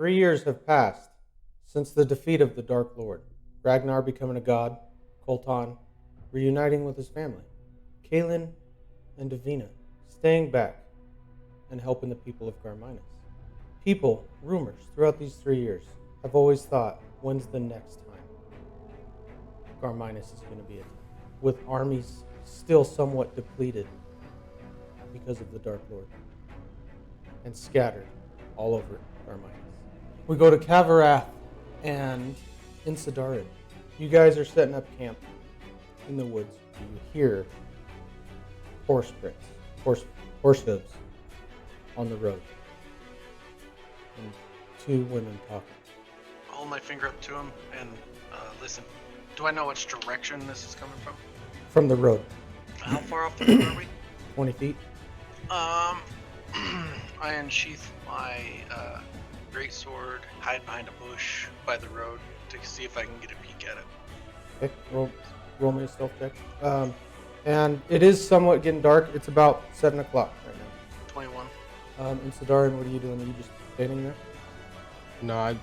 3 years have passed since the defeat of the Dark Lord, Ragnar becoming a god, Colton reuniting with his family, Kaelin and Davina staying back and helping the people of Garminus. People, rumors, throughout these 3 years have always thought, when's the next time Garminus is going to be attacked? With armies still somewhat depleted because of the Dark Lord and scattered all over Garminus. We go to Kavarath and Insidarin. You guys are setting up camp in the woods. You hear horse prints, horse hooves on the road, and two women talking. I'll hold my finger up to him and listen. Do I know which direction this is coming from? From the road. How far off the road are we? 20 feet. I unsheath my greatsword, hide behind a bush by the road to see if I can get a peek at it. Okay, roll me a stealth check. And it is somewhat getting dark. It's about 7 o'clock right now. 21. And Sidarin, what are you doing? Are you just standing there? No, I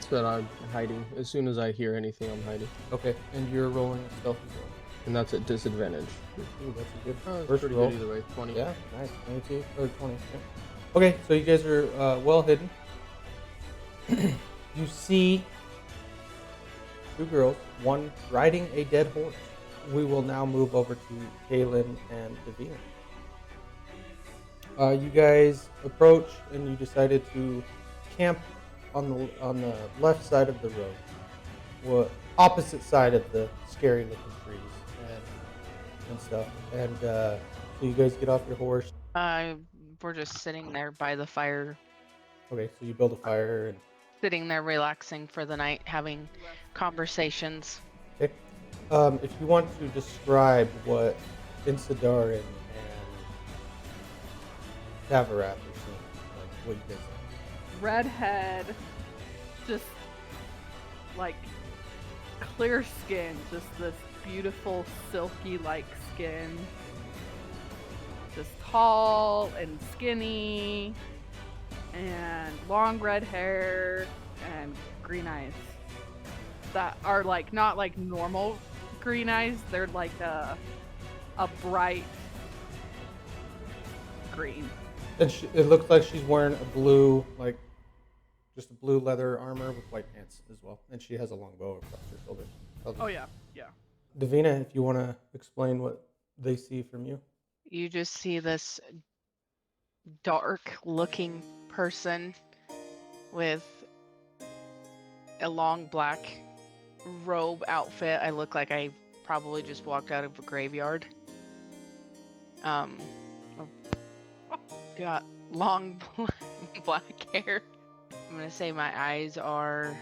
said I'm hiding. As soon as I hear anything, I'm hiding. Okay, and you're rolling a stealth as well. And that's at disadvantage. Ooh, that's a good First first pretty roll. good either way. 20. Yeah, nice. 22 or 20. Yeah. Okay, so you guys are well hidden. You see two girls, one riding a dead horse. We will now move over to Kaelin and Davina. You guys approach and you decided to camp on the left side of the road, opposite side of the scary looking trees and stuff. And so you guys get off your horse. We're just sitting there by the fire, Okay, so you build a fire and sitting there relaxing for the night, having conversations. okay. If you want to describe what Insidarin and Kavarath are seeing, like what you guys think. Redhead, just like clear skin, just this beautiful silky like skin. Just tall and skinny and long red hair and green eyes that are like not like normal green eyes, they're like a bright green. And it looks like she's wearing a blue, like just a blue leather armor with white pants as well, and she has a long bow across her shoulders. Oh yeah. Davina, if you want to explain what they see from you. You just see this dark looking person with a long black robe outfit. I look like I probably just walked out of a graveyard. Got long black hair. I'm gonna say my eyes are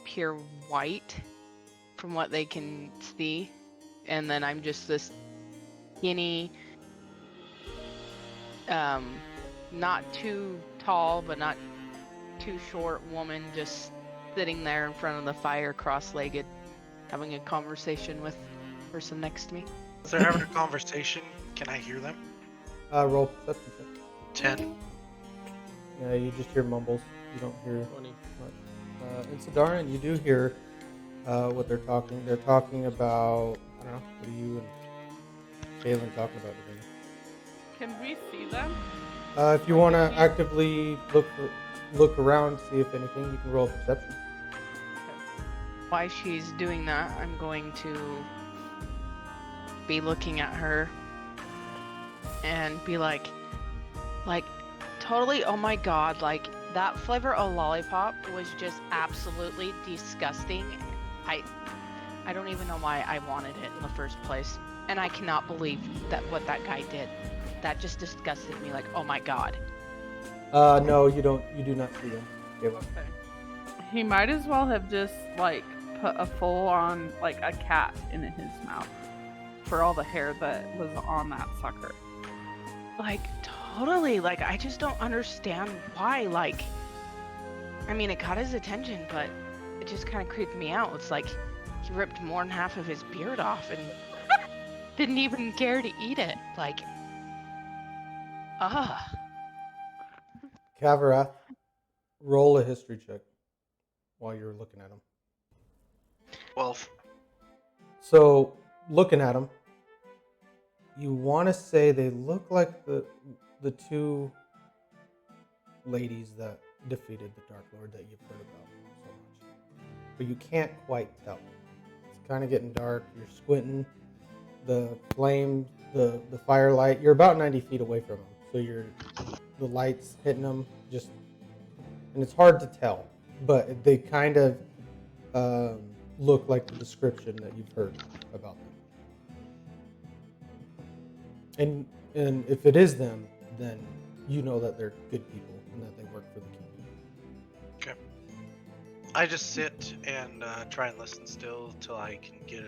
pure white from what they can see. And then I'm just this skinny, not too tall, but not too short woman just sitting there in front of the fire cross-legged, having a conversation with the person next to me. If they're having a conversation, can I hear them? Roll perception check. 10. Yeah, you just hear mumbles. You don't hear 20. much. In Sidarin, you do hear what they're talking. They're talking about, I don't know, what are you and Kaelin talking about today? Can we see them? If you want to actively look around, see if anything, you can roll perception. While she's doing that, I'm going to be looking at her and be like totally, oh my god, like that flavor of lollipop was just absolutely disgusting. I don't even know why I wanted it in the first place, and I cannot believe that what that guy did. That just disgusted me. Like, oh my god. No, you don't. You do not see them. Kaelin. Okay. He might as well have just like put a full on like a cat in his mouth for all the hair that was on that sucker. Like, totally. Like, I just don't understand why. Like, I mean, it caught his attention, but it just kind of creeped me out. It's like he ripped more than half of his beard off and didn't even care to eat it. Like, Kavarath, Roll a history check while you're looking at them. 12. So, looking at them, you want to say they look like the two ladies that defeated the Dark Lord that you've heard about so much. But you can't quite tell. It's kind of getting dark. You're squinting. The flame, the firelight. You're about 90 feet away from them, so the light's hitting them. And it's hard to tell, but they kind of look like the description that you've heard about them. And if it is them, then you know that they're good people and that they work for the king. Okay. I just sit and try and listen still till I can get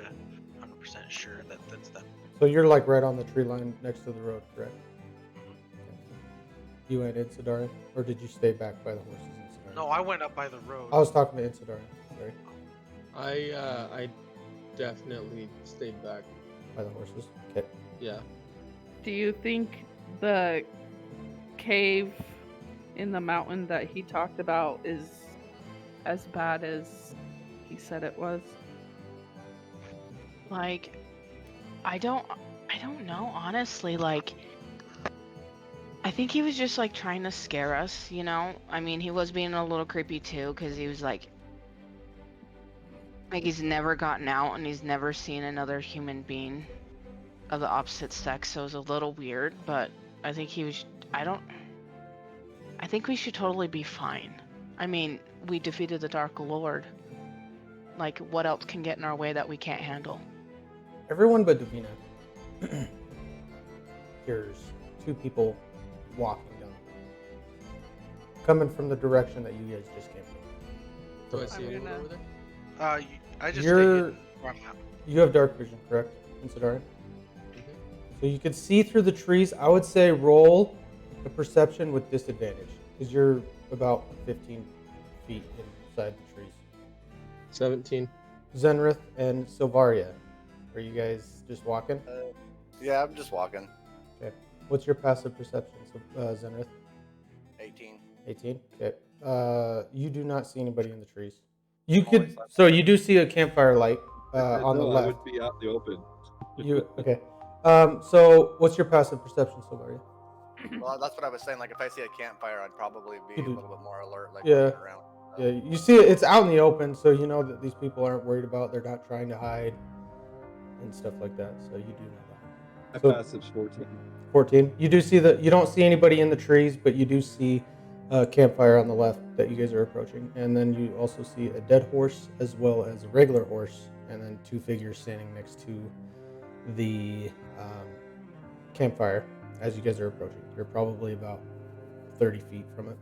100% sure that that's them. So you're like right on the tree line next to the road, correct? You went in Sidarian, or did you stay back by the horses in Sidarian? No, I went up by the road. I was talking to Insidarian. Sorry, I definitely stayed back. by the horses. Okay. Yeah. Do you think the cave in the mountain that he talked about is as bad as he said it was? Like, I don't know, honestly. Like, I think he was just like trying to scare us, you know? I mean, he was being a little creepy too, because he was like he's never gotten out and he's never seen another human being of the opposite sex, so it was a little weird, but I think I think we should totally be fine. I mean, we defeated the Dark Lord. Like, what else can get in our way that we can't handle? Everyone but Davina hears two people walking down, coming from the direction that you guys just came from. Do I see I'm anyone gonna- over there? I just You're- stay where I'm at. You have dark vision, correct, Insidarian? Mhm. So you can see through the trees. I would say roll a perception with disadvantage, because you're about 15 feet inside the trees. 17. Zenrith and Silvaria, are you guys just walking? Yeah, I'm just walking. What's your passive perception, Zenrith? 18. 18? Okay. You do not see anybody in the trees. You Always could, left. so you do see a campfire light on the No, I left. would be out in the open. Okay. So what's your passive perception, Silvaria? Well, that's what I was saying. Like, if I see a campfire, I'd probably be a Mhm. little bit more alert. Like, Yeah. looking around. Yeah, you see it. It's out in the open, so you know that these people aren't worried about. They're not trying to hide and stuff like that. So you do know that. My So- passive's 14. 14. You do see you don't see anybody in the trees, but you do see a campfire on the left that you guys are approaching, and then you also see a dead horse as well as a regular horse, and then two figures standing next to the campfire as you guys are approaching. You're probably about 30 feet from it.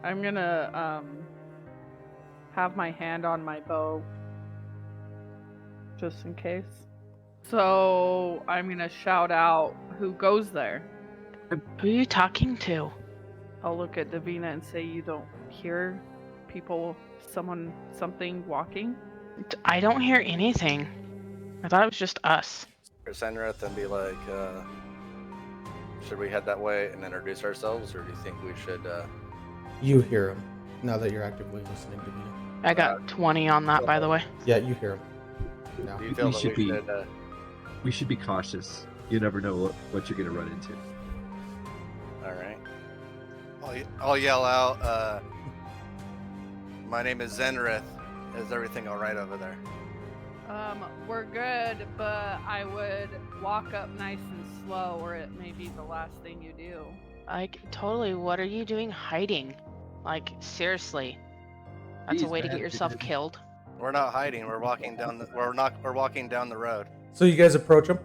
I'm gonna have my hand on my bow just in case. So I'm gonna shout out who goes there. Who are you talking to? I'll look at Davina and say, "You don't hear people, something walking?" I don't hear anything. I thought it was just us. For Senrith and be like, should we head that way and introduce ourselves, or do you think we should? You hear him now that you're actively listening to me. I got 20 on that, by the way. Yeah, you hear him. Now. Do you feel We that should we be- should? We should be cautious. You never know what you're going to run into. All right. I'll yell out. My name is Zenrith. Is everything all right over there? We're good, but I would walk up nice and slow, or it may be the last thing you do. Like, totally, what are you doing hiding? Like, seriously. That's a Jeez, way to get man, yourself dude. killed. We're not hiding. We're walking down. We're walking down the road. So you guys approach him.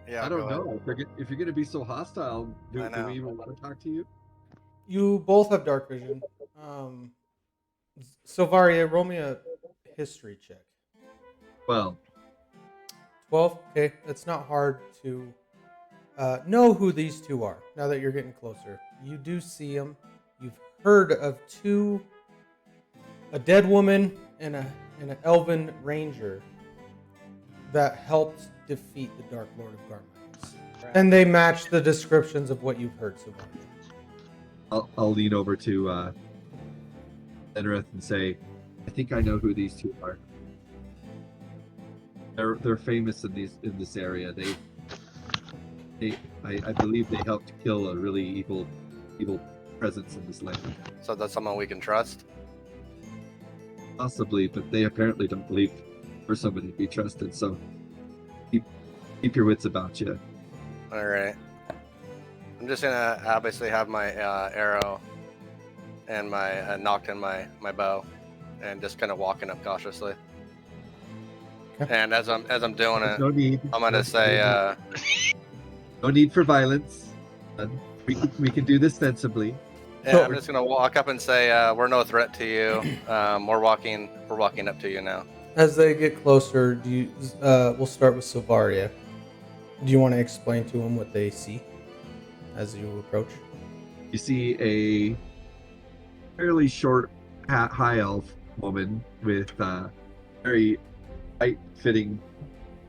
Yeah. I don't go ahead. know. If you're going to be so hostile, do I know. we even want to talk to you? You both have dark vision. Silvaria, roll me a history check. Well, 12. Okay, it's not hard to know who these two are now that you're getting closer. You do see them. You've heard of a dead woman and an elven ranger that helped defeat the Dark Lord of Garmines. And they match the descriptions of what you've heard so far. I'll lean over to Enrith and say, "I think I know who these two are. They're famous in this area. I believe they helped kill a really evil presence in this land. So that's someone we can trust. Possibly, but they apparently don't believe we're somebody to be trusted. So keep your wits about you." All right. I'm just gonna obviously have my arrow and my nocked in my bow, and just kind of walking up cautiously. Okay. And as I'm doing it, No need. I'm gonna say, No need for violence. We can do this sensibly. yeah, I'm just gonna walk up and say, we're no threat to you. We're walking up to you now. As they get closer, we'll start with Silvaria. Do you want to explain to them what they see as you approach? You see a fairly short, high elf woman with very tight-fitting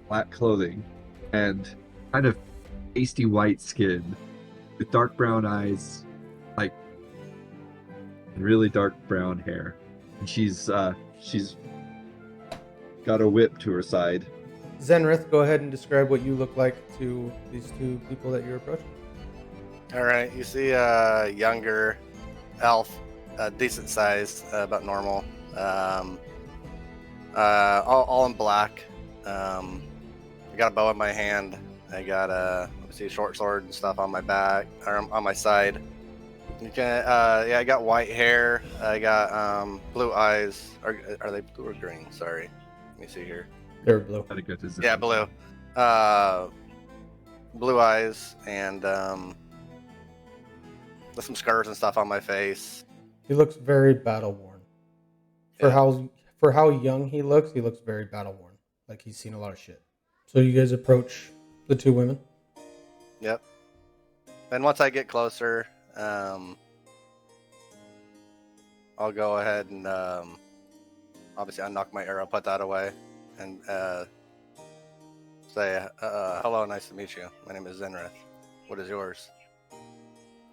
black clothing and kind of pasty white skin with dark brown eyes, and really dark brown hair. And she's got a whip to her side. Zenrith, go ahead and describe what you look like to these two people that you're approaching. All right, you see a younger elf, decent size, about normal. All in black. I got a bow in my hand. I got a short sword and stuff on my back or on my side. You can I got white hair. I got blue eyes. Are they blue or green? Sorry. Let me see here. They're blue. Gotta go to Yeah, blue. Blue eyes and with some scars and stuff on my face. He looks very battle worn. For how young he looks very battle worn. Like he's seen a lot of shit. So you guys approach the two women. Yep. And once I get closer, I'll go ahead and obviously unlock my arrow, put that away, and say, hello, nice to meet you. My name is Zenrith. What is yours?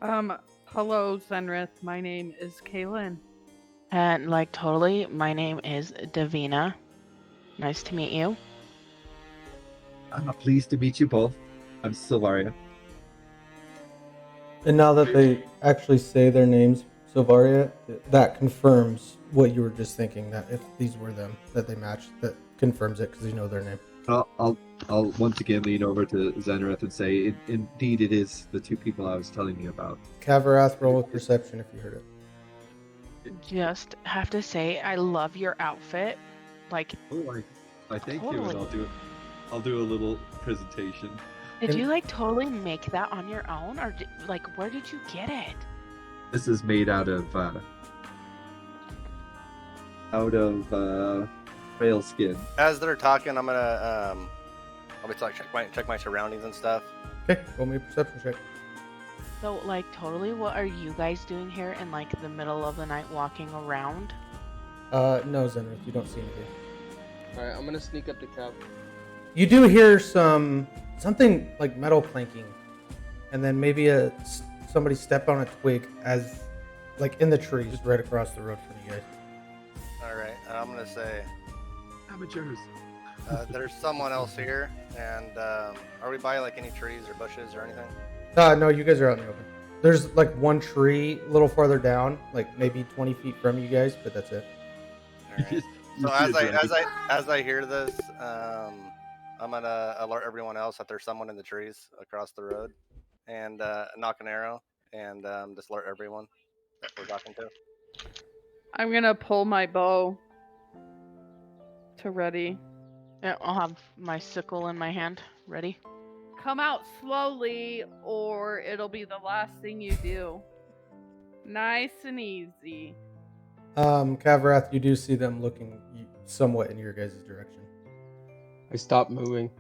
Hello, Zenrith. My name is Kaylin. And like totally, my name is Davina. Nice to meet you. I'm pleased to meet you both. I'm Silvaria. And now that they actually say their names, Silvaria, that confirms what you were just thinking, that if these were them, that they matched, that confirms it because you know their name. I'll once again lean over to Zenrith and say, indeed, it is the two people I was telling you about. Kavarath, roll with perception if you heard it. Just have to say, I love your outfit. Like, Oh, I thank you, Totally. and I'll do a little presentation. did And- you like totally make that on your own, or where did you get it? This is made out of whale skin. As they're talking, I'm gonna obviously check my surroundings and stuff. Okay, roll me a perception check. So, like, totally, what are you guys doing here in like the middle of the night, walking around? No, Zenrith, you don't see anything. All right, I'm gonna sneak up to Cav. You do hear something like metal clanking, and then maybe somebody step on a twig as, like, in the trees right across the road from you guys. All right, I'm gonna say Amateurs. there's someone else here, and are we by like any trees or bushes or anything? No, you guys are out in the open. There's like one tree a little farther down, like maybe 20 feet from you guys, but that's it. All right. So as I hear this, I'm gonna alert everyone else that there's someone in the trees across the road, and knock an arrow, and just alert everyone that we're talking to. I'm gonna pull my bow to ready. Yeah, I'll have my sickle in my hand, ready. Come out slowly, or it'll be the last thing you do. Nice and easy. Kavarath, you do see them looking somewhat in your guys' direction. I stopped moving.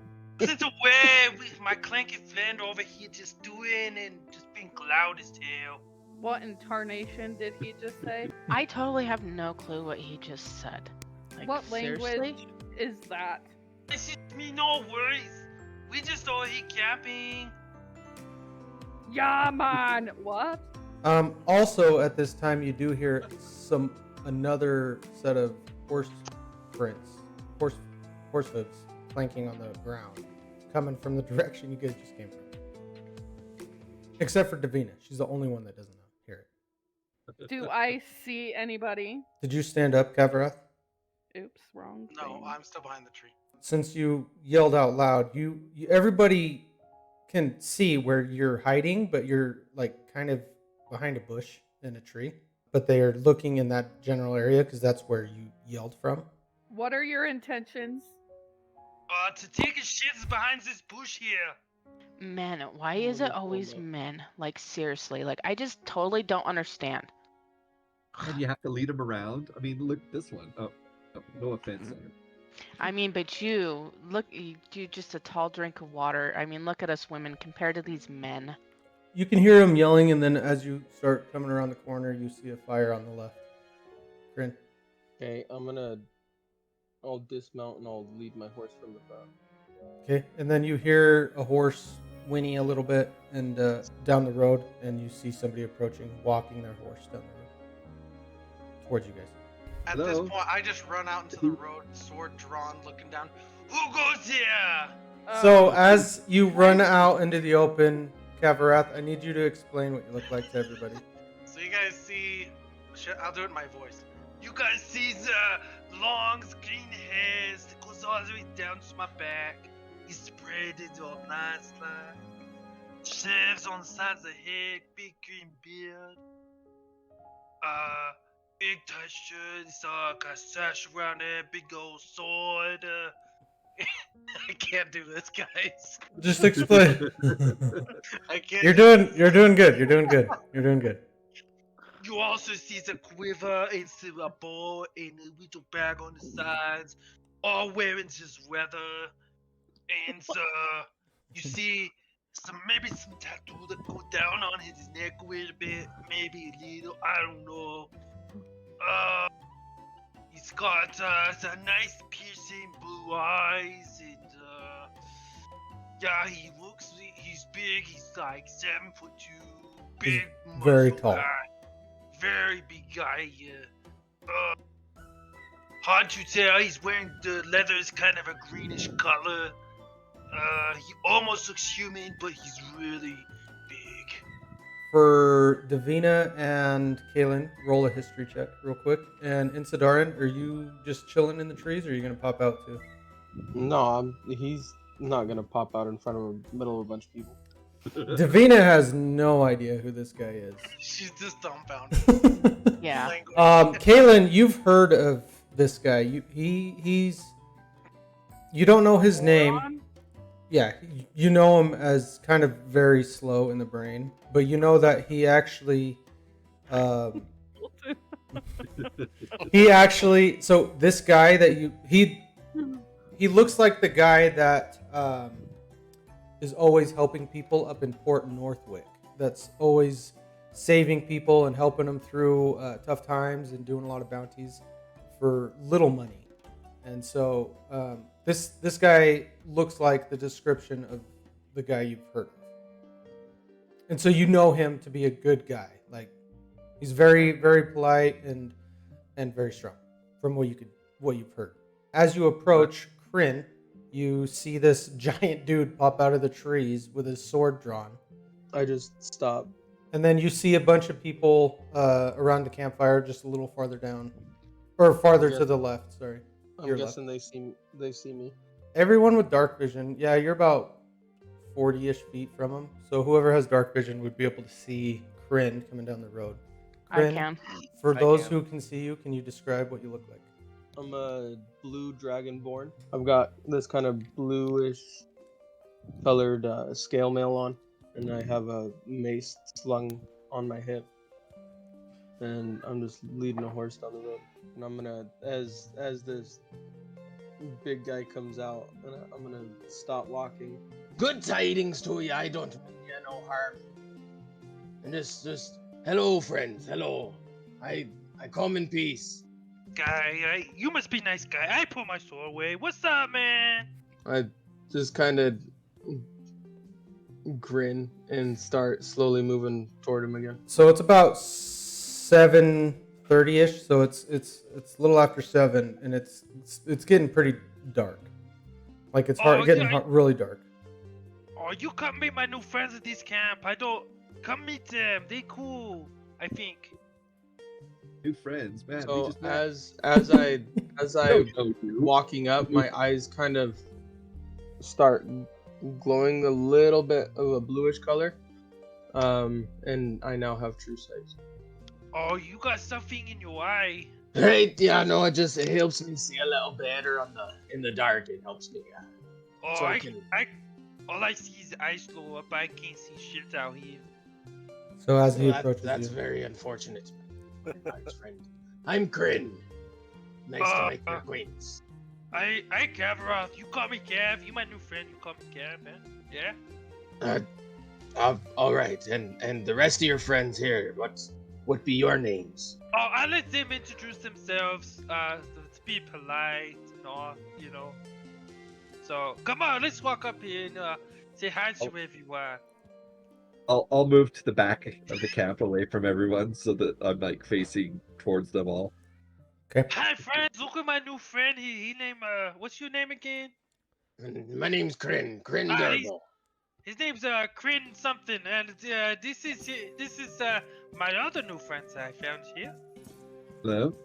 Sit away with my clanky friend over here just doing and just being loud as hell. What in tarnation did he just say? I totally have no clue what he just said. Like, What language seriously? is that? It's just me, no worries. We just over here camping. Yeah, man. What? Also, at this time, you do hear some another set of horse prints, horse hooves clanking on the ground, coming from the direction you guys just came from. Except for Davina, she's the only one that doesn't hear it. Do I see anybody? Did you stand up, Kavarath? Oops, wrong. No, thing. I'm still behind the tree. Since you yelled out loud, you everybody can see where you're hiding, but you're like kind of behind a bush in a tree. But they are looking in that general area because that's where you yelled from. What are your intentions? To take a shit behind this bush here. Men, why is it always men? Like, seriously, like, I just totally don't understand. And you have to lead him around. I mean, look this one. Oh, no offense, Center. I mean, but you just a tall drink of water. I mean, look at us women compared to these men. You can hear him yelling, and then as you start coming around the corner, you see a fire on the left. Grin. Okay, I'll dismount and I'll lead my horse from the front. Okay, and then you hear a horse whinny a little bit and down the road, and you see somebody approaching, walking their horse down the road towards you guys. At Hello? this point, I just run out into the road, sword drawn, looking down. Who goes here? So as you run out into the open, Kavarath, I need you to explain what you look like to everybody. So you guys see... I'll do it in my voice. You guys see the long green hairs that goes all the way down to my back. He's spread it all nice like. Shaves on the sides of the head, big green beard. Big tight shirt, he's got a sash around it, big old sword. I can't do this, guys. Just explain. I can't. You're doing good. You're doing good. You're doing good. You also see the quiver and a bow and a little bag on the sides, all wearing this weather. And you see maybe some tattoo that go down on his neck a little bit, maybe a little, I don't know. He's got some nice piercing blue eyes, and yeah, he's big. He's like 7'2", big, very muscle tall. guy. Very big guy. Hard to tell. He's wearing the leather is kind of a greenish color. He almost looks human, but he's really big. For Davina and Kaylin, roll a history check real quick. And Insidaran, are you just chilling in the trees, or are you gonna pop out too? No, he's not gonna pop out in front of the middle of a bunch of people. Davina has no idea who this guy is. She's just dumbfounded. Yeah. Language. Kaylin, you've heard of this guy. He's you don't know his name. Moron? Yeah, you know him as kind of very slow in the brain, but you know that he actually so this guy that he looks like the guy that is always helping people up in Port Northwick. That's always saving people and helping them through tough times and doing a lot of bounties for little money. And so this guy looks like the description of the guy you've heard of. And so you know him to be a good guy. Like, he's very, very polite and very strong from what you've heard. As you approach Kryn, you see this giant dude pop out of the trees with his sword drawn. I just stop. And then you see a bunch of people around the campfire just a little farther down. Or farther to the left, sorry. I'm Your guessing they see me. Everyone with dark vision, yeah, you're about 40-ish feet from them. So whoever has dark vision would be able to see Kryn coming down the road. I Kryn, can. For I those can. who can see you, can you describe what you look like? I'm a blue dragonborn. I've got this kind of bluish colored scale mail on, and I have a mace slung on my hip. And I'm just leading a horse down the road. And I'm gonna, as this big guy comes out, I'm gonna stop walking. Good tidings to you. I don't mean you no harm. And just hello, friends. Hello. I come in peace. Guy, you must be nice guy. I put my sword away. What's up, man? I just kind of grin and start slowly moving toward him again. So it's about 7 30ish, so it's a little after 7, and it's getting pretty dark. Like it's Oh, getting yeah. really dark. Oh, you come meet my new friends at this camp. I don't. Come meet them. They cool. I think. New friends, man. we So just met. as I Don't know you. walking up, my eyes kind of start glowing a little bit of a bluish color. And I now have true sight. Oh, you got something in your eye. Right, yeah, no, it helps me see a little better in the dark. It helps me. Oh, So I I, can- all I see is eyes glow up. I can't see shit out here. So as he Well, approaches that's you, very unfortunate, my friend. I'm Kryn. Nice to make your acquaintance. I Gavaroth. You call me Gav. You my new friend. You call me Gav, man. Yeah. All right, and the rest of your friends here, what be your names? Oh, I let them introduce themselves. To be polite and all, you know. So come on, let's walk up here and say hi to everyone. I'll move to the back of the camp away from everyone so that I'm like facing towards them all. okay. Hi, friends. Look at my new friend. He named what's your name again? My name's Kryn Ah, Durable. His name's Kryn something, and this is my other new friends I found here. Hello.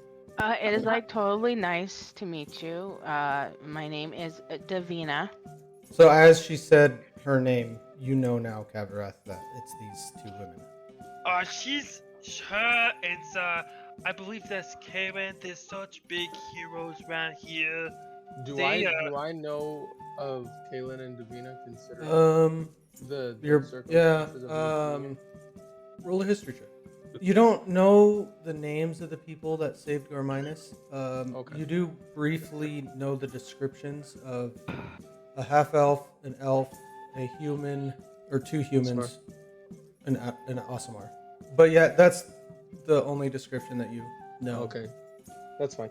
It is like totally nice to meet you. My name is Davina. So as she said her name, you know now, Kavarath, that it's these 2 women. She's her and I believe that's Karen. There's such big heroes around here. Do I know of Kaylin and Davina considering the You're circumstances of the meeting? roll a history check. You don't know the names of the people that saved Garminus. Okay. You do briefly know the descriptions of a half elf, an elf, a human, or 2 humans, an Aasimar. But yeah, that's the only description that you know. Okay, that's fine.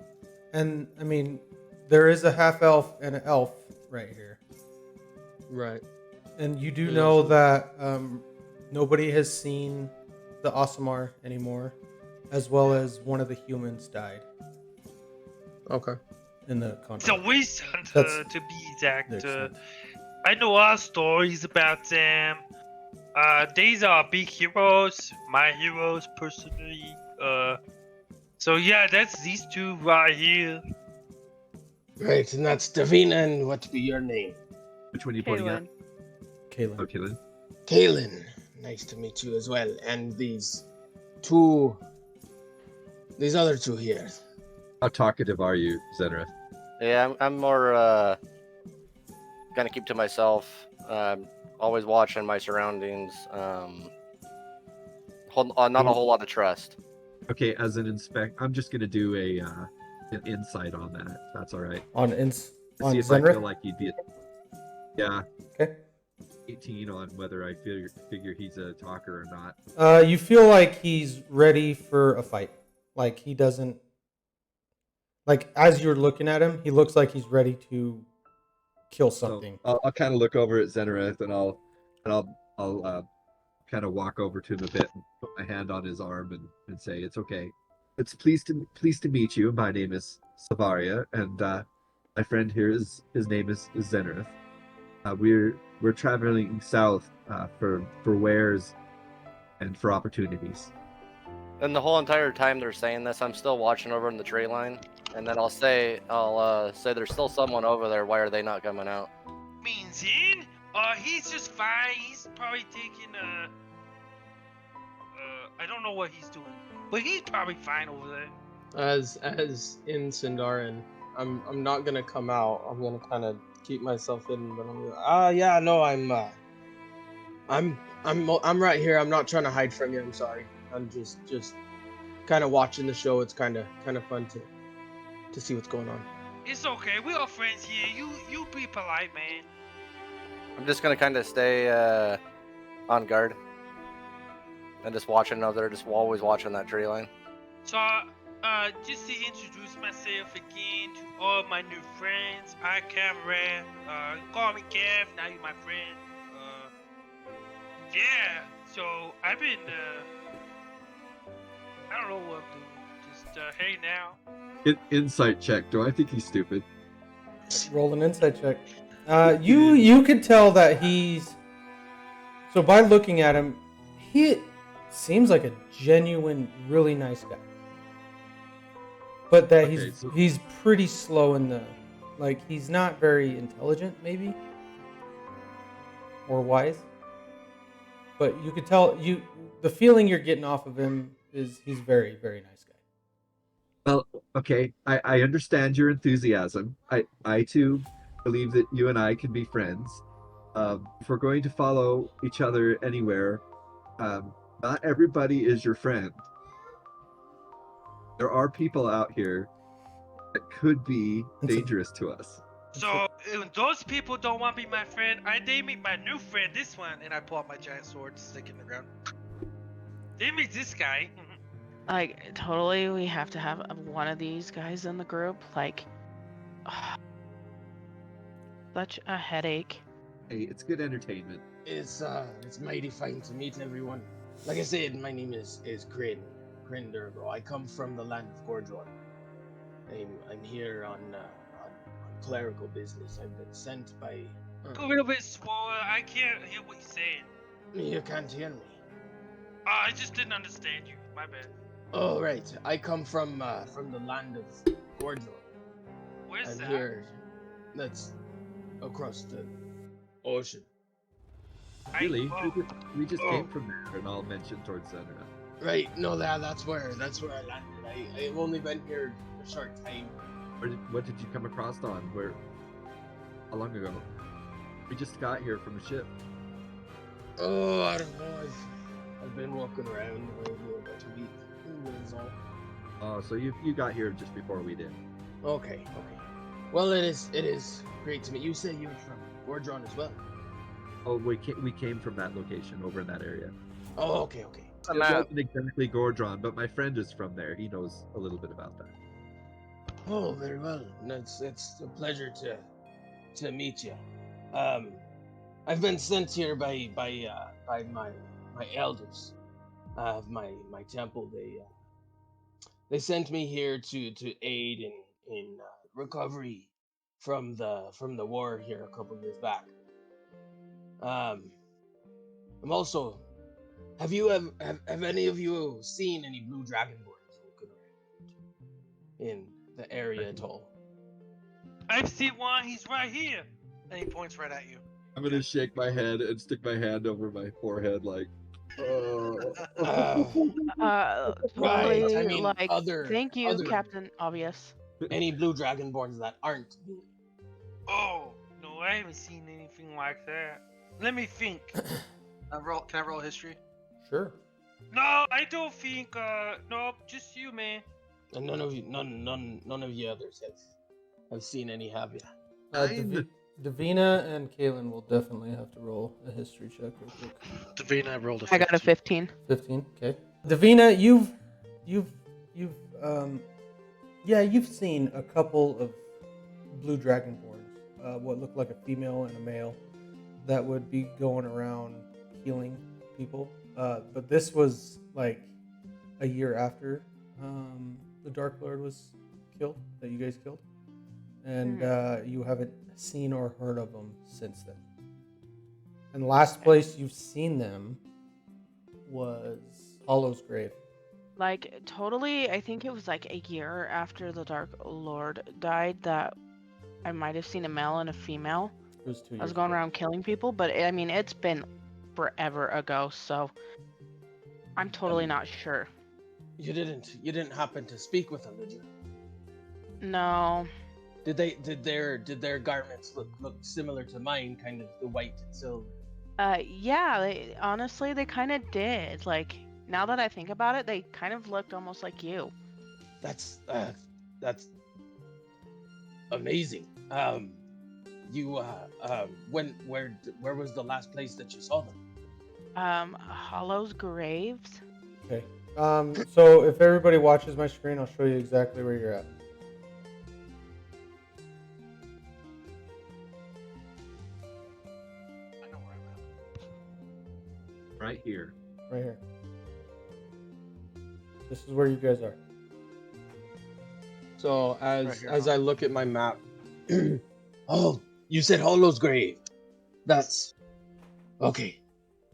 And I mean, there is a half elf and an elf right here. Right. And you do Yeah, know sure. that nobody has seen the Aasimar anymore, as well as one of the humans died Okay. in the It's a conflict. waste hunter, That's to be exact. the extent. I know our stories about them. These are big heroes, my heroes personally. So yeah, that's these 2 right here. Right, and that's Davina, and what be your name? Which one are you pointing at? Kaylin. Kaylin. Okay, then. Kaylin. Nice to meet you as well. And these other 2 here. How talkative are you, Zenrith? Yeah, I'm more gonna keep to myself. Always watching my surroundings. Not a whole lot of trust. Okay, as an I'm just gonna do an insight on that. If that's all right. On To see if I Zenrith? feel like he'd be. Yeah, Okay. 18 on whether I figure he's a talker or not. You feel like he's ready for a fight. Like he doesn't. Like as you're looking at him, he looks like he's ready to kill something. So I'll kind of look over at Zenrith and I'll kind of walk over to him a bit and put my hand on his arm and say, "It's okay. It's pleased to meet you. My name is Savaria, and my friend here his name is Zenrith. We're traveling south for wares and for opportunities." And the whole entire time they're saying this, I'm still watching over in the tree line, and then I'll say there's still someone over there. Why are they not coming out? Means in? He's just fine. He's probably taking I don't know what he's doing, but he's probably fine over there. As in Sindarin, I'm not gonna come out. I'm gonna kind of keep myself hidden, but I'm yeah, no, I'm right here. I'm not trying to hide from you. I'm sorry. I'm just kind of watching the show. It's kind of fun to see what's going on. It's okay. We're all friends here. You be polite, man. I'm just gonna kind of stay on guard and just watching over there, just always watching that tree line. So, just to introduce myself again to all my new friends, I'm Cameron. Call me Kev. Now you're my friend. Yeah. So I've been I don't know what I'm doing. Just hey now. Insight check. Do I think he's stupid? Roll an insight check. You could tell that he's. So by looking at him, he seems like a genuine, really nice guy. But that Okay, so- he's pretty slow in the, like he's not very intelligent maybe, or wise. But you could tell the feeling you're getting off of him is he's very, very nice guy. Well, okay, I understand your enthusiasm. I too believe that you and I can be friends. If we're going to follow each other anywhere, not everybody is your friend. There are people out here that could be dangerous to us. So if those people don't want to be my friend, they meet my new friend, this one, and I pull out my giant sword, stick it in the ground. They meet this guy. Like, totally, we have to have one of these guys in the group. Like, such a headache. Hey, it's good entertainment. It's mighty fine to meet everyone. Like I said, my name is Kryn Durgo. I come from the land of Gordron. I'm here on clerical business. I've been sent by. A little bit slower. I can't hear what you're saying. You can't hear me. I just didn't understand you. My bad. Oh right, I come from the land of Gordron. Where's I'm that? here. That's across the ocean. Really? Oh, We just came from there, and I'll mention towards center. Right. No, that's where I landed. I've only been here a short time. What did you come across on? Where? How long ago? We just got here from a ship. Oh, I don't know. I've been walking around maybe about a week. That's all. Oh, so you got here just before we did. Okay. Well, it is great to meet you. Say you're from Gordron as well. Oh, we came from that location over in that area. Oh, okay. It wasn't exactly Gordron, but my friend is from there. He knows a little bit about that. Oh, very well. No, it's a pleasure to meet you. I've been sent here by my elders of my temple. They sent me here to aid in recovery from the war here a couple years back. I'm also. Have any of you seen any blue dragonborns walking around in the area at all? I've seen one. He's right here. And he points right at you. I'm gonna shake my head and stick my hand over my forehead, like. Totally, Right, I mean, like, other- thank you, other- Captain Obvious. Any blue dragonborns that aren't blue? Oh no, I haven't seen anything like that. Let me think. Can I roll history? Sure. No, I don't think. No, just you, man. And none of you others have seen any, have you? Davina and Kaylin will definitely have to roll a history check real quick. Davina, I rolled a I got a 15. 15. Okay. Davina, you've seen a couple of blue dragonborns, what looked like a female and a male, that would be going around healing people. But this was like a year after the Dark Lord was killed, that you guys killed, and you haven't seen or heard of them since then. And the last place you've seen them was Hollow's grave. Like, totally, I think it was like a year after the Dark Lord died that I might have seen a male and a female. It was 2 years. I was going around killing people, but I mean, it's been forever ago, so I'm totally not sure. You didn't happen to speak with them, did you? No. Did their garments look similar to mine, kind of the white and silver? Yeah, honestly, they kind of did. Like, now that I think about it, they kind of looked almost like you. That's amazing. Where was the last place that you saw them? Hollow's graves. Okay. So if everybody watches my screen, I'll show you exactly where you're at. I know where I'm at. Right here. Right here. This is where you guys are. So Right as here, as huh? I look at my map, oh, you said Hollow's grave. That's okay.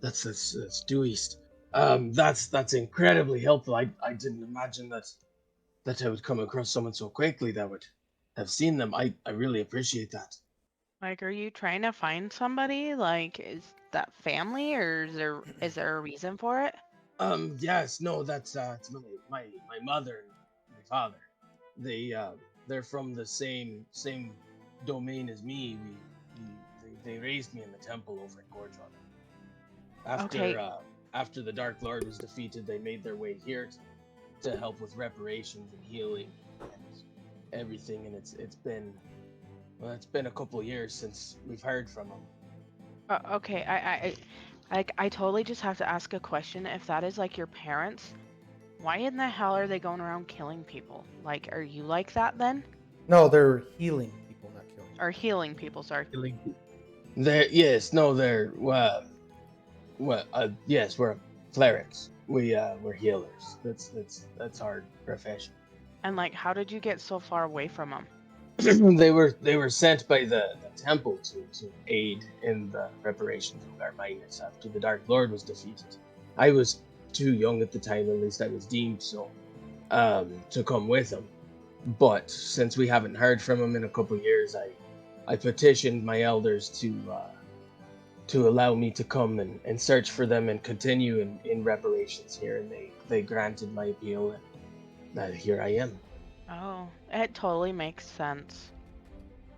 That's due east. That's incredibly helpful. I didn't imagine that I would come across someone so quickly that would have seen them. I really appreciate that. Like, are you trying to find somebody? Like, is that family, or is there a reason for it? Yes, no, that's it's my mother and my father. They're from the same domain as me. They raised me in the temple over in Gordron. After Okay, after the Dark Lord was defeated, they made their way here to help with reparations and healing and everything. And it's been a couple years since we've heard from them. okay. I totally just have to ask a question. If that is like your parents, why in the hell are they going around killing people? Like, are you like that then? No, they're healing people, not killing. Or healing people? Sorry. Killing people. Yes, we're clerics. We're healers. That's our profession. And like, how did you get so far away from them? They were sent by the temple to aid in the reparations of Garminus after the Dark Lord was defeated. I was too young at the time, at least I was deemed so, to come with him. But since we haven't heard from him in a couple years, I petitioned my elders to allow me to come and search for them and continue in reparations here, and they granted my appeal, and here I am. Oh, it totally makes sense.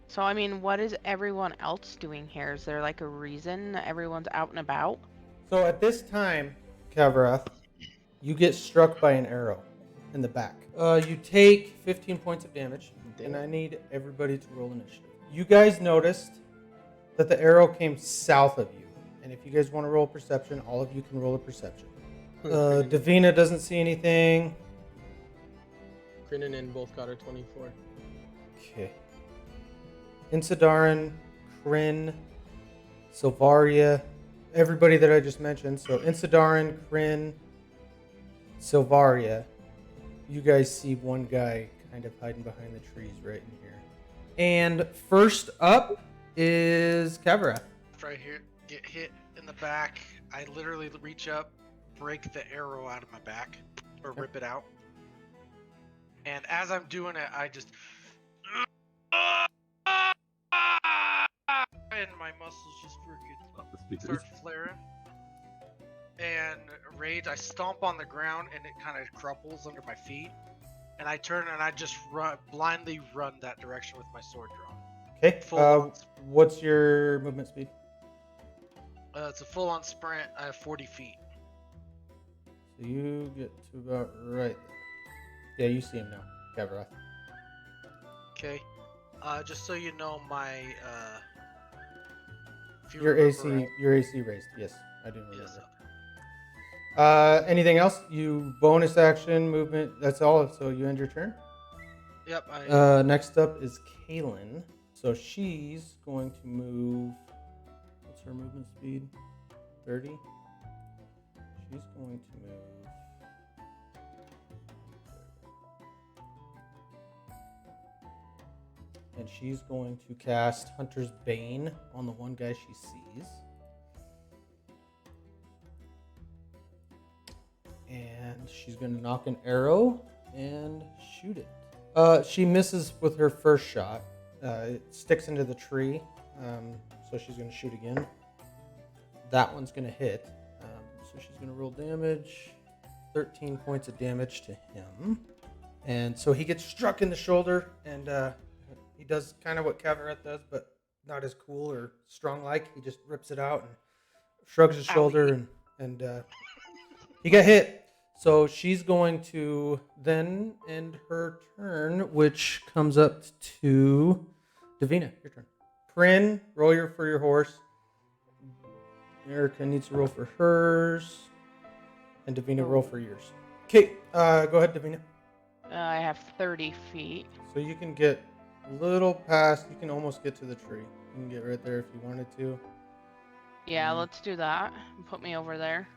So, I mean, what is everyone else doing here? Is there like a reason that everyone's out and about? So at this time, Kavrath, you get struck by an arrow in the back. You take 15 points of damage, and I need everybody to roll initiative. You guys noticed that the arrow came south of you, and if you guys want to roll perception, all of you can roll a perception. Davina doesn't see anything. Crin and Nin both got a 24. Okay. Insadarin, Kryn, Silvaria, everybody that I just mentioned. So Insadarin, Kryn, Silvaria. You guys see one guy kind of hiding behind the trees right in here. And first up is Kavrath. After I get hit in the back, I literally reach up, break the arrow out of my back, or rip it out. And as I'm doing it, I just and my muscles just freaking start flaring. And rage, I stomp on the ground and it kind of crumples under my feet. And I turn and I just blindly run that direction with my sword drawn. Okay. Full-on What's your movement speed? It's a full-on sprint. I have 40 feet. So you get to about right there. Yeah, you see him now, Kavrath. Okay. Just so you know, my if you Your remember, AC raised. Yes, I do remember. Yes. Anything else? You bonus action movement. That's all. So you end your turn. Yep. Next up is Kaylin. So she's going to move. What's her movement speed? 30. She's going to move. And she's going to cast Hunter's Bane on the one guy she sees. And she's going to knock an arrow and shoot it. She misses with her first shot. It sticks into the tree. So she's going to shoot again. That one's going to hit. So she's going to roll damage. 13 points of damage to him. And so he gets struck in the shoulder, and he does kind of what Kavrath does, but not as cool or strong like. He just rips it out and shrugs his shoulder, and he got hit. So she's going to then end her turn, which comes up to Davina. Your turn. Prin, roll for your horse. Erica needs to roll for hers. And Davina, roll for yours. Okay, go ahead, Davina. I have 30 feet. So you can get a little past, you can almost get to the tree. You can get right there if you wanted to. Yeah, let's do that. Put me over there.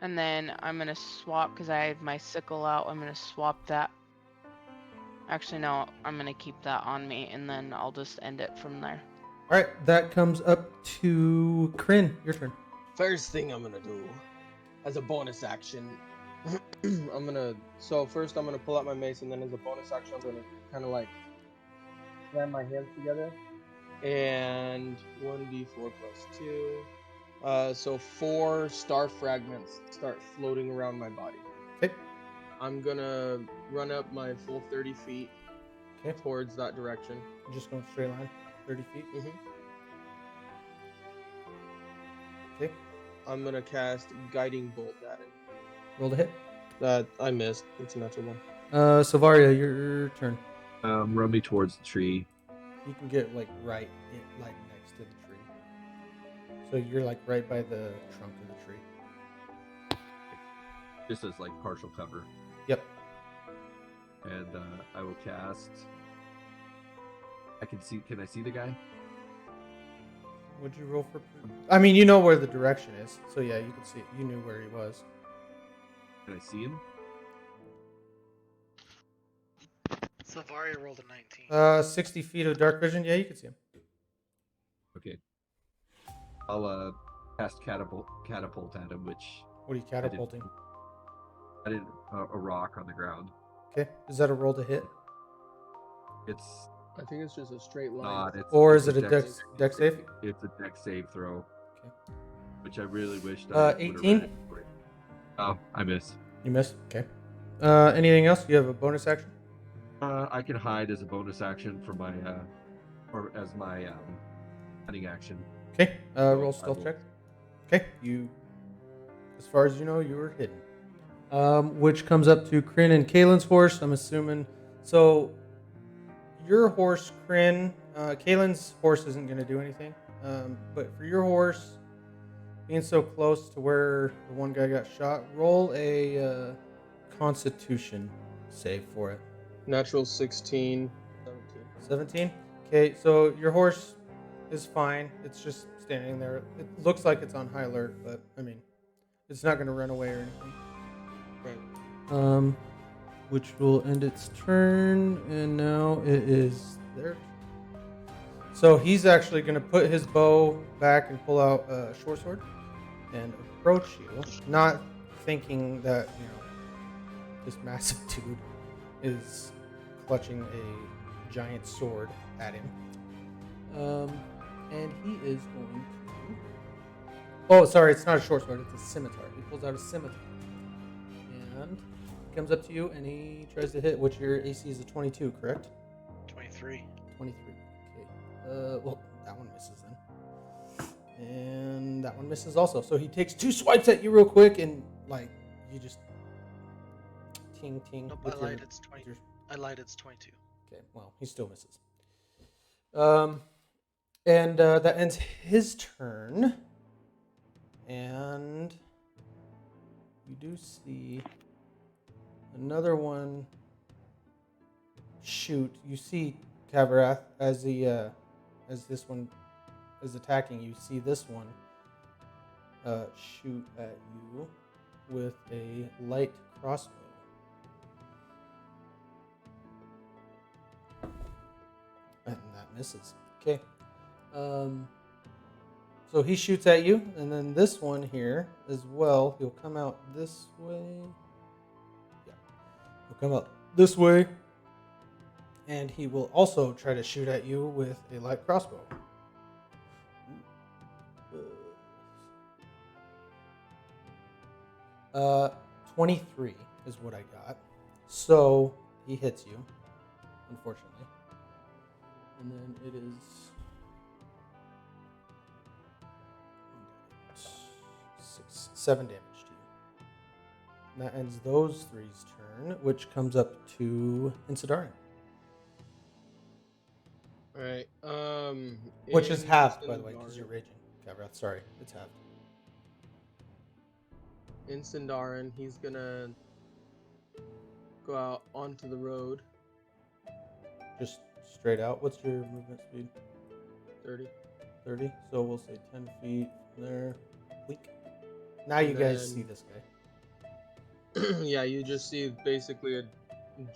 And then I'm going to swap, because I had my sickle out, I'm going to swap that Actually, no, I'm gonna keep that on me, and then I'll just end it from there. All right, that comes up to Kryn. Your turn. First thing I'm gonna do, as a bonus action, first I'm gonna pull out my mace, and then as a bonus action, I'm gonna kind of like slam my hands together, and 1d4 plus 2. So 4 star fragments start floating around my body. Okay. I'm gonna run up my full 30 feet Okay. towards that direction. I'm just going straight line, 30 feet. Mm-hmm. Okay. I'm gonna cast Guiding Bolt at it. Roll to hit. That I missed. It's a natural one. Savaria, your turn. Run me towards the tree. You can get like right next to the tree. So you're like right by the trunk of the tree. Just as like partial cover. Yep. And I will cast. Can I see the guy? What'd you roll for? I mean, you know where the direction is, so yeah, you could see it. You knew where he was. Can I see him? Savaria rolled a 19. 60 feet of dark vision. Yeah, you can see him. Okay. I'll cast catapult at him, which What are you catapulting? I didn't a rock on the ground. Okay, is that a roll to hit, It's I think it's just a straight line. not. It's, or it's is it a dex save? It's a dex save throw. Okay. Which I really wished. I would've 18? read it for you. Oh, I missed. You missed. Okay. Anything else? You have a bonus action? I can hide as a bonus action for my or as my hunting action. Okay. Roll I stealth will- check. Okay. You, as far as you know, you were hidden. Which comes up to Kryn and Kalen's horse. I'm assuming. So, your horse, Kryn. Kalen's horse isn't going to do anything. But for your horse, being so close to where the one guy got shot, roll a Constitution save for it. Natural 16. 17. Okay, so your horse is fine. It's just standing there. It looks like it's on high alert, but I mean, it's not going to run away or anything. Right. Which will end its turn, and now it is there. So he's actually going to put his bow back and pull out a short sword and approach you, not thinking that this massive dude is clutching a giant sword at him. And he is going to. Oh, sorry, it's not a short sword; it's a scimitar. He pulls out a scimitar. And he comes up to you and he tries to hit, which your AC is a 22, correct? 23. 23. Okay. Well, that one misses then. And that one misses also. So he takes 2 swipes at you real quick and, like, you just ting ting. Nope, with I lied, it's 20. your- I lied, it's 22. Okay, well, he still misses. And that ends his turn. And you do see another one shoot. You see Kavarath as this one is attacking you. See this one shoot at you with a light crossbow. And that misses. Okay. So he shoots at you, and then this one here as well. He'll come out this way. Yeah. He'll come out this way. And he will also try to shoot at you with a light crossbow. 23 is what I got. So he hits you, unfortunately. And then it is 7 damage to you. And that ends those three's turn, which comes up to Insidarin. Alright. Which is halved, by the way, because you're raging. Kavrath, sorry, it's halved. In Sindarin, he's gonna go out onto the road. Just straight out. What's your movement speed? 30. 30. So we'll say 10 feet from there. Weak. Now you guys then- see this guy. Yeah, you just see basically a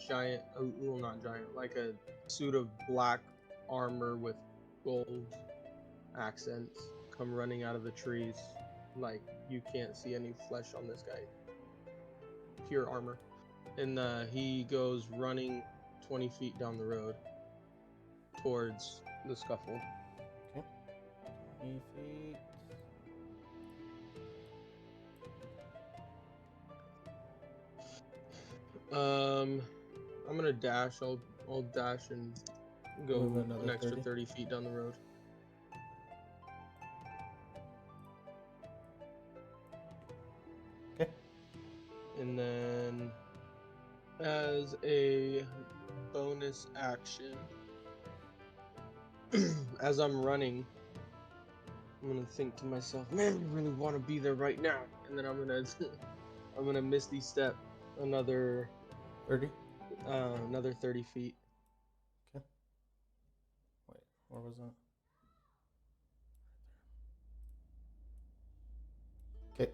giant, well, not giant, like a suit of black armor with gold accents come running out of the trees. Like, you can't see any flesh on this guy. Pure armor. And he goes running 20 feet down the road towards the scuffle. Okay. 20 feet. I'm gonna dash. I'll dash and go Move another an extra 30. 30 feet down the road. Okay. And then, as a bonus action, as I'm running, I'm gonna think to myself, "Man, I really want to be there right now." And then I'm gonna Misty Step another 30. another 30 feet. Okay. Wait, where was that? Okay.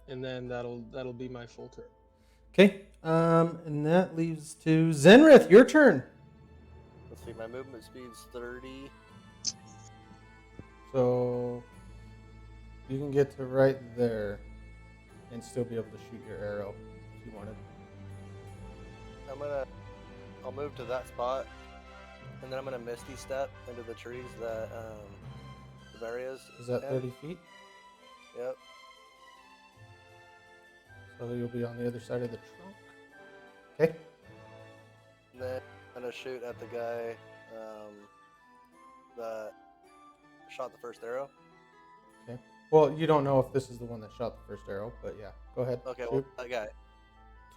And then that'll be my full turn. Okay. And that leaves to Zenrith. Your turn. Let's see, my movement speed's 30. So you can get to right there and still be able to shoot your arrow if you wanted. I'll move to that spot, and then I'm gonna Misty Step into the trees that the Varia's Is that in. 30 feet? Yep. So you'll be on the other side of the trunk. Okay. And then I'm gonna shoot at the guy that shot the first arrow. Okay. Well, you don't know if this is the one that shot the first arrow, but yeah, go ahead. Okay, shoot. well, that guy.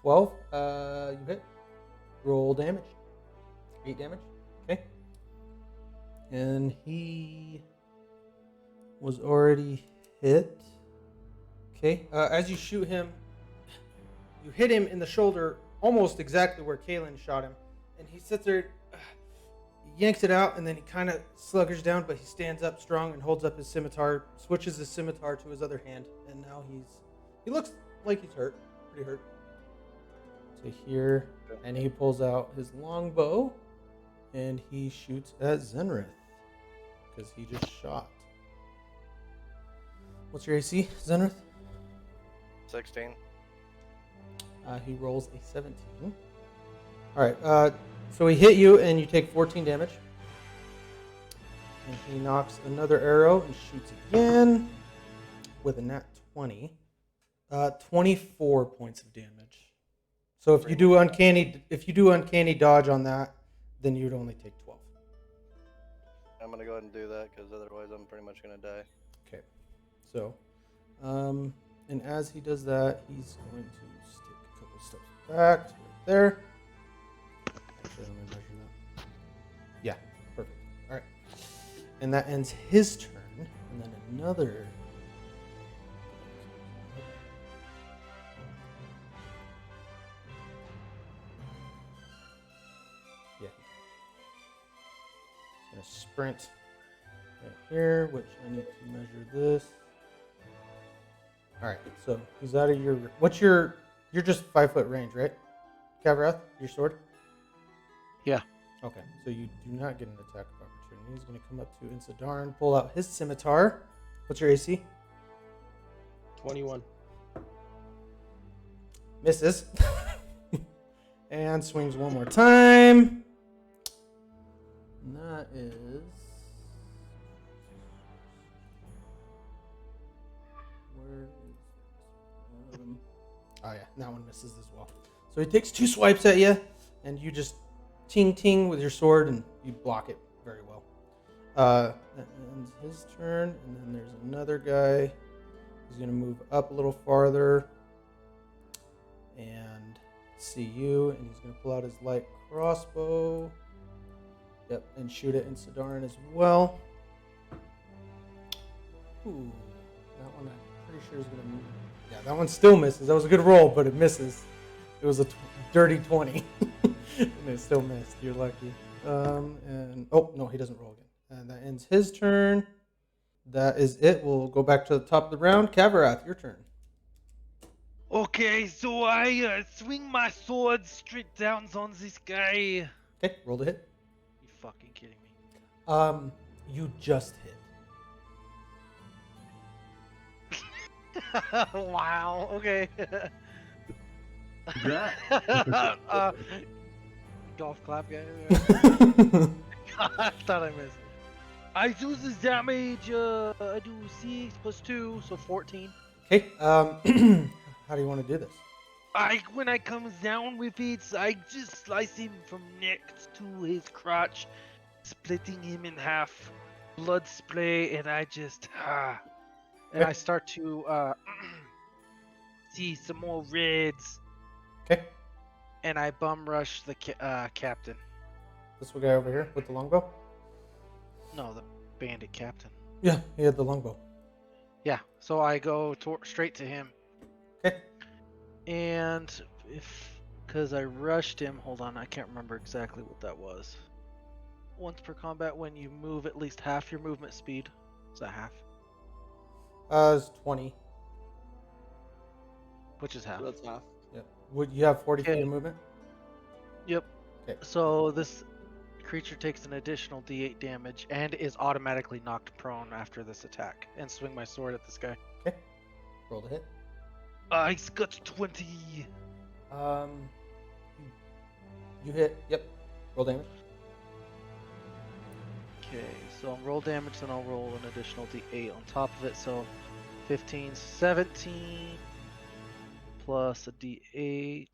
12. You hit. Roll damage. 8 damage. Okay. And he was already hit. Okay. As you shoot him, you hit him in the shoulder, almost exactly where Kalen shot him, and he sits there, yanks it out, and then he kind of sluggers down, but he stands up strong and holds up his scimitar, switches his scimitar to his other hand, and now he looks like he's hurt, pretty hurt. To here, and he pulls out his longbow, and he shoots at Zenrith because he just shot. What's your AC, Zenrith? 16. He rolls a 17. All right, so he hit you, and you take 14 damage. And he knocks another arrow and shoots again with a nat 20. 24 points of damage. So if you do uncanny dodge on that, then you'd only take 12. I'm gonna go ahead and do that because otherwise I'm pretty much gonna die. Okay. So, and as he does that, he's going to take a couple steps back to right there. Actually, let me measure that. Yeah, perfect. All right. And that ends his turn, and then another. Yeah. He's gonna sprint right here, which I need to measure this. All right, so he's out of your. You're just 5 foot range, right? Kavrath, your sword. Yeah. Okay, so you do not get an attack of opportunity. He's going to come up to Insidaran, pull out his scimitar. What's your AC? 21. Misses. And swings one more time. And that is. Where is this? Oh, yeah, that one misses as well. So he takes 2 swipes at you, and you just ting ting with your sword, and you block it very well. That ends his turn, and then there's another guy who's going to move up a little farther and see you, and he's going to pull out his light crossbow. Yep, and shoot it in Sidaran as well. Ooh, that one I'm pretty sure is going to move. Yeah, that one still misses. That was a good roll, but it misses. It was a dirty 20. And it still missed. You're lucky. And oh no, he doesn't roll again. And that ends his turn. That is it. We'll go back to the top of the round. Kavarath, your turn. Okay, so I swing my sword straight down on this guy. Okay, roll to hit. You fucking kidding me? You just hit. Wow. Okay. Congrats. Golf clap, guy. I thought I missed. I do the damage. I do 6 + 2, so 14. Okay. How do you want to do this? When I comes down with it, I just slice him from neck to his crotch, splitting him in half. Blood spray, and I just And I start to see some more reds. Okay. and I bum rush the captain. This guy over here with the longbow? No, the bandit captain. Yeah, he had the longbow. Yeah, so I go straight to him. Okay. And because I rushed him, hold on, I can't remember exactly what that was. Once per combat, when you move at least half your movement speed. Is that half? It's 20. Which is half. So that's half. Yeah. Would you have 40 feet Okay. of movement? Yep. Okay. So this creature takes an additional D8 damage and is automatically knocked prone after this attack. And swing my sword at this guy. Okay. Roll to hit. He's got 20. You hit. Yep. Roll damage. Okay, so I'll roll damage, then I'll roll an additional D8 on top of it. So 15, 17 plus a D8,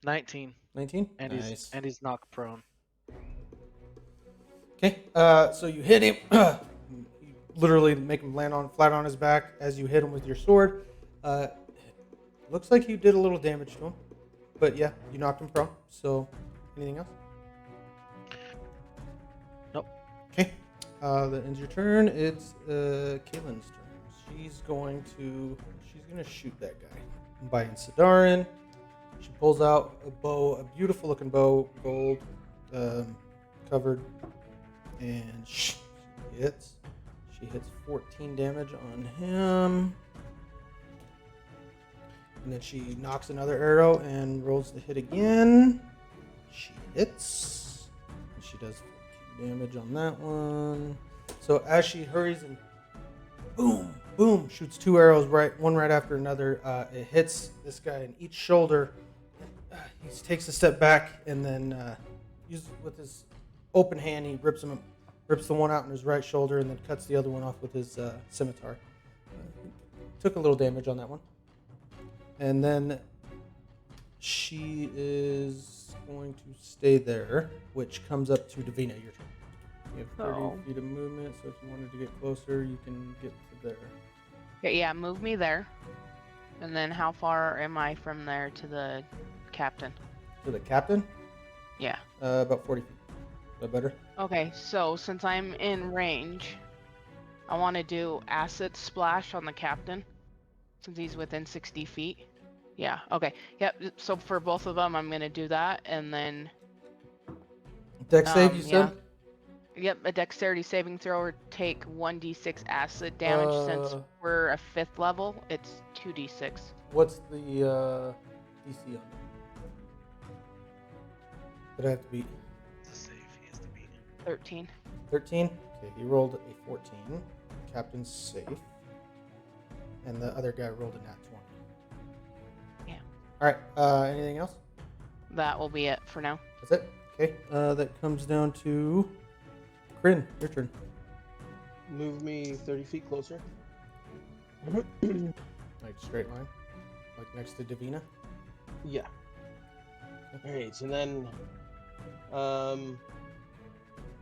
19, 19. and Nice. he's knocked prone. Okay. So you hit him. You literally make him land flat on his back as you hit him with your sword. Looks like you did a little damage to him, but yeah, you knocked him prone. So, anything else? Nope. Okay. That ends your turn. It's Kaylin's turn. She's gonna shoot that guy. By Siddarin. She pulls out a bow, a beautiful looking bow, gold covered, and she hits. She hits 14 damage on him. And then she knocks another arrow and rolls the hit again. She hits. And she does 14 damage on that one. So as she hurries and boom, boom, shoots two arrows one right after another. It hits this guy in each shoulder. He takes a step back and then with his open hand, he rips the one out in his right shoulder and then cuts the other one off with his scimitar. Took a little damage on that one. And then she is going to stay there, which comes up to Davina, your turn. You have 30 Oh. feet of movement, so if you wanted to get closer, you can get to there. Okay, yeah, move me there. And then how far am I from there to the captain? To the captain, Yeah. about 40 feet. Is that better? Okay, so since I'm in range, I want to do acid splash on the captain since he's within 60 feet. Yeah, okay. Yep, so for both of them, I'm going to do that. And then, Dex save, you said? yep, a dexterity saving throw or take 1d6 acid damage. Since we're a 5th level, it's 2d6. What's the DC on that? Did I have to beat It's a save. He has to beat. 13. 13? Okay, he rolled a 14. Captain's safe. And the other guy rolled a nat 20. Yeah. Alright, anything else? That will be it for now. That's it? Okay, that comes down to Kryn, your turn. Move me 30 feet closer. Like straight line? Like next to Davina? Yeah. Alright, and then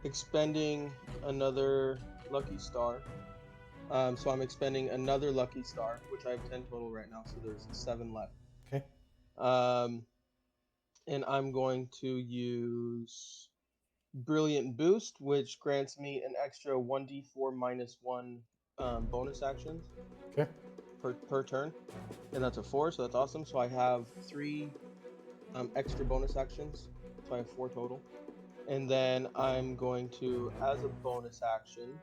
expending another lucky star. So I'm expending another lucky star, which I have 10 total right now, so there's 7 left. Okay. And I'm going to use Brilliant Boost, which grants me an extra 1d4 minus 1 bonus actions Okay. per turn. And that's a 4, so that's awesome. So I have 3 extra bonus actions, so I have 4 total. And then I'm going to, as a bonus action,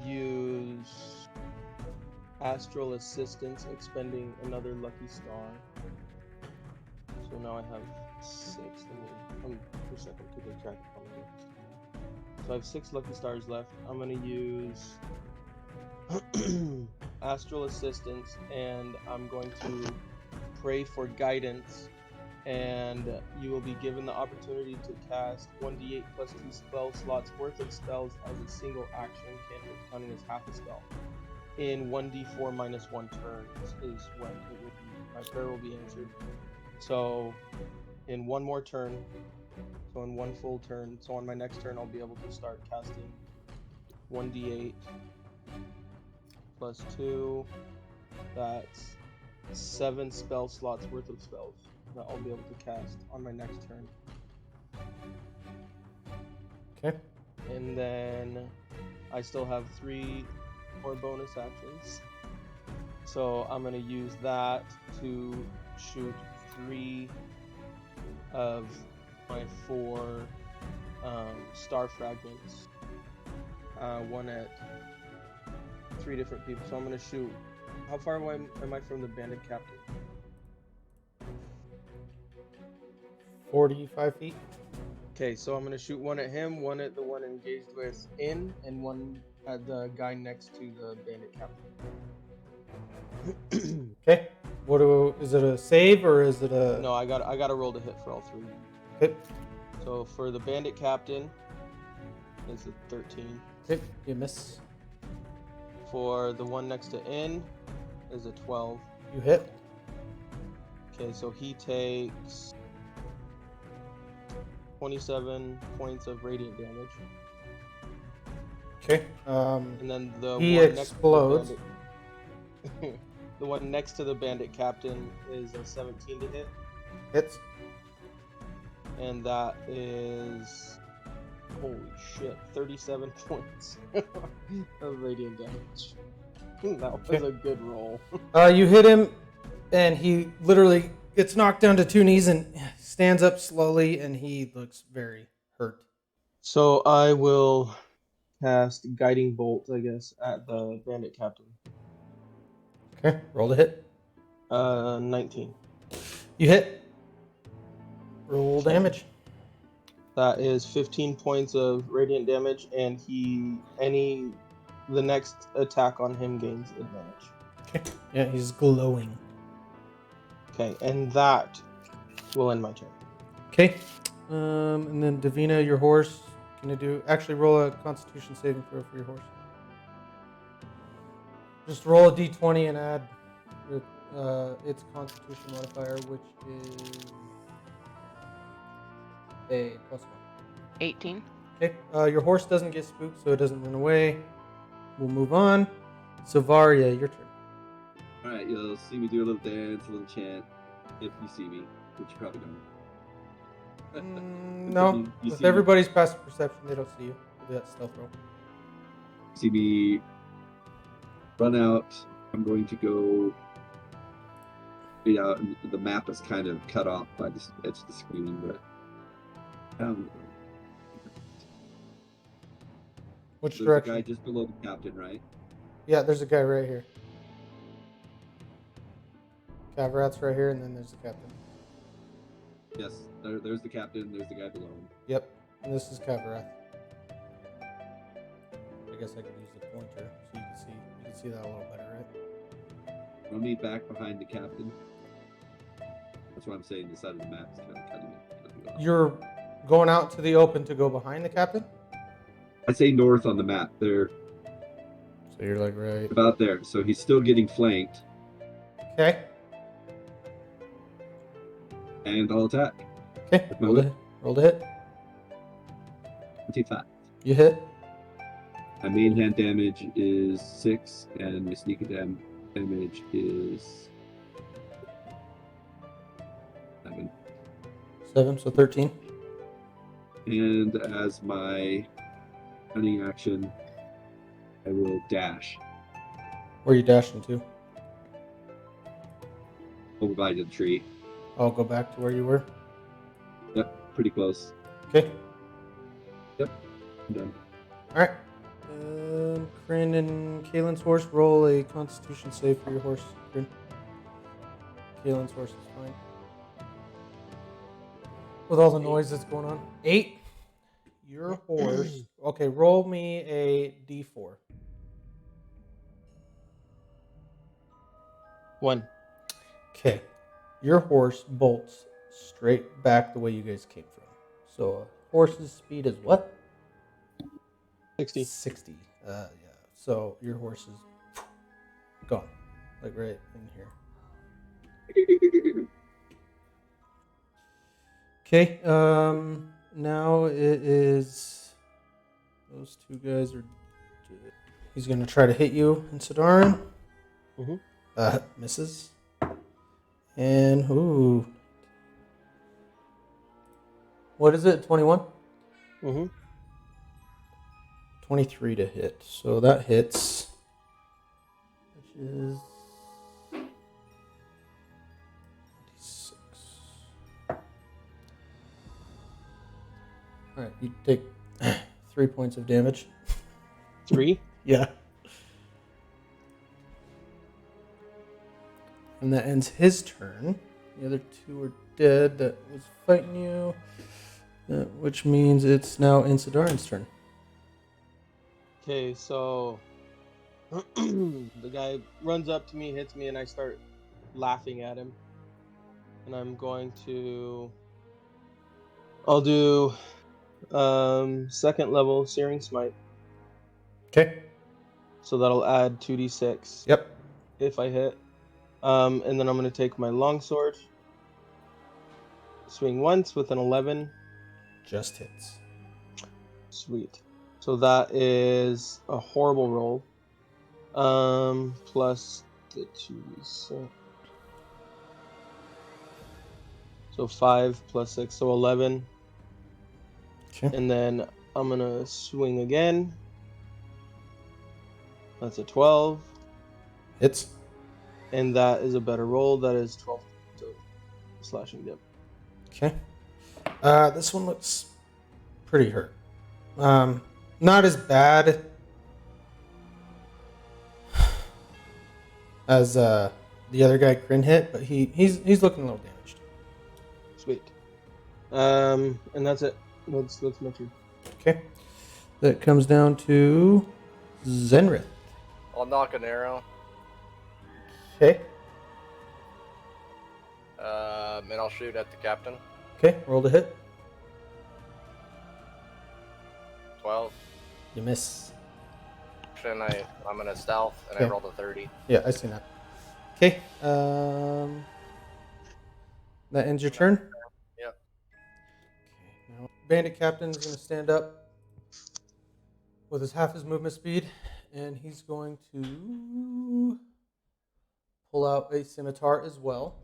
use Astral Assistance, expending another lucky star. So now I have 6. For a second, keeping track of how many. So I have 6 lucky stars left. I'm gonna use Astral Assistance, and I'm going to pray for guidance. And you will be given the opportunity to cast 1d8 plus 2 spell slots worth of spells as a single action, cantrip counting as half a spell. In 1d4 minus 1 turns is when it will be, my prayer will be answered. So in one more turn, so in one full turn, so on my next turn I'll be able to start casting 1d8 plus 2. That's 7 spell slots worth of spells that I'll be able to cast on my next turn. Okay. And then I still have 3 more bonus actions. So I'm going to use that to shoot 3 of my 4 star fragments. One at 3 different people. So I'm going to shoot. How far away am I from the bandit captain? 45 feet. Okay, so I'm gonna shoot one at him, one at the one engaged with In, and one at the guy next to the bandit captain. Okay. Is it a save or is it a? No, I got to roll to hit for all 3. Okay. So for the bandit captain, is a 13. Okay. You miss. For the one next to In, is a 12. You hit. Okay, so he takes 27 points of radiant damage. Okay. And then the He one explodes. Next to the, bandit, the one next to the bandit captain is a 17 to hit, Hits. and that is holy shit, 37 points of radiant damage. That was Okay. a good roll. You hit him, and he literally gets knocked down to 2 knees and stands up slowly, and he looks very hurt. So I will cast Guiding Bolt, I guess, at the bandit captain. Okay. Roll to hit. 19. You hit. Roll damage. That is 15 points of radiant damage, and the next attack on him gains advantage. Okay. Yeah, he's glowing. Okay, and that will end my turn. Okay. And then Davina, your horse, actually roll a Constitution saving throw for your horse. Just roll a d20 and add its Constitution modifier, which is a +1. 18. Okay. Your horse doesn't get spooked, so it doesn't run away. We'll move on. Savaria, your turn. Alright, you'll see me do a little dance, a little chant, if you see me, which you probably don't. No. You With see me- everybody's passive perception, they don't see you. Do that stealth roll. See me run out. I'm going to go straight out, and the map is kind of cut off by the edge of the screen, but Which there's direction? a guy just below the captain, right? Yeah, there's a guy right here. Kavrat's right here, and then there's the captain. Yes, there's the captain. There's the guy below him. Yep, and this is Kavrath. I guess I could use the pointer so you can see that a little better, right? I'll meet back behind the captain. That's why I'm saying the side of the map is kind of cutting it off. You're going out to the open to go behind the captain? I say north on the map. They're So you're like right. about there. So he's still getting flanked, Okay. and I'll attack. Okay. With my Roll to whip. hit. Roll to hit. 25. You hit. My main hand damage is 6, and my sneak attack damage is 7. 7, so 13. And as my running action, I will dash Where are you dashing to? over by the tree. I'll go back to where you were. Yep, pretty close. Okay. I'm done. All right. Kryn and Kalen's horse, roll a Constitution save for your horse. Kryn. Kalen's horse is fine. With all the noise that's going on. 8. Your horse. Okay, roll me a d4. 1. Okay. Your horse bolts straight back the way you guys came from. So a horse's speed is what? 60. 60. Yeah. So your horse is gone. Like right in here. Okay. Now it is. Those two guys are. He's gonna try to hit you in Sidarin. Mm-hmm. Misses. And ooh. What is it? 21? Mm-hmm. 23 to hit. So that hits. Which is 26. Alright, you take 3 points of damage. 3. Yeah. And that ends his turn. The other two are dead. That was fighting you. Which means it's now Insidarin's turn. Okay, so the guy runs up to me, hits me, and I start laughing at him. And I'm going to. I'll do second level Searing Smite. Okay. So that'll add 2d6 Yep. if I hit. And then I'm going to take my longsword, swing once with an 11. Just hits. Sweet. So that is a horrible roll. Plus the 2d6. So 5 plus 6, so 11. Okay. And then I'm going to swing again. That's a 12. Hits. And that is a better roll. That is 12 to slashing dip. Okay. This one looks pretty hurt. Not as bad as the other guy Kryn hit, but he's looking a little damaged. Sweet. And that's it. That's my turn. Okay. That comes down to Zenrith. I'll knock an arrow. Okay. And I'll shoot at the captain. Okay. Roll to hit. 12. You miss. And I'm gonna stealth, and Okay. I rolled a 30. Yeah, I seen that. Okay. That ends your turn. Yep. Okay. Now, Bandit Captain's going to stand up with his half his movement speed, and he's going to pull out a scimitar as well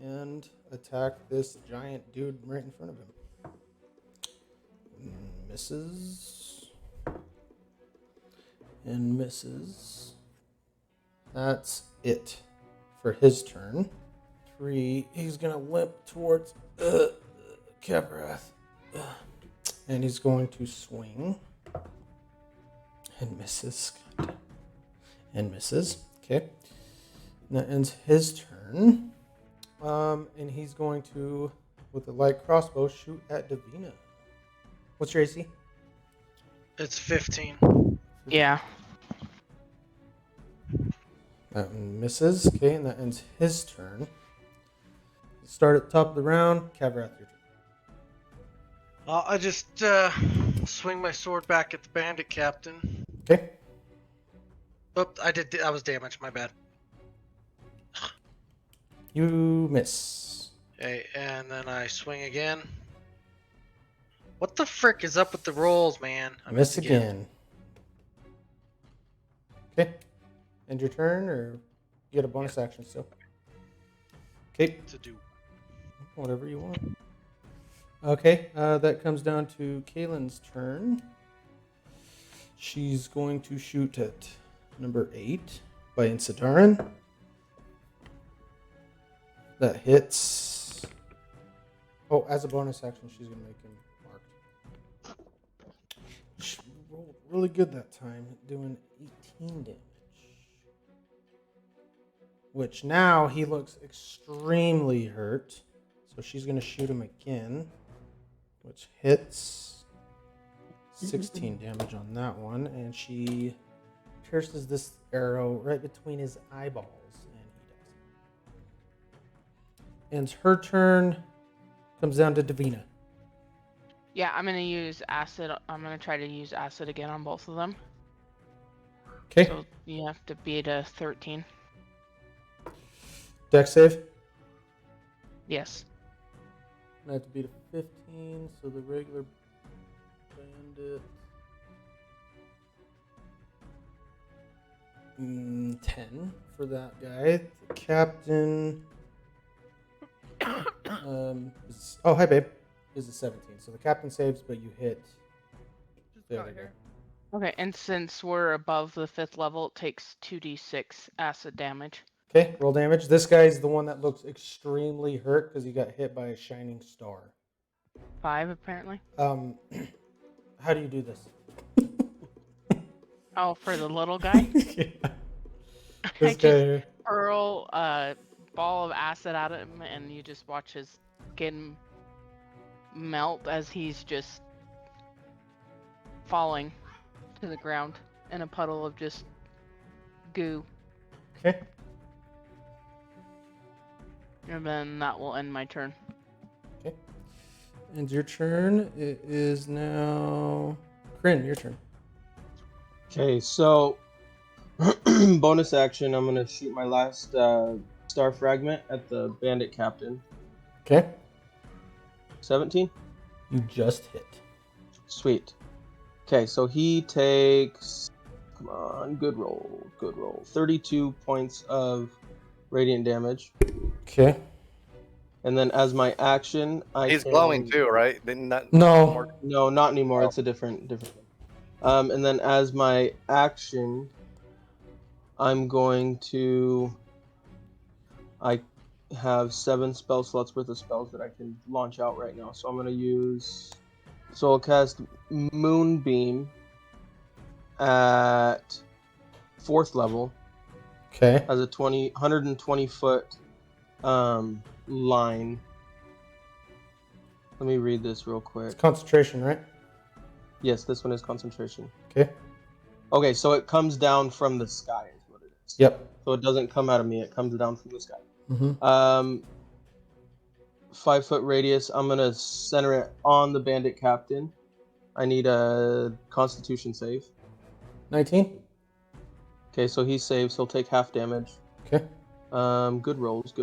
and attack this giant dude right in front of him. Misses. And misses. That's it for his turn. 3. He's going to limp towards Caprath. And he's going to swing. And misses. And misses. Okay. And that ends his turn. And he's going to, with a light crossbow, shoot at Davina. What's your AC? It's 15. Yeah. That one misses. Okay, and that ends his turn. Start at the top of the round. Caprath, your turn. I just swing my sword back at the bandit captain. Okay. Oop, I was damaged. My bad. You miss. Okay, and then I swing again. What the frick is up with the rolls, man? I Miss again. Okay. End your turn, or you get a bonus action still. Okay. To do. Whatever you want. Okay. That comes down to Kalen's turn. She's going to shoot at number 8 by Insidarin. That hits. Oh, as a bonus action, she's going to make him marked. rolled really good that time, doing 18 damage. Which now he looks extremely hurt. So she's going to shoot him again, which hits 16 damage on that one. And she pierces this arrow right between his eyeballs. And he dies. And her turn comes down to Davina. Yeah, I'm gonna use acid. I'm gonna try to use acid again on both of them. Okay. So you have to beat a 13. Dex save. Yes. I have to beat a 15, so the regular bandit. 10 for that guy. The captain. Oh, hi, babe. Is a 17. So the captain saves, but you hit the other guy. Okay, and since we're above the 5th level, it takes 2d6 acid damage. Okay, roll damage. This guy's the one that looks extremely hurt because he got hit by a shining star. 5, apparently. How do you do this? Oh, for the little guy? Yeah. I This just guy. hurl a ball of acid at him, and you just watch his skin melt as he's just falling to the ground in a puddle of just goo. Okay. And then that will end my turn. Okay. And your turn. It is now Kryn, your turn. Okay, so bonus action, I'm gonna shoot my last star fragment at the bandit captain. Okay. 17? You just hit. Sweet. Okay, so he takes, come on, good roll, 32 points of radiant damage. Okay. And then as my action, He's glowing too, right? Didn't that No. No, not anymore. Oh. It's a different one. And then as my action, I'm going to. I have 7 spell slots worth of spells that I can launch out right now. So I'm gonna use. So I'll cast Moonbeam at 4th level Okay. as a 120 foot line. Let me read this real quick. It's concentration, right? Yes, this one is concentration. Okay. Okay, so it comes down from the sky is what it is. Yep. So it doesn't come out of me, it comes down from the sky. Mm-hmm. 5 foot radius. I'm gonna center it on the bandit captain. I need a constitution save. 19. Okay, so he saves, he'll take half damage. Okay. Good rolls.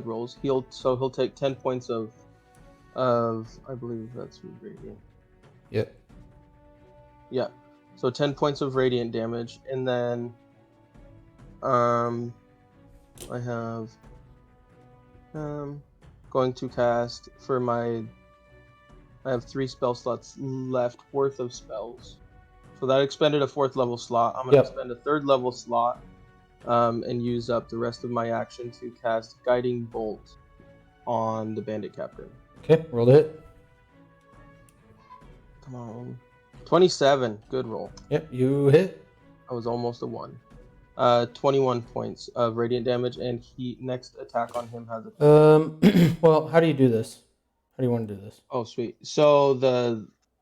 He'll take 10 points of I believe that's radiant. Yep. Yeah. So 10 points of radiant damage, and then I have going to cast for my. I have 3 spell slots left worth of spells, so that expended a 4th level slot. I'm gonna Yep. spend a 3rd level slot, and use up the rest of my action to cast Guiding Bolt on the bandit captain. Okay. Roll the hit. Come on. 27. Good roll. Yep. You hit. I was almost a 1. 21 points of radiant damage, and he next attack on him has a. Well, how do you do this? How do you want to do this? Oh, sweet. So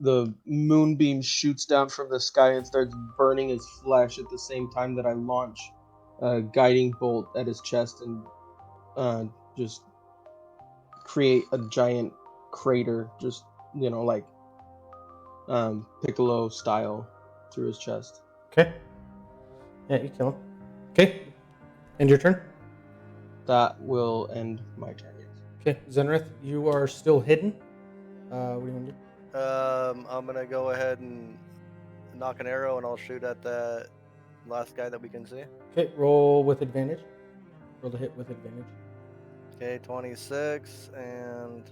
the moonbeam shoots down from the sky and starts burning his flesh at the same time that I launch a guiding bolt at his chest and just create a giant crater, just like Piccolo style through his chest. Okay. Yeah, you kill him. Okay. End your turn. That will end my turn. Yes. Okay, Zenrith, you are still hidden. What do you want to do? I'm gonna go ahead and knock an arrow, and I'll shoot at that last guy that we can see. Okay, roll with advantage. Roll the hit with advantage. Okay, 26 and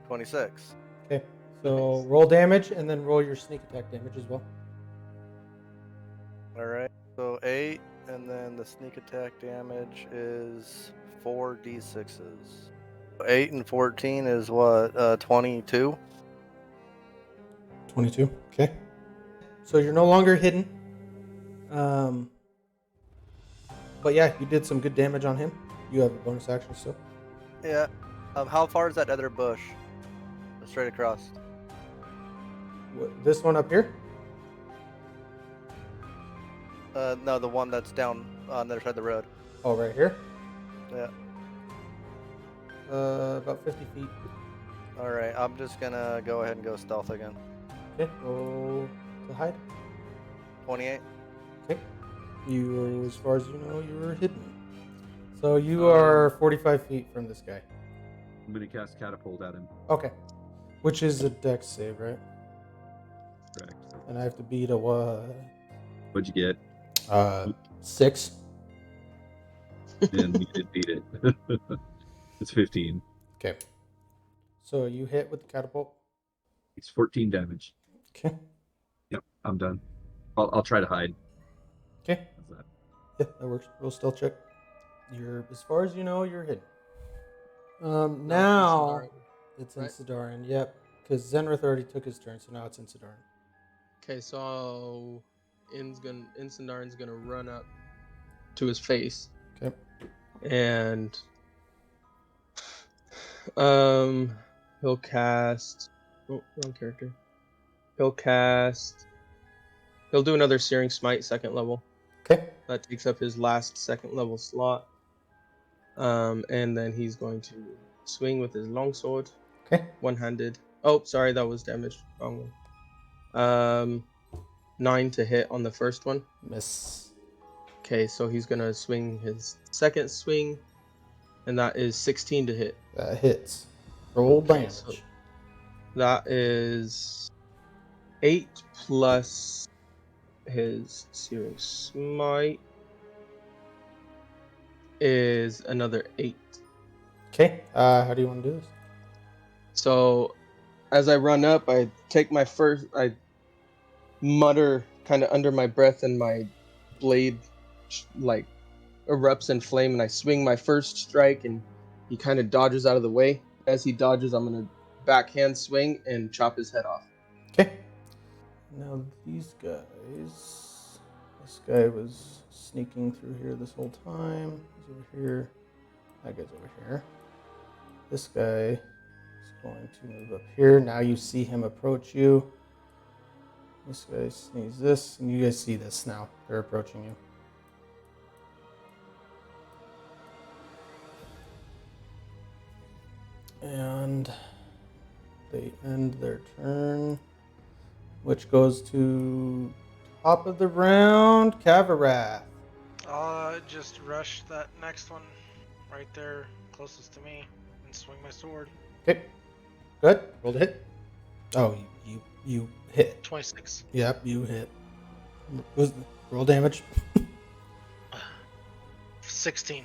26. Okay, so roll damage and then roll your sneak attack damage as well. All right. So 8, and then the sneak attack damage is 4d6s. 8 and 14 is what? 22. 22. Okay. So you're no longer hidden. But yeah, you did some good damage on him. You have a bonus action still. Yeah. How far is that other bush? Straight across. This one up here? No, the one that's down on the other side of the road. Oh, right here? Yeah. About 50 feet. All right. I'm just gonna go ahead and go stealth again. Okay, roll to hide. 28. Okay. You, as far as you know, you were hidden. So you are 45 feet from this guy. I'm gonna cast catapult at him. Okay. Which is a dex save, right? Correct. And I have to beat a what? What'd you get? 6. And you did beat it. It's 15. Okay. So you hit with the catapult. It's 14 damage. Okay. Yep, I'm done. I'll try to hide. Okay. How's that? Yeah, that works. Roll stealth check. You're, as far as you know, you're hidden. Now it's in right? Sidarian. Yep. Because Zenrith already took his turn, so now it's in Sidarian. Okay, so Incendarin's gonna run up to his face. Okay. And he'll cast wrong character. He'll do another Searing Smite 2nd level. Okay. That takes up his last 2nd level slot. And then he's going to swing with his longsword. Okay. One-handed. Oh, sorry, that was damage. Wrong one. 9 to hit on the first one. Miss. Okay, so he's gonna swing his second swing, and that is 16 to hit. That hits. Roll damage. so- That is 8 plus his Searing Smite is another 8. Okay. How do you want to do this? So as I run up, I take my first. I mutter kind of under my breath, and my blade like erupts in flame, and I swing my first strike, and he kind of dodges out of the way. As he dodges, I'm gonna backhand swing and chop his head off. Okay. Now these guys. This guy was sneaking through here this whole time. He's over here. That guy's over here. This guy is going to move up here. Now you see him approach you. This guy sees this, and you guys see this now. They're approaching you. And they end their turn, which goes to top of the round, Kavarath. Just rush that next one right there, closest to me, and swing my sword. Okay, good. Roll to hit. Oh, you hit. 26. Yep, you hit. Roll damage. 16.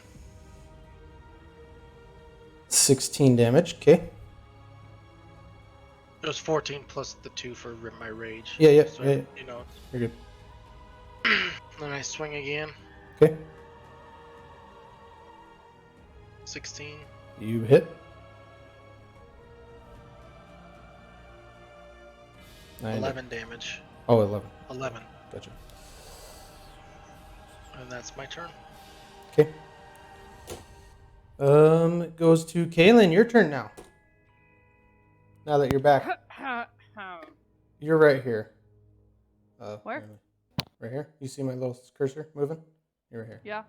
16 damage. Okay. It was 14 plus the 2 for my rage. Yeah. So, Yeah. you know. You're good. Then I swing again. Okay. 16. You hit. 11 damage. Oh, 11. 11. Gotcha. And that's my turn. Okay. It goes to Kaylin. Your turn now. Now that you're back. How? You're right here. Where? wait a minute. Right here. You see my little cursor moving? You're right here. Yeah.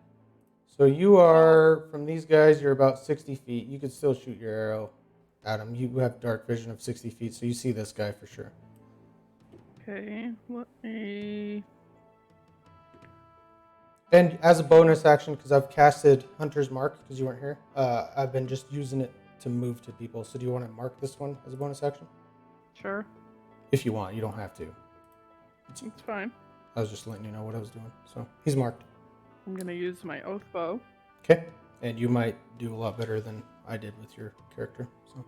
So you are, from these guys, you're about 60 feet. You could still shoot your arrow at him. You have dark vision of 60 feet, so you see this guy for sure. Okay. Let me. And as a bonus action, because I've casted Hunter's Mark, because you weren't here, I've been just using it to move to people. So do you want to mark this one as a bonus action? Sure. If you want, you don't have to. It's fine. I was just letting you know what I was doing. So he's marked. I'm gonna use my oath bow. Okay. And you might do a lot better than I did with your character. So,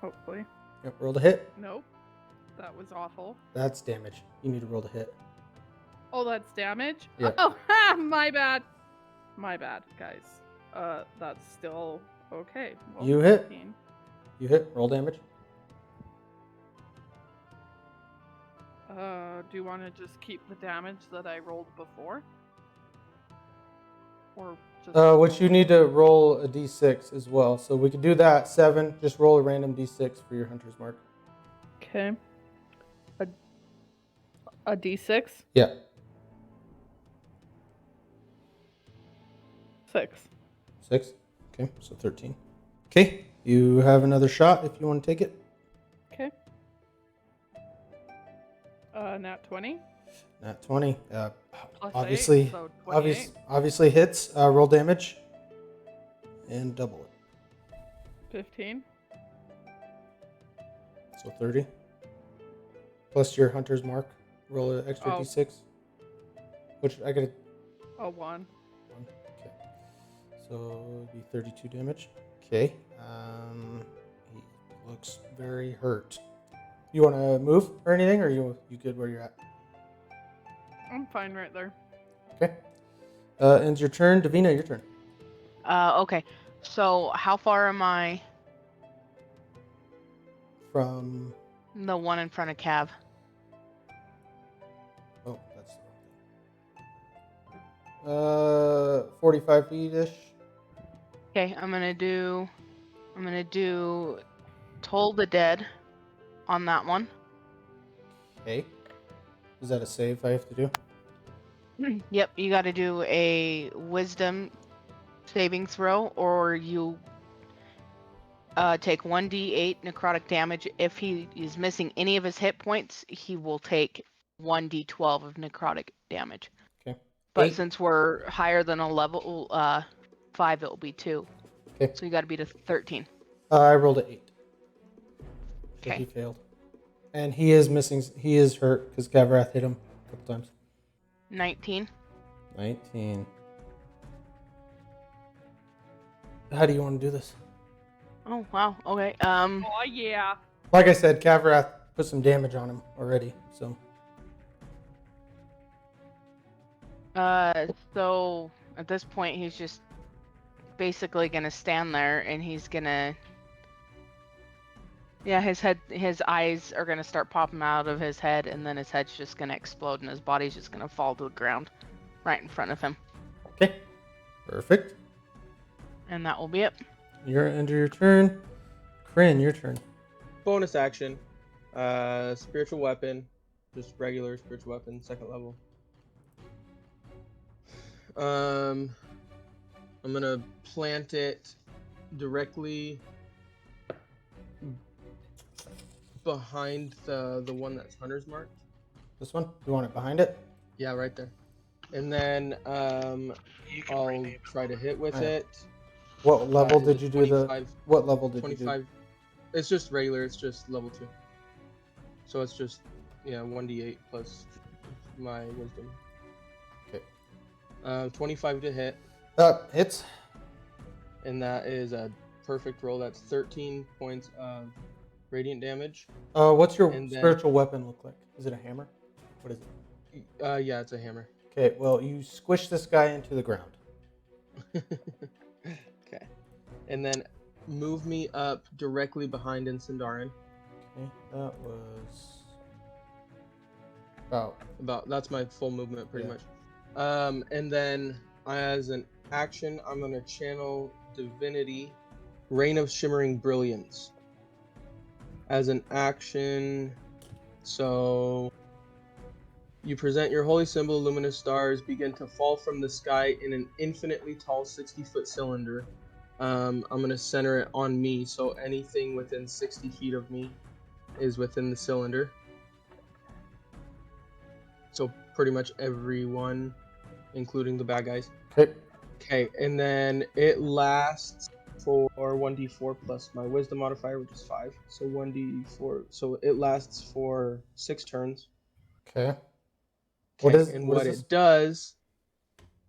Hopefully. yep, roll to hit. Nope. That was awful. That's damage. You need to roll to hit. Oh, that's damage? Yeah. Oh, ha, my bad. My bad, guys. That's still okay. Well, You hit. 15. You hit. Roll damage. Do you want to just keep the damage that I rolled before? Or just Which you need to roll a d6 as well. So we could do that. 7. Just roll a random d6 for your hunter's mark. Okay. A d6? Yeah. 6. 6. Okay, so 13. Okay, you have another shot if you want to take it. Okay. Nat 20. Nat 20. Plus Obviously, 8, so 28. obviously hits. Roll damage and double it. 15. So 30. Plus your hunter's mark. Roll an extra Oh. d6. Which I gotta. A 1. Okay. So it'd be 32 damage. Okay. He looks very hurt. You want to move or anything, or you good where you're at? I'm fine right there. Okay. Ends your turn. Davina, your turn. Okay. So how far am I? From. The one in front of Cav. Oh, that's the wrong thing. 45 feet ish. Okay, I'm gonna do Toll the Dead on that one. Okay. Is that a save I have to do? Yep, you got to do a Wisdom saving throw, or you take 1d8 necrotic damage. If he is missing any of his hit points, he will take 1d12 of necrotic damage. Okay. But 8. since we're higher than a level 5, it will be 2. Okay. So you got to beat a 13. I rolled an 8. So Okay. he failed. And he is missing. He is hurt because Gavrath hit him a couple times. 19. 19. How do you want to do this? Oh wow. Okay. Oh yeah. Like I said, Gavrath put some damage on him already. So So at this point, he's just basically gonna stand there, and he's gonna. Yeah, his eyes are gonna start popping out of his head, and then his head's just gonna explode, and his body's just gonna fall to the ground, right in front of him, okay, perfect. and that will be it. You're under your turn. Kryn, your turn. Bonus action. Spiritual weapon. Just regular spiritual weapon, 2nd level. I'm gonna plant it directly behind the one that's hunter's marked. This one. You want it behind it? Yeah, right there. And then You can I'll rename it. try to hit with Alright. it. What level Is did it you do the? 25? What level did you 25. It's just regular. It's just level 2. So it's just 1d8 plus my wisdom. Okay. 25 to hit, do? Hits. and that is a perfect roll. That's 13 points of radiant damage. What's your And then- spiritual weapon look like? Is it a hammer? What is it? Yeah, it's a hammer. Okay. Well, you squish this guy into the ground. Okay. And then move me up directly behind Incendarin. Okay. That was about. That's my full movement pretty Yeah. much. And then as an action, I'm gonna channel Divinity, Reign of Shimmering Brilliance. As an action, so you present your holy symbol, luminous stars begin to fall from the sky in an infinitely tall 60-foot cylinder. I'm gonna center it on me, so anything within 60 feet of me is within the cylinder. So pretty much everyone, including the bad guys. Okay. Okay, and then it lasts for 1d4 plus my wisdom modifier, which is 5. So 1d4. So it lasts for 6 turns. Okay. What Okay, is? and what what is it does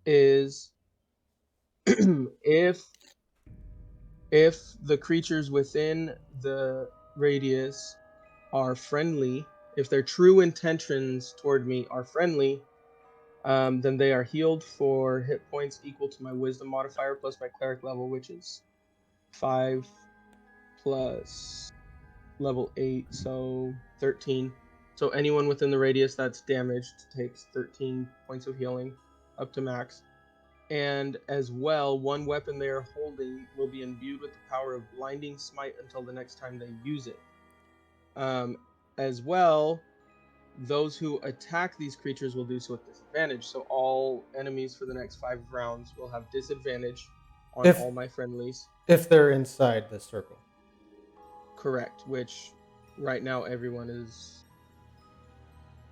is if the creatures within the radius are friendly, if their true intentions toward me are friendly, then they are healed for hit points equal to my wisdom modifier plus my cleric level, which is 5 plus level 8, so 13. So anyone within the radius that's damaged takes 13 points of healing, up to max. And as well, one weapon they are holding will be imbued with the power of Blinding Smite until the next time they use it. As well, those who attack these creatures will do so with disadvantage. So all enemies for the next 5 rounds will have disadvantage on If- all my friendlies. If they're inside the circle. Correct, which right now everyone is.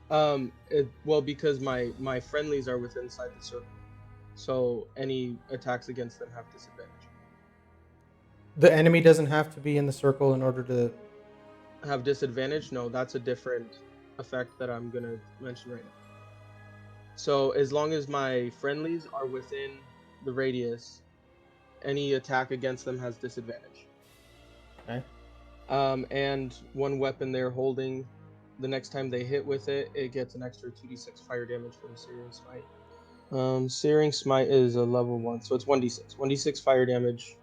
Because my friendlies are within inside the circle, so any attacks against them have disadvantage. The enemy doesn't have to be in the circle in order to. Have disadvantage? No, that's a different effect that I'm gonna mention right now. So as long as my friendlies are within the radius, any attack against them has disadvantage. Okay. And one weapon they're holding, the next time they hit with it, it gets an extra 2d6 fire damage from Searing Smite. Searing Smite is a level 1, so it's 1d6. 1d6 fire damage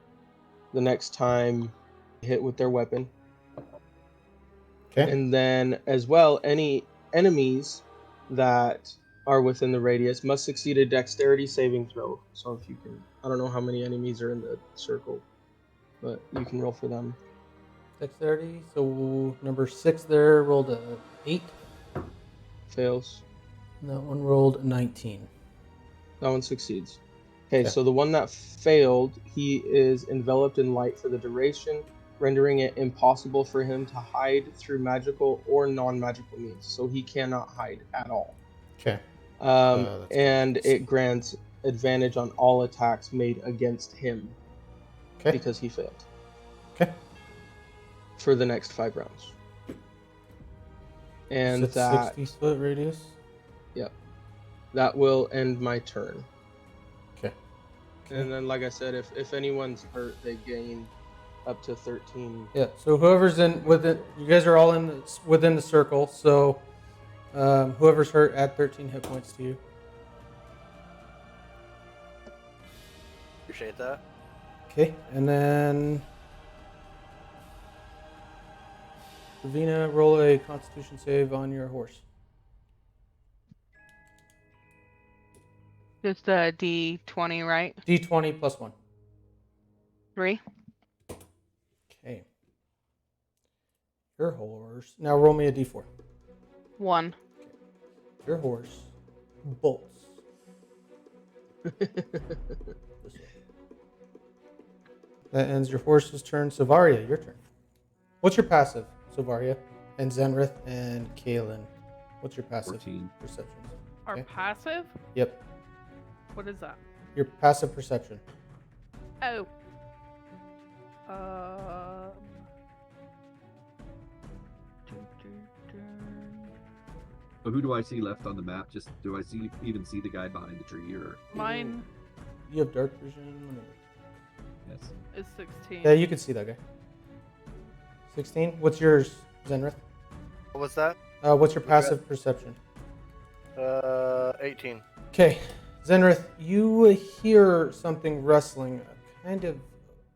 the next time they hit with their weapon. Okay. And then, as well, any enemies that are within the radius must succeed a dexterity saving throw. So if you can, I don't know how many enemies are in the circle, but you can roll for them. Dexterity. So number 6 there rolled a 8. Fails. And that one rolled a 19. That one succeeds. Okay, Okay. so the one that failed, he is enveloped in light for the duration, rendering it impossible for him to hide through magical or non-magical means. So he cannot hide at all. Okay. And that's it grants advantage on all attacks made against him Okay. because he failed Okay. for the next 5 rounds. And So it's that 60 foot radius. that will end my turn. Okay. And then, like I said, if anyone's hurt, they gain up to 13. Yeah. So whoever's in within, you guys are all in within the circle. So whoever's hurt, add 13 hit points to you. Appreciate that. Okay. And then Ravina, roll a Constitution save on your horse. Just a D20, right? D20 plus 1. 3. Okay. Your horse. Now roll me a D4. 1. Your horse bolts. This way. That ends your horse's turn. Savaria, your turn. What's your passive, Savaria? And Zenrith and Kaelin. What's your passive 14. perceptions? Our Okay. passive? Yep. What is that? Your passive perception. Oh. Um. So who do I see left on the map? Just do I even see the guy behind the tree or Mine You have dark vision. yes? is 16. Yeah, you can see that guy. 16. What's yours, Zenrith? What was that? What's your passive perception? 18. Okay, Zenrith, you hear something rustling kind of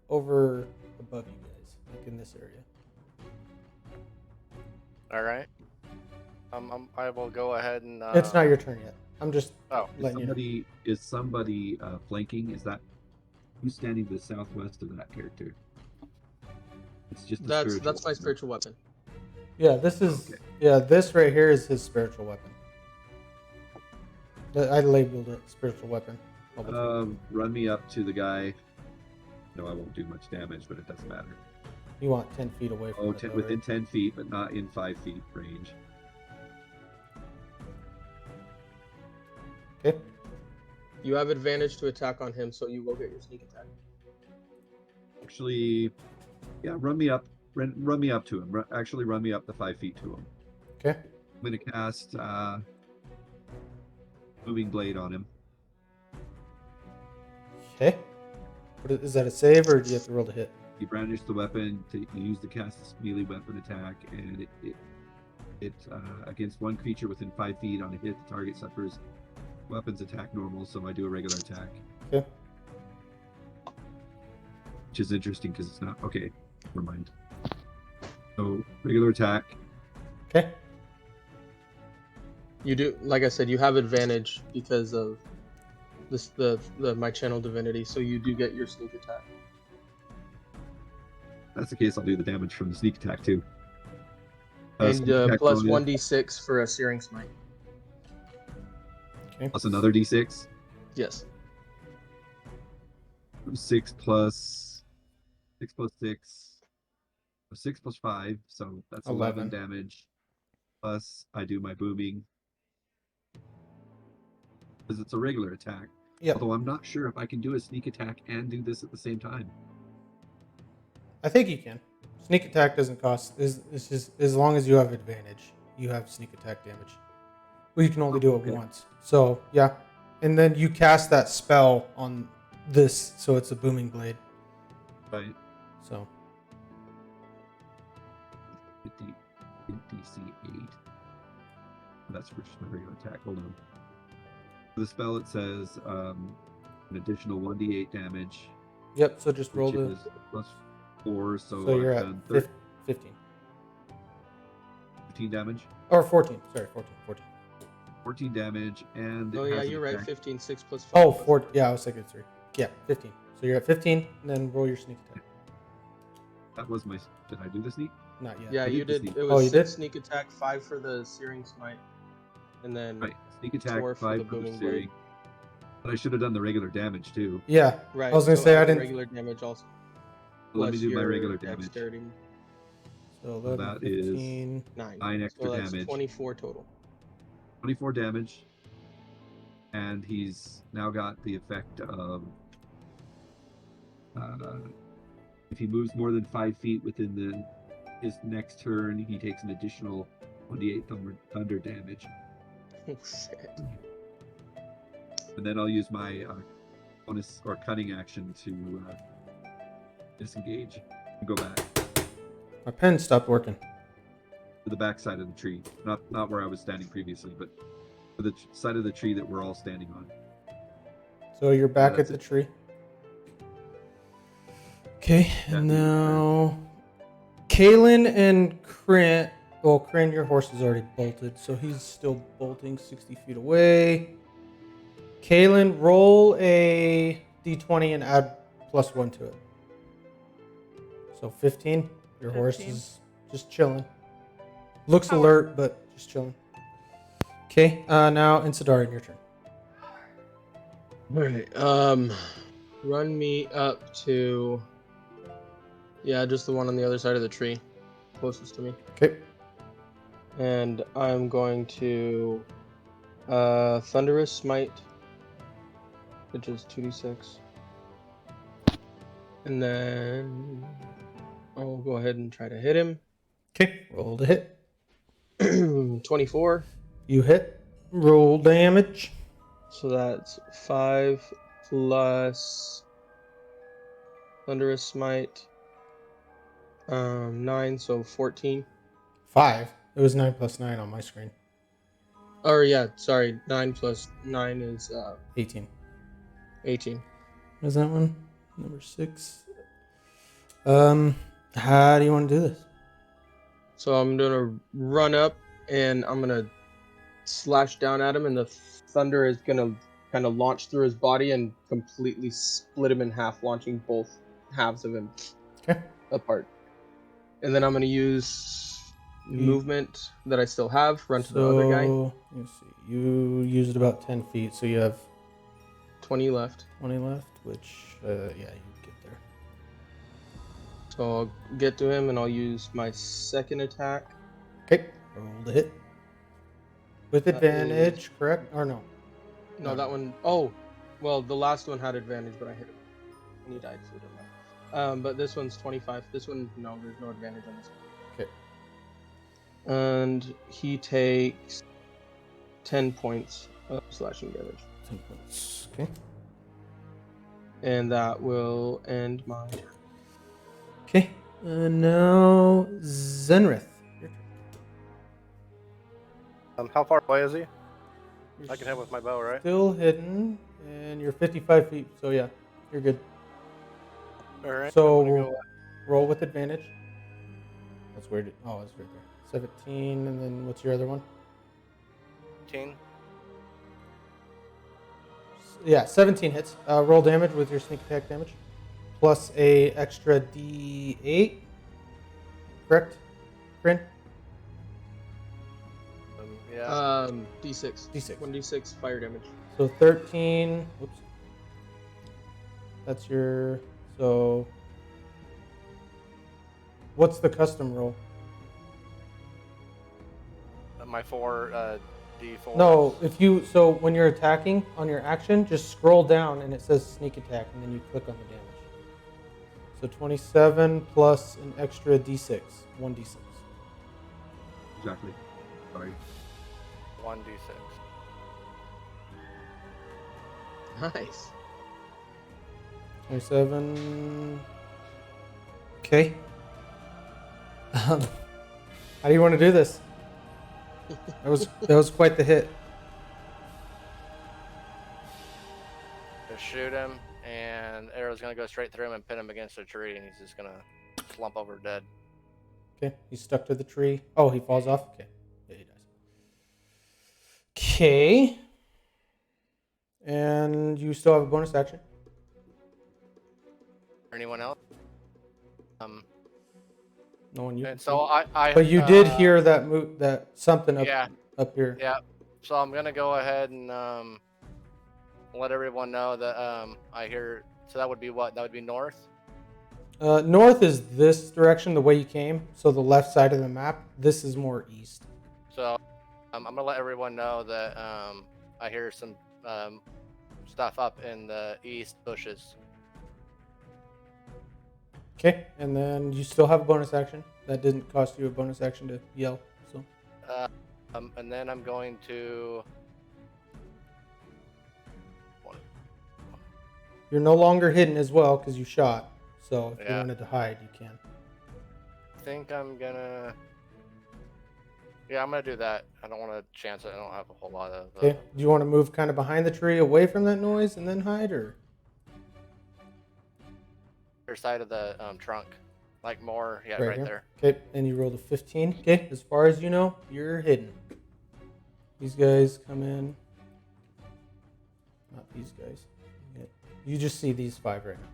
over above you guys, like in this area. All right. I will go ahead and. It's not your turn yet. I'm just Oh, letting you know. Is somebody flanking? Is that who's standing to the southwest of that character? It's just a That's spiritual my weapon. spiritual weapon. Yeah, this is Okay. this right here is his spiritual weapon. I labeled it spiritual weapon. Run me up to the guy. No, I won't do much damage, but it doesn't matter. You want 10 feet away from Oh, it, though, within right? 10 feet, but not in 5 feet range. Okay. You have advantage to attack on him, so you will get your sneak attack. Actually, yeah, run me up. Run me up to him. Actually, run me up the 5 feet to him. Okay. I'm gonna cast Moving Blade on him. Okay. Is that a save or do you have to roll to hit? You brandish the weapon to use the cast melee weapon attack, and it against one creature within 5 feet on a hit, the target suffers weapons attack normal, so I do a regular attack. Okay. Which is interesting because it's not okay. Never mind. So regular attack. Okay. You do, like I said, you have advantage because of this the my channel divinity, so you do get your sneak attack. If that's the case, I'll do the damage from the sneak attack too. And Sneak attack plus bonus, 1d6 for a searing smite. Okay. plus another d6. Yes. 6 plus 6 plus 6. 6 plus 5, so that's 11 damage. Plus, I do my booming. Because it's a regular attack. Yep. Although I'm not sure if I can do a sneak attack and do this at the same time. I think you can. Sneak attack doesn't cost. It's just as long as you have advantage, you have sneak attack damage. Well, you can only do it Okay. once. So yeah, and then you cast that spell on this, so it's a booming blade. Right. So 50, DC 8. That's for just my regular attack. Hold on. For the spell, it says an additional 1d8 damage. yep. So just roll Which the. is plus 4, so, So you're I've at done 15 15 damage. or 14. Sorry, 14. 14 damage, and Oh it yeah, has an you're right. attack. 15, 6 plus 5. Oh, 4. Yeah, I was thinking 3. Yeah, 15. So you're at 15, and then roll your sneak attack. That was my. Did I do the sneak? Not yet. Yeah, I you did the did. sneak. It Oh, was you 6 did? sneak attack, 5 for the searing smite, and then Right. Sneak attack, 4 for 5 the for the booming searing. blade. But I should have done the regular damage too. Yeah. Right. I was gonna so say I add the didn't. regular damage also. So let me plus do my your regular damage. dexterity. So 11, that is 15. 9. 9 extra so that's damage. 24 total. 24 damage. And he's now got the effect of if he moves more than 5 feet within his next turn, he takes an additional 1d8 thunder damage. Oh shit. And then I'll use my bonus or cunning action to disengage and go back My pen stopped working. to the back side of the tree. Not where I was standing previously, but to the side of the tree that we're all standing on. So you're back at that's the it. tree. Okay, That and means now Kalen and Kryn. Well, Kryn, your horse is already bolted, so he's still bolting 60 feet away. Kalen, roll a d20 and add +1 to it. So 15. Your horse 15. is just chilling. Looks Power. alert, but just chilling. Okay, now Insidarian, your turn. Alright, run me up to, yeah, just the one on the other side of the tree, closest to me. Okay. And I'm going to, Thunderous Smite, which is 2d6. And then I'll go ahead and try to hit him. Okay, roll to hit. 24. You hit. Roll damage. So that's 5 plus Thunderous Smite. 9, so 14. 5. It was 9 plus 9 on my screen. Or yeah, sorry, 9 plus 9 is 18. 18. What is that one? Number 6. How do you want to do this? So I'm gonna run up and I'm gonna slash down at him, and the thunder is gonna kind of launch through his body and completely split him in half, launching both halves of him Okay. apart. And then I'm gonna use movement that I still have, run to the other guy. Let's see. You used about 10 feet, so you have 20 left. 20 left, which, yeah, you get there. So I'll get to him and I'll use my second attack. Okay. Roll to hit. With That advantage, correct? Or no? No, No. that one oh well, the last one had advantage, but I hit him. And he died, so it doesn't matter. But this one's 25. This one, no, there's no advantage on this one. Okay. And he takes 10 points of slashing damage. 10 points. Okay. And that will end my turn. Okay. Now, Zenrith. Your turn. How far away is he? You're I can hit with my bow, right? Still hidden, and you're 55 feet, so yeah, you're good. All right. So I'm gonna we'll roll with advantage. That's weird. Oh, it's right there. 17, and then what's your other one? 17. Yeah, 17 hits. Roll damage with your sneak attack damage, plus a extra D8. Correct, Grin? Yeah. D6. D6. 1d6 fire damage. So 13. Whoops. That's your. So. What's the custom roll? My 4 D4. No, if you. So when you're attacking on your action, just scroll down and it says sneak attack, and then you click on the damage. So 27 plus an extra D6. 1d6. Exactly. Sorry. 1d6. Nice. 27. Okay. How do you want to do this? That was quite the hit. Just shoot him, and arrow's gonna go straight through him and pin him against a tree, and he's just gonna slump over dead. Okay, he's stuck to the tree. Oh, he falls off? Okay. Yeah, he does. Okay. And you still have a bonus action? Anyone else? No one you. And so I But you did hear that that something up Yeah. up here. Yeah. So I'm gonna go ahead and let everyone know that I hear. So that would be what? That would be north. North is this direction, the way you came. So the left side of the map. This is more east. So I'm gonna let everyone know that I hear some stuff up in the east bushes. Okay, and then you still have a bonus action. That didn't cost you a bonus action to yell. So And then I'm going to. you're no longer hidden as well because you shot. So if you Yeah. wanted to hide, you can. I think I'm gonna. Yeah, I'm gonna do that. I don't want to chance it. I don't have a whole lot of. Okay. Do you want to move kind of behind the tree, away from that noise, and then hide, or? Other side of the trunk, like more. Yeah, Right right here? there. Okay, and you rolled a 15. Okay, as far as you know, you're hidden. These guys come in. Not these guys. Yeah. You just see these 5 right now.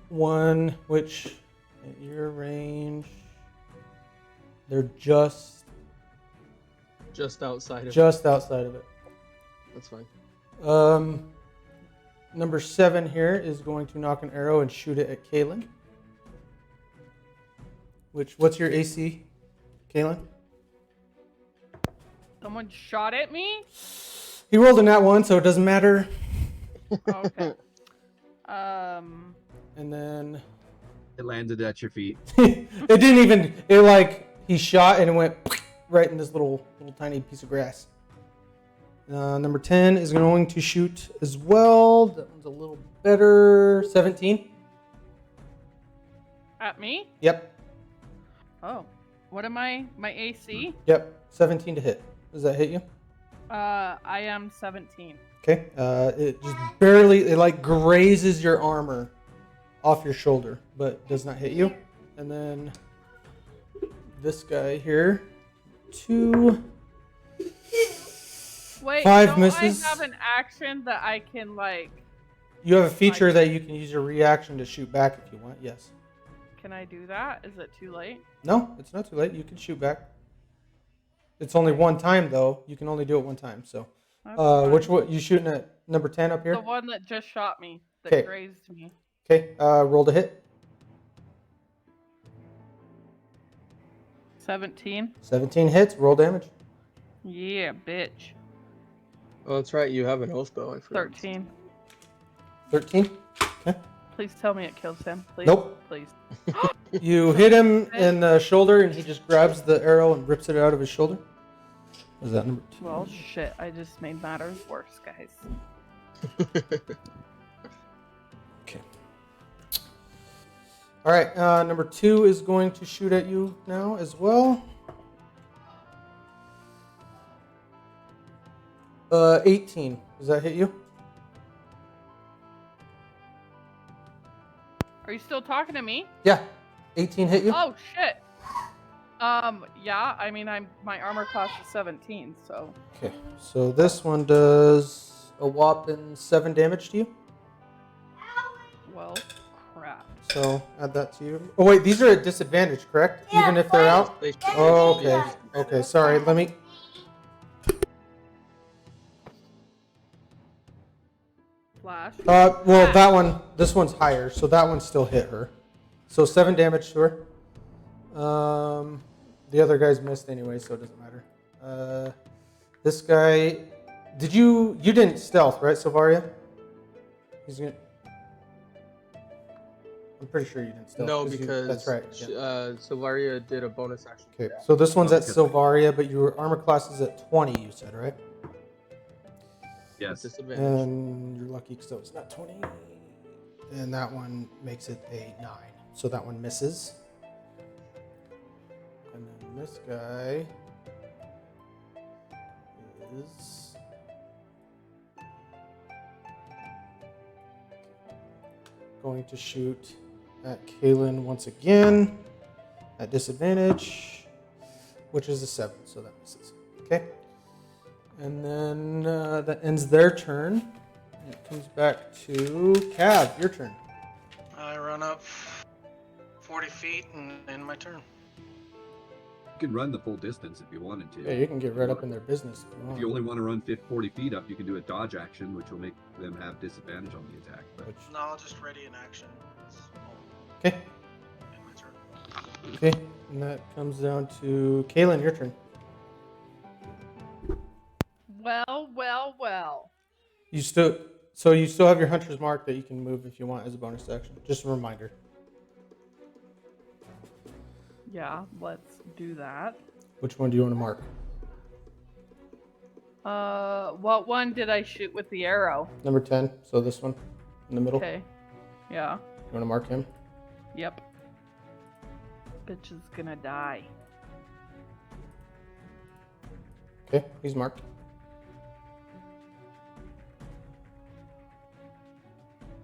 One, which at your range, they're just Outside of outside of it. That's fine. Number 7 here is going to knock an arrow and shoot it at Kalen. What's your AC, Kalen? Someone shot at me? He rolled a nat 1, so it doesn't matter. Oh, okay. And then It landed at your feet. it didn't even. It like he shot and it went right in this little tiny piece of grass. Number 10 is going to shoot as well. That one's a little better. 17. At me? Yep. Oh. What am I? My AC? Yep. 17 to hit. Does that hit you? I am 17. Okay. It just barely. It like grazes your armor off your shoulder, but does not hit you. And then this guy here. 2. Wait, 5 don't misses. I have an action that I can like? You have a feature that you can use your reaction to shoot back if you want. Yes. Can I do that? Is it too late? No, it's not too late. You can shoot back. It's only one time though. You can only do it one time. So, That's fine. which one you shooting at? Number 10 up here. The one that just shot me, that 'Kay. grazed me. Okay. Roll to hit. 17. 17 hits. Roll damage. Yeah, bitch. Oh, that's right. You have an oath bow. I forgot. 13. 13. Okay. Please tell me it kills him. Please. Nope. Please. You hit him in the shoulder, and he just grabs the arrow and rips it out of his shoulder. Was that number 2? Well, shit. I just made matters worse, guys. Okay. All right. Number 2 is going to shoot at you now as well. 18. Does that hit you? Are you still talking to me? Yeah. 18 hit you? Oh, shit. Yeah. I mean, my armor class is 17, so Okay, so this one does a whopping 7 damage to you. well, crap. So add that to you. Oh wait, these are at disadvantage, correct? Even if they're out. They should- Oh, okay. yeah. Okay, sorry. Let me. Flash. Well, that one. This one's higher, so that one still hit her. So 7 damage to her. The other guy's missed anyway, so it doesn't matter. This guy. Did you? You didn't stealth, right, Silvaria? He's gonna. I'm pretty sure you didn't stealth. No, 'cause because that's right. Yeah. Silvaria did a bonus action. Okay, attack. so this one's at Okay. Silvaria, but your armor class is at 20. You said, right? Yes. Disadvantage. And you're lucky because it's not 20. And that one makes it a 9. So that one misses. And then this guy is. Going to shoot at Kaylin once again at disadvantage, which is a 7, so that misses. Okay. And then that ends their turn. And it comes back to Cav, your turn. I run up 40 feet and end my turn. You can run the full distance if you wanted to. Yeah, you can get right up in their business if you want. If you only want to run 40 feet up, you can do a dodge action, which will make them have disadvantage on the attack. But Which- No, I'll just ready an action. Okay, End my turn. okay. And that comes down to Kaylin, your turn. Well. You still have your hunter's mark that you can move if you want as a bonus action. Just a reminder. Yeah, let's do that. Which one do you want to mark? What one did I shoot with the arrow? Number 10. So this one in the middle. Okay. Yeah. You want to mark him? Yep. Bitch is gonna die. Okay, he's marked.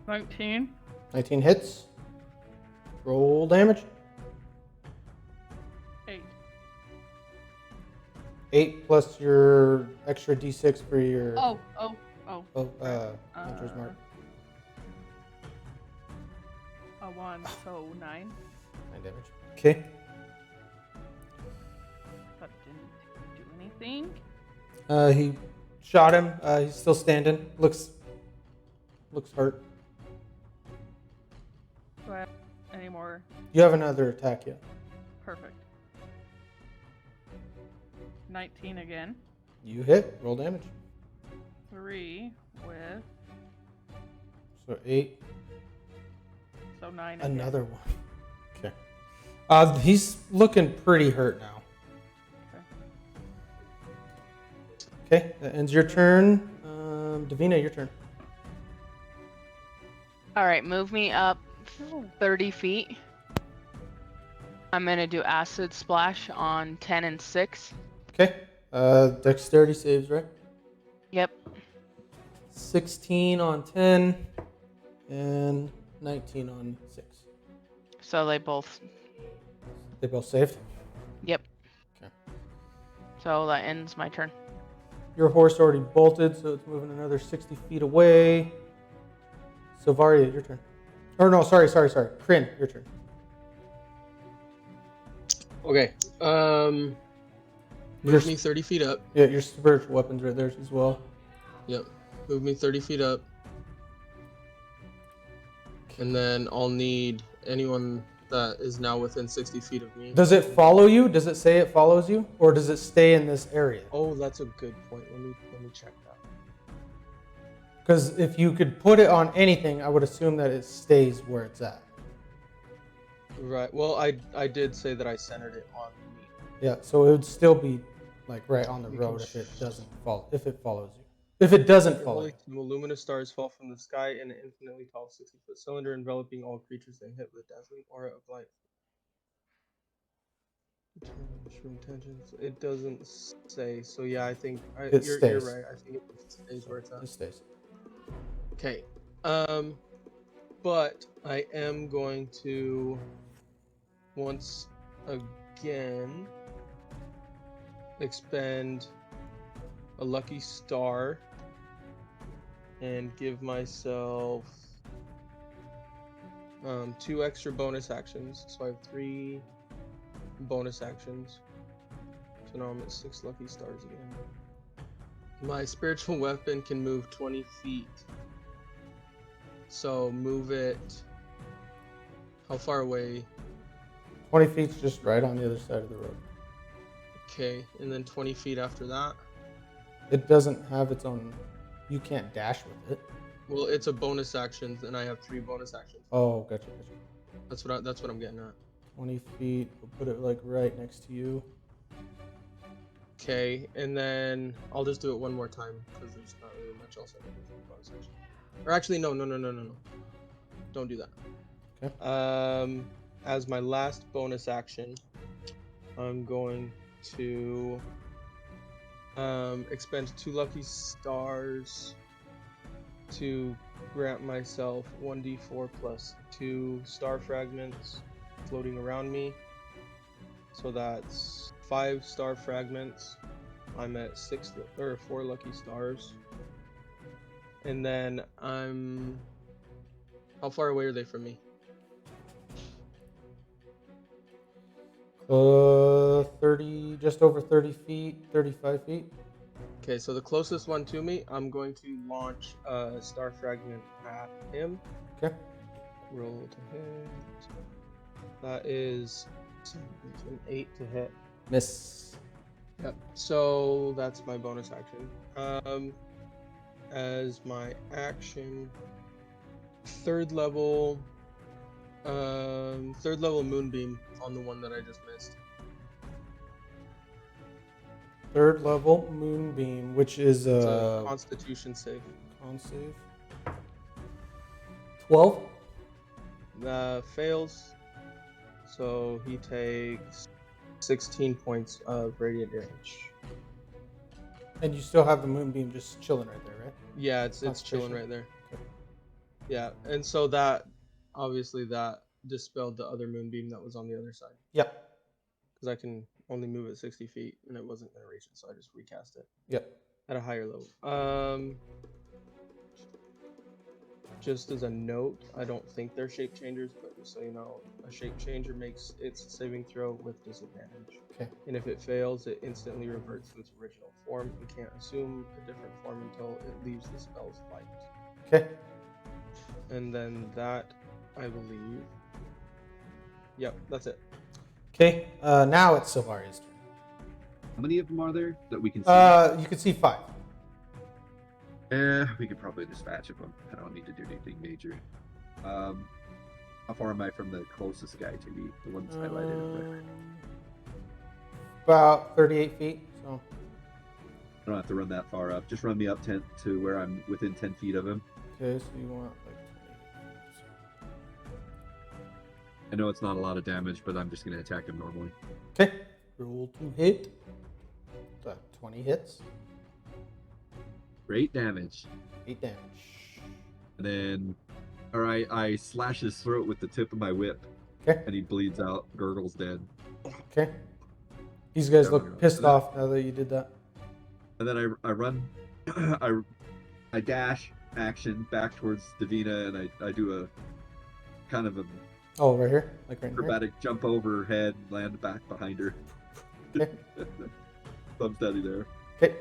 $19. 19 hits. Roll damage. 8. 8 plus your extra d6 for your Oh. hunter's mark. A 1, so 9. 9 damage. Okay. That didn't do anything. He shot him. He's still standing. Looks hurt. Do I have any more? You have another attack yet. Perfect. 19 again. You hit. Roll damage. 3 with, So 8. so 9 again. Another one. Okay. He's looking pretty hurt now. Okay, that ends your turn. Davina, your turn. All right, move me up 30 feet. I'm gonna do acid splash on 10 and 6. Okay. Dexterity saves, right? Yep. 16 on 10 and 19 on 6. So they both. They both saved. Yep. Okay. So that ends my turn. Your horse already bolted, so it's moving another 60 feet away. Silvaria, your turn. Or no, sorry. Kryn, your turn. Okay. Your, Move me 30 feet up. yeah, your spiritual weapon's right there as well. Yep. Move me 30 feet up. And then I'll need anyone that is now within 60 feet of me. Does it follow you? Does it say it follows you? Or does it stay in this area? Oh, that's a good point. Let me check that. Because if you could put it on anything, I would assume that it stays where it's at. Right. Well, I did say that I centered it on me. Yeah, so it would still be like right on the We road can if it doesn't follow. If it follows you. If it doesn't follow you. Only luminous stars fall from the sky in an infinitely tall 60-foot cylinder enveloping all creatures they hit with a dazzling aura of light. It doesn't say, so yeah, I think It you're stays. right. I think it stays where it's at. It stays. Okay. But I am going to once again expend a lucky star and give myself 2 extra bonus actions. So I have 3 bonus actions. So now I'm at 6 lucky stars again. My spiritual weapon can move 20 feet. So move it. How far away? 20 feet's just right on the other side of the road. Okay, and then 20 feet after that. It doesn't have its own. You can't dash with it. Well, it's a bonus action, and I have 3 bonus actions. Oh, gotcha. That's what I'm getting at. 20 feet. We'll put it like right next to you. Okay, and then I'll just do it one more time because there's not really much else I can do for the bonus action. Or actually, no. Don't do that. Okay. As my last bonus action, I'm going to expend 2 lucky stars to grant myself 1d4 plus 2 star fragments floating around me. So that's 5 star fragments. I'm at 4 lucky stars. And then how far away are they from me? 30, just over 30 feet, 35 feet. Okay, so the closest one to me, I'm going to launch a star fragment at him. Okay. Roll to hit. That is an 8 to hit. Miss. Yep. So that's my bonus action. As my action, third level moonbeam on the one that I just missed. 3rd level moonbeam, which is It's a Constitution save. con save. 12. Fails. So he takes 16 points of radiant damage. And you still have the moonbeam just chilling right there, right? Yeah, it's chilling right there. Yeah, and so that obviously that dispelled the other moonbeam that was on the other side. Yep. Because I can only move it 60 feet, and it wasn't gonna reach it, so I just recast it. Yep. At a higher level. Just as a note, I don't think they're shape changers, but just so you know, a shape changer makes its saving throw with disadvantage. Okay. And if it fails, it instantly reverts to its original form and can't assume a different form until it leaves the spell's light. Okay. And then that, I believe. Yep, that's it. Okay. Now it's Silvaria's turn. How many of them are there that we can see? You can see 5. We could probably dispatch of them. I don't need to do anything major. How far am I from the closest guy to me? The one that's highlighted in red? About 38 feet. So. I don't have to run that far up. Just run me up 10 to where I'm within 10 feet of him. Okay, so you want like 20. I know it's not a lot of damage, but I'm just going to attack him normally. Okay. Roll to hit. So 20 hits. Great damage. 8 damage. And then, I slash his throat with the tip of my whip. Okay. And he bleeds out, gurgles dead. Okay. These guys look pissed off now that you did that. And then I run, I dash action back towards Davina, and I do a kind of a Oh, right here? Like right here? acrobatic jump over her head, land back behind her. Okay. So I'm steady there. Okay.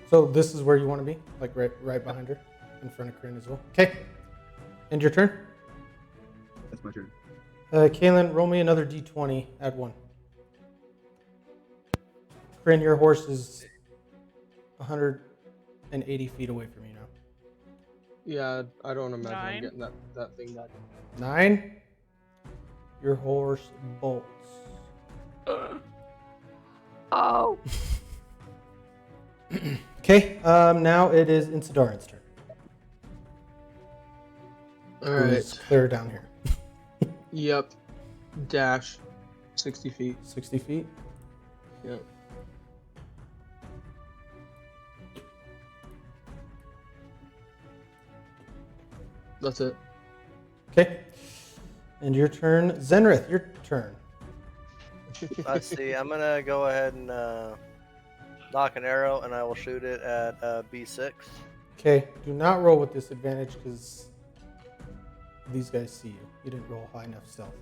So this is where you want to be? Like right behind her? In front of Kryn as well? Okay. End your turn? That's my turn. Kaylin, roll me another d20. Add 1. Kryn, your horse is 180 feet away from you now. Yeah, I don't imagine 9. I'm getting that thing that. 9. Your horse bolts. Oh. Okay, now it is Insidaran's turn. Who's Alright. clear down here. Yep. Dash. 60 feet. 60 feet. Yep. That's it. Okay. And your turn. Zenrith, your turn. Let's see. I'm gonna go ahead and knock an arrow, and I will shoot it at B6. Okay, do not roll with disadvantage because these guys see you. You didn't roll high enough stealth.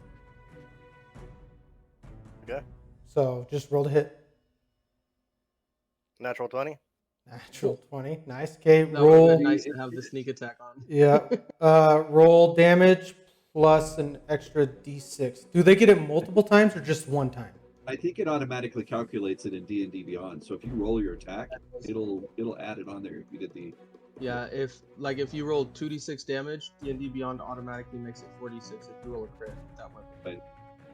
Okay. So just roll to hit. Natural 20. Natural 20. Nice. Okay, That roll. would have been nice to have the sneak attack on. Yeah. Roll damage plus an extra d6. Do they get it multiple times or just one time? I think it automatically calculates it in D&D Beyond. So if you roll your attack, it'll add it on there if you did the. Yeah, if you roll 2d6 damage, D&D Beyond automatically makes it 4d6 if you roll a crit that way.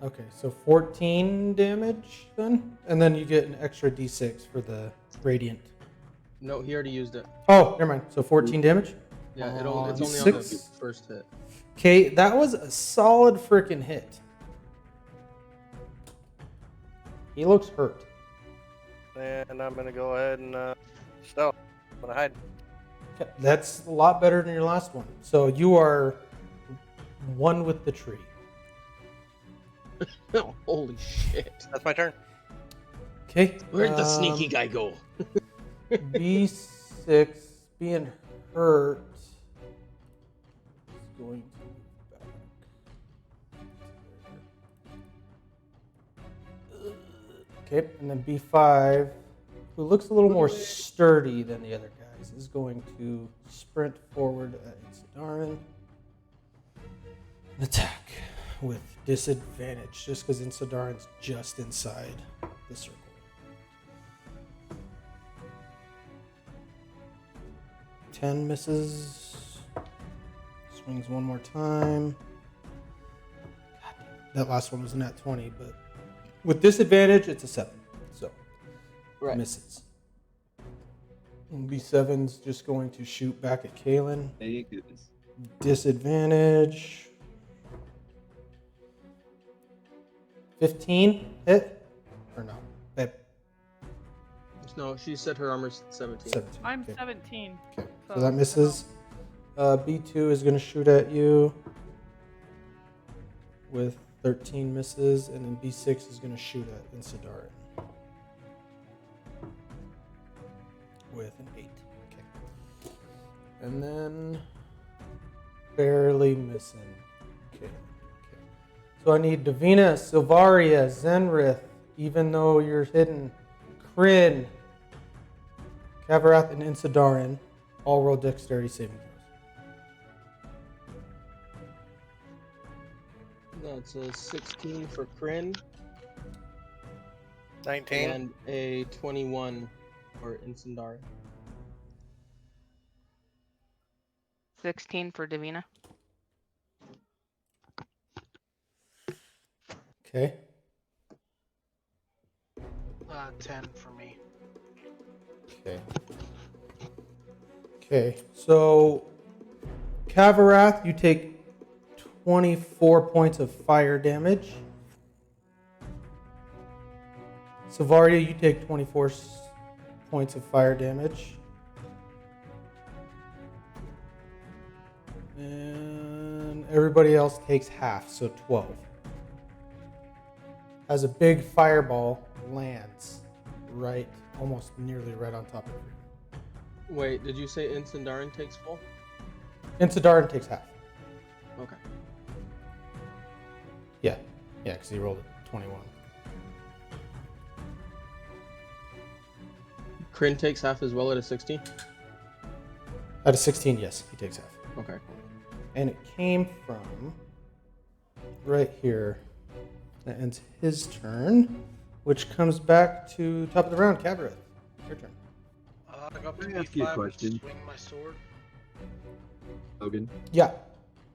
Okay, so 14 damage then? And then you get an extra d6 for the radiant. No, he already used it. Oh, never mind. So 14 damage? Yeah, it's only on the Six. first hit. Okay, that was a solid freaking hit. He looks hurt. And I'm gonna go ahead and stealth. I'm gonna hide. Okay, that's a lot better than your last one. So you are one with the tree. Oh, holy shit. That's my turn. Okay. Where'd the sneaky guy go? B6 being hurt is going to move back. Okay, and then B5, who looks a little more sturdy than the other guys, is going to sprint forward at Insadarin and attack with disadvantage, just because Insadarin's just inside the circle. Ten misses. Swings one more time. God, that last one was a nat 20, but with disadvantage, it's a 7. So, Right. misses. And B7's just going to shoot back at Kalen. Thank goodness. Disadvantage. 15 hit? Or no? Eh, No, she said her armor's 17. 17. I'm okay. 17. Okay, so So, that misses. B2 is going to shoot at you with 13 misses, and then B6 is going to shoot at Insadarin with an 8. Okay. And then barely missing. Okay. So I need Davina, Silvaria, Zenrith, even though you're hidden, Kryn, Kavarath, and Insadarin all roll dexterity saving throws. That's a 16 for Kryn 19. and a 21 for Insandari. 16 for Davina. Okay. 10 for me. Okay. Okay. So, Kavarath, you take 24 points of fire damage. Savaria, you take 24 points of fire damage. And everybody else takes half, so 12. As a big fireball lands right, almost nearly right on top of you. Wait, did you say Insandarin takes full? Insadarin takes half. Okay. Yeah, because he rolled a 21. Kryn takes half as well at a 16? Out of 16, yes, he takes half. Okay. And it came from right here. That ends his turn, which comes back to top of the round. Kavarath, your turn. I got Let me ask you a B5 question. swing my sword. Logan, Yeah,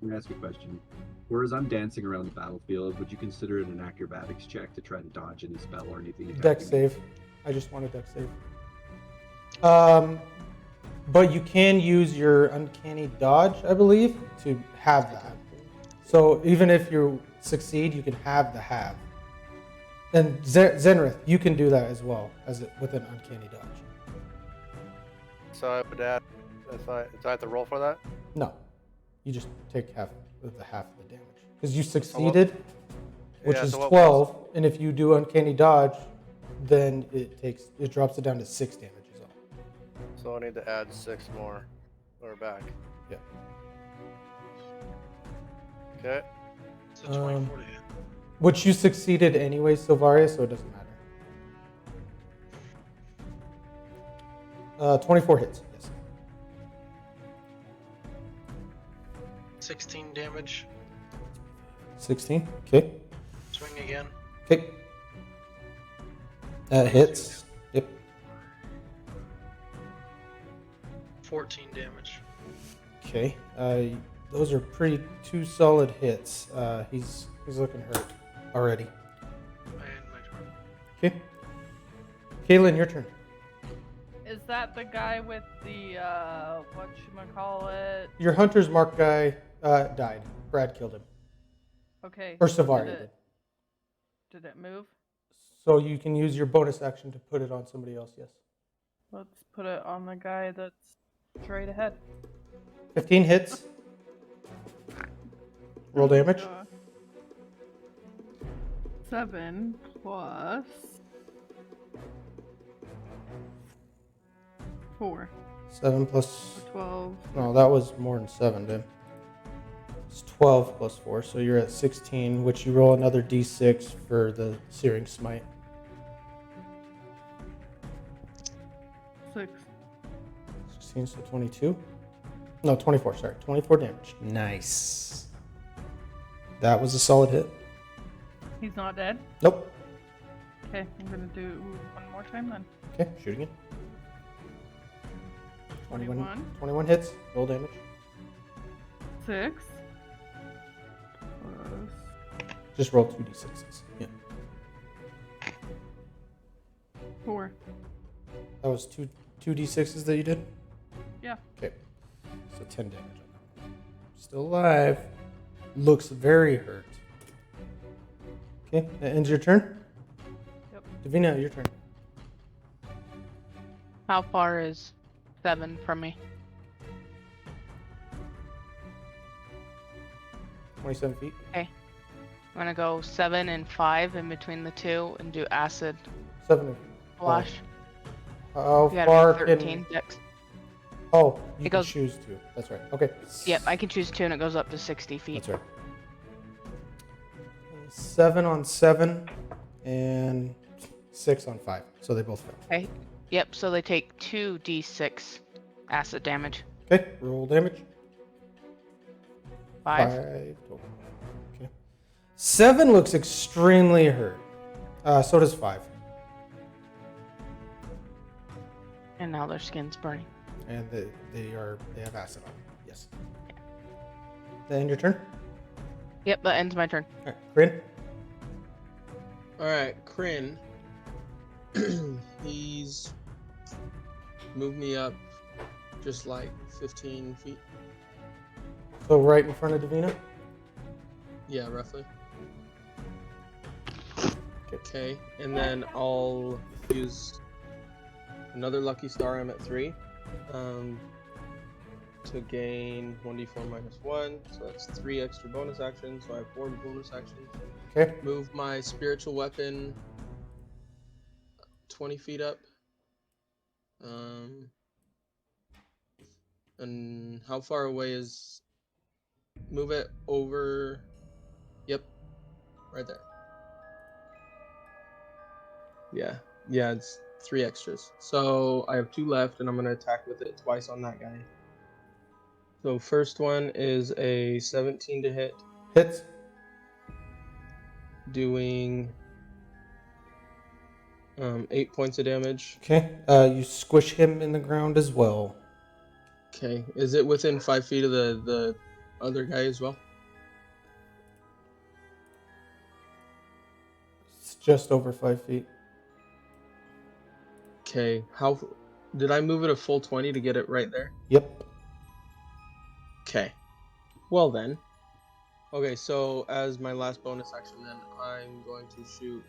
let me ask you a question. Whereas I'm dancing around the battlefield, would you consider it an acrobatics check to try to dodge any spell or anything? dex attacking me? save. I just want a dex save. But you can use your uncanny dodge, I believe, to have that. So even if you succeed, you can have the have. And Zenrith, you can do that as well as with an uncanny dodge. So I would add. Do I have to roll for that? No, you just take half of the damage because you succeeded. which Yeah, is so what 12. And if you do uncanny dodge, then it drops it down to 6 damage is all. So I need to add 6 more. We're back. Yeah. Okay. So 24 to hit. Which you succeeded anyway, Silvaria, so it doesn't matter. 24 hits. Yes. 16 damage. 16. Okay. Swing again. Okay. That hits. Yep. 14 damage. Okay. Those are pretty 2 solid hits. He's looking hurt already. And my turn. Okay. Kaylin, your turn. Is that the guy with the whatchamacallit? Your hunter's mark guy died. Brad killed him. Okay. Or Savaria did. Did it move? So you can use your bonus action to put it on somebody else, yes. Let's put it on the guy that's straight ahead. 15 hits. Roll damage. 7 plus 4. 7 plus... 12. No, that was more than 7, dude. It's 12 plus 4, so you're at 16, which you roll another d6 for the Searing Smite. 6. 16, so 22? No, 24, sorry. 24 damage. Nice. That was a solid hit. He's not dead? Nope. Okay, I'm gonna do one more time then. Okay, shoot again. 21. 21 hits. Roll damage. 6. Plus Just roll 2d6s. Yeah. 4. That was 2d6s that you did? Yeah. Okay. So 10 damage on that one. Still alive. Looks very hurt. Okay, that ends your turn. Yep. Davina, your turn. How far is 7 from me? 27 feet. I'm gonna go 7 and 5 in between the two and do acid 7. wash. How You gotta far be 13 can... dex. Oh, you It can goes- choose to. That's right. Okay. Yep, I can choose 2 and it goes up to 60 feet. That's right. 7 on 7 and 6 on 5. So they both fail. Okay. Yep, so they take 2d6 acid damage. Okay, roll damage. 5. 5 total. Okay. 7 looks extremely hurt. So does 5. And now their skin's burning. And they have acid on them. Yes. Then your turn. Yep, that ends my turn. All right, Kryn. Alright, Kryn. He's moved me up just like 15 feet. So right in front of Davina. Yeah, roughly. Okay. Okay, and then I'll use another lucky star. I'm at 3. To gain 1d4 minus 1, so that's 3 extra bonus actions. So I have 4 bonus actions. Okay. Move my spiritual weapon 20 feet up. And how far away is? Move it over. Yep, right there. Yeah, it's 3 extras. So I have 2 left, and I'm gonna attack with it twice on that guy. So first one is a 17 to hit, Hits. doing 8 points of damage. Okay. You squish him in the ground as well. Okay, is it within 5 feet of the other guy as well? It's just over 5 feet. Okay, how did I move it a full 20 to get it right there? Yep. Okay. Well then. Okay, so as my last bonus action then, I'm going to shoot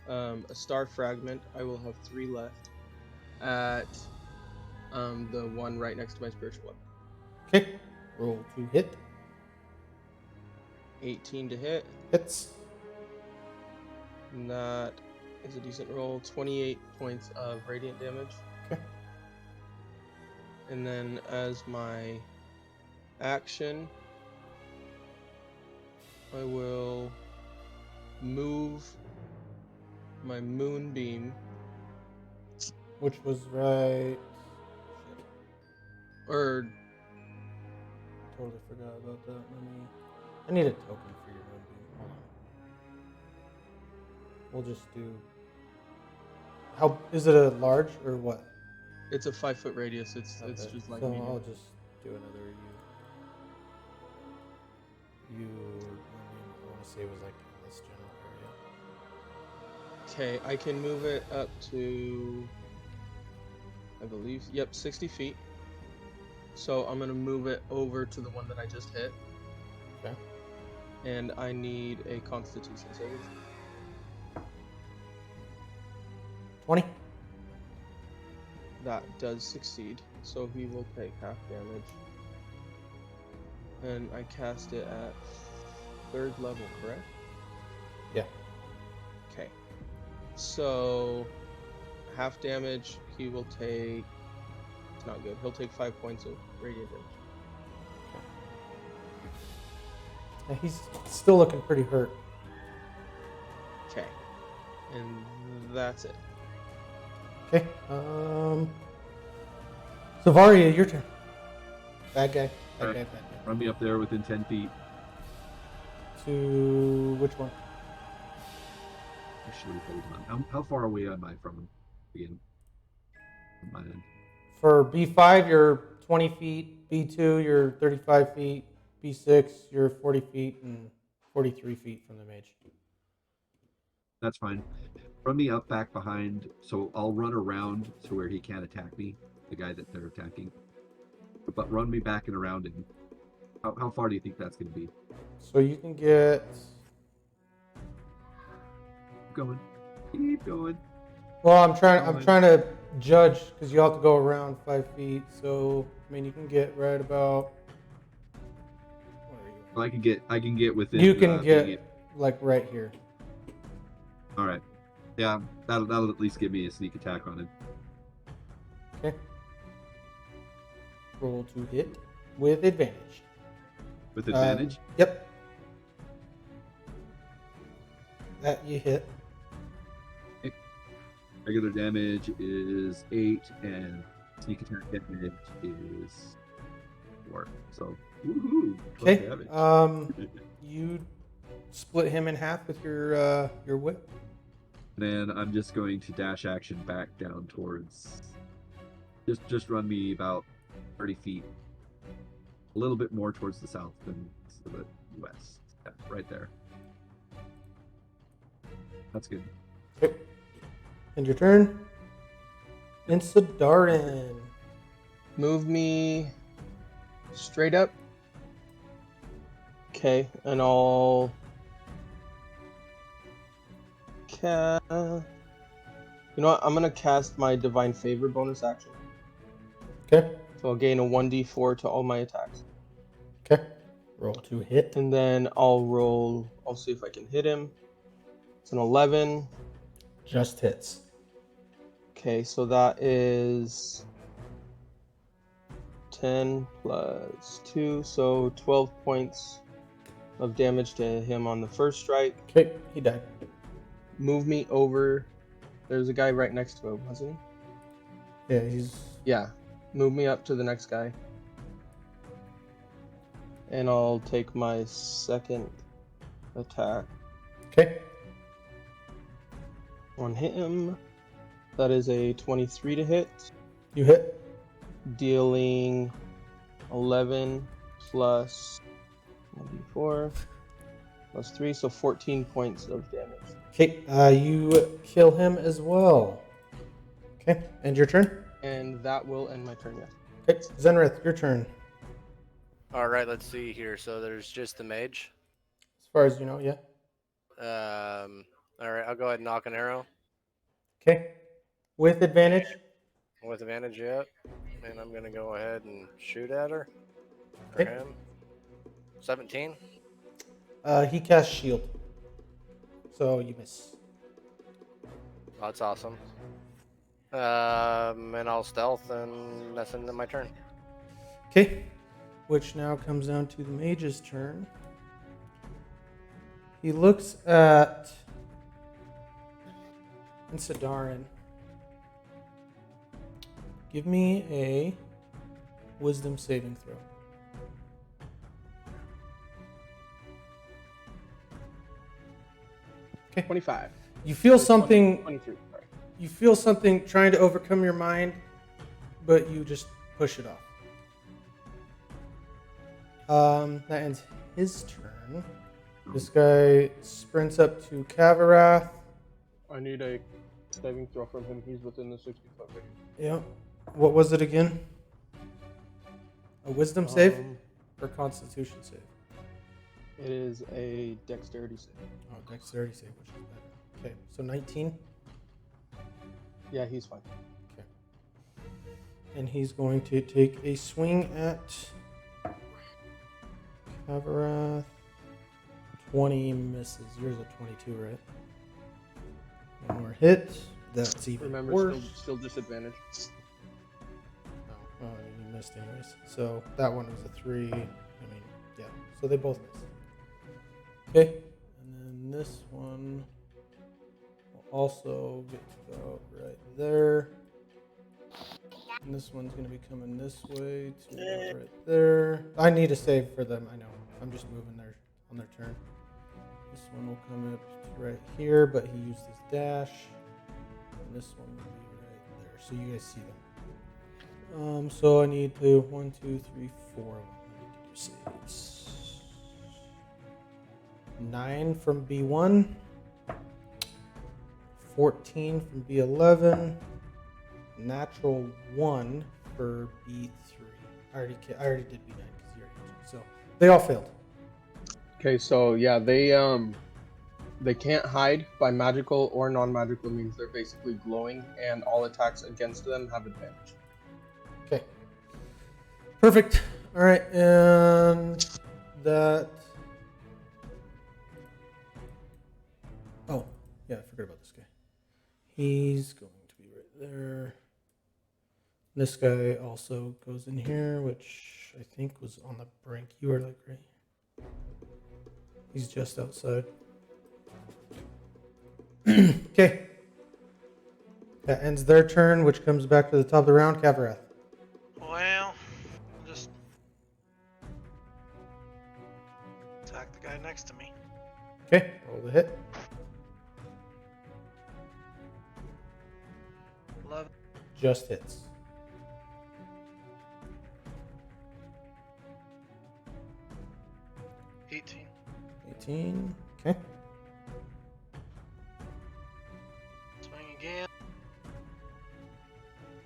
a star fragment. I will have 3 left at the one right next to my spiritual weapon. Okay. Roll to hit. 18 to hit, Hits. And that is a decent roll. 28 points of radiant damage. Okay. And then as my action, I will move my moonbeam, Which was right. or Totally forgot about that. I need a token for your moonbeam. Hold on. We'll just do. How is it a large or what? it's a 5-foot radius. It's Okay, just like so medium. I'll just do another U. U. I want to say it was like in this general area. Okay, I can move it up to, I believe, yep, 60 feet. So I'm gonna move it over to the one that I just hit, Okay. and I need a Constitution save. 20. That does succeed, so he will take half damage. And I cast it at 3rd level, correct? Yeah. Okay. So, half damage, he will take. It's not good. He'll take 5 points of radiant damage. And he's still looking pretty hurt. Okay. And that's it. Okay. Savaria, your turn. Bad guy. Bad Alright. guy. Bad guy. Run me up there within 10 feet. To which one? Actually, hold on. How far away am I from again? From my end. For B5, you're 20 feet. B2, you're 35 feet. B6, you're 40 feet and 43 feet from the mage. That's fine. Run me up back behind, so I'll run around to where he can't attack me, the guy that they're attacking. But run me back and around him. How far do you think that's going to be? So you can get. Keep going. Keep going. Well, I'm trying to judge because you have to go around 5 feet. So I mean, you can get right about. Where are you? Well, I can get within. You can being get like right here. All right. Yeah, that'll at least give me a sneak attack on him. Okay. Roll to hit with advantage. With advantage. Yep. That you hit. Regular damage is 8, and sneak attack damage is 4. So, woohoo! 12 Okay. damage. You split him in half with your whip. Then I'm just going to dash action back down towards. Just run me about 30 feet, a little bit more towards the south than to the west. Yeah, right there. That's good. Okay. And your turn. Insidarin. Move me straight up. Okay, and I'll. You know what? I'm gonna cast my Divine Favor bonus action. Okay. So I'll gain a 1d4 to all my attacks. Okay. Roll to hit. And then I'll see if I can hit him. It's an 11. Just hits. Okay, so that is 10 plus 2, so 12 points of damage to him on the first strike. Okay, he died. Move me over. There's a guy right next to him, wasn't he? Yeah, he's. Yeah. Move me up to the next guy. And I'll take my second attack Okay. on him. That is a 23 to hit, You hit. dealing 11 plus 1d4 plus 3, so 14 points of damage. Okay, you kill him as well. Okay, and your turn. And that will end my turn, yeah. Okay, Zenrith, your turn. All right, let's see here. So there's just the mage. As far as you know, yeah. All right, I'll go ahead and knock an arrow Okay, with advantage. with advantage. Yep. And I'm gonna go ahead and shoot at her. Or Okay. him. 17. He casts shield, so you miss. That's awesome. And I'll stealth, and that's into my turn. Okay. Which now comes down to the mage's turn. He looks at Insadarin. Give me a wisdom saving throw. Okay. 25. You feel something. 23. Sorry. You feel something trying to overcome your mind, but you just push it off. That ends his turn. This guy sprints up to Kavarath. I need a saving throw from him. He's within the 60-foot radius. Yep. What was it again? A wisdom save Um, or constitution save? It is a dexterity save. Oh, dexterity save, which is better. Okay, so 19. Yeah, he's fine. Okay. And he's going to take a swing at Kavarath. 20 misses. Yours a 22, right? One more hit. That's even Remember, worse. still disadvantage. Oh, you missed anyways. So that one was a 3. I mean, yeah. So they both missed. Okay. And then this one will also get to go right there. And this one's going to be coming this way to go right there. I need a save for them. I know. I'm just moving there on their turn. This one will come up to right here, but he used his dash. And this one will be right there. So you guys see them. So I need to 1, 2, 3, 4. I need to do saves. 9 from B1. 14 from B11. Natural 1 for B3. I already did B9 because you already mentioned. So they all failed. Okay, so yeah, they can't hide by magical or non-magical means. They're basically glowing, and all attacks against them have advantage. Okay. Perfect. All right, and that. Oh, yeah, I forgot about this guy. He's going to be right there. This guy also goes in here, which I think was on the brink. You are like right here. He's just outside. Okay. That ends their turn, which comes back to the top of the round. Kavarath. Well, just attack the guy next to me. Okay, roll the hit. Love. Just hits. It. 18. 18. Okay. Swing again.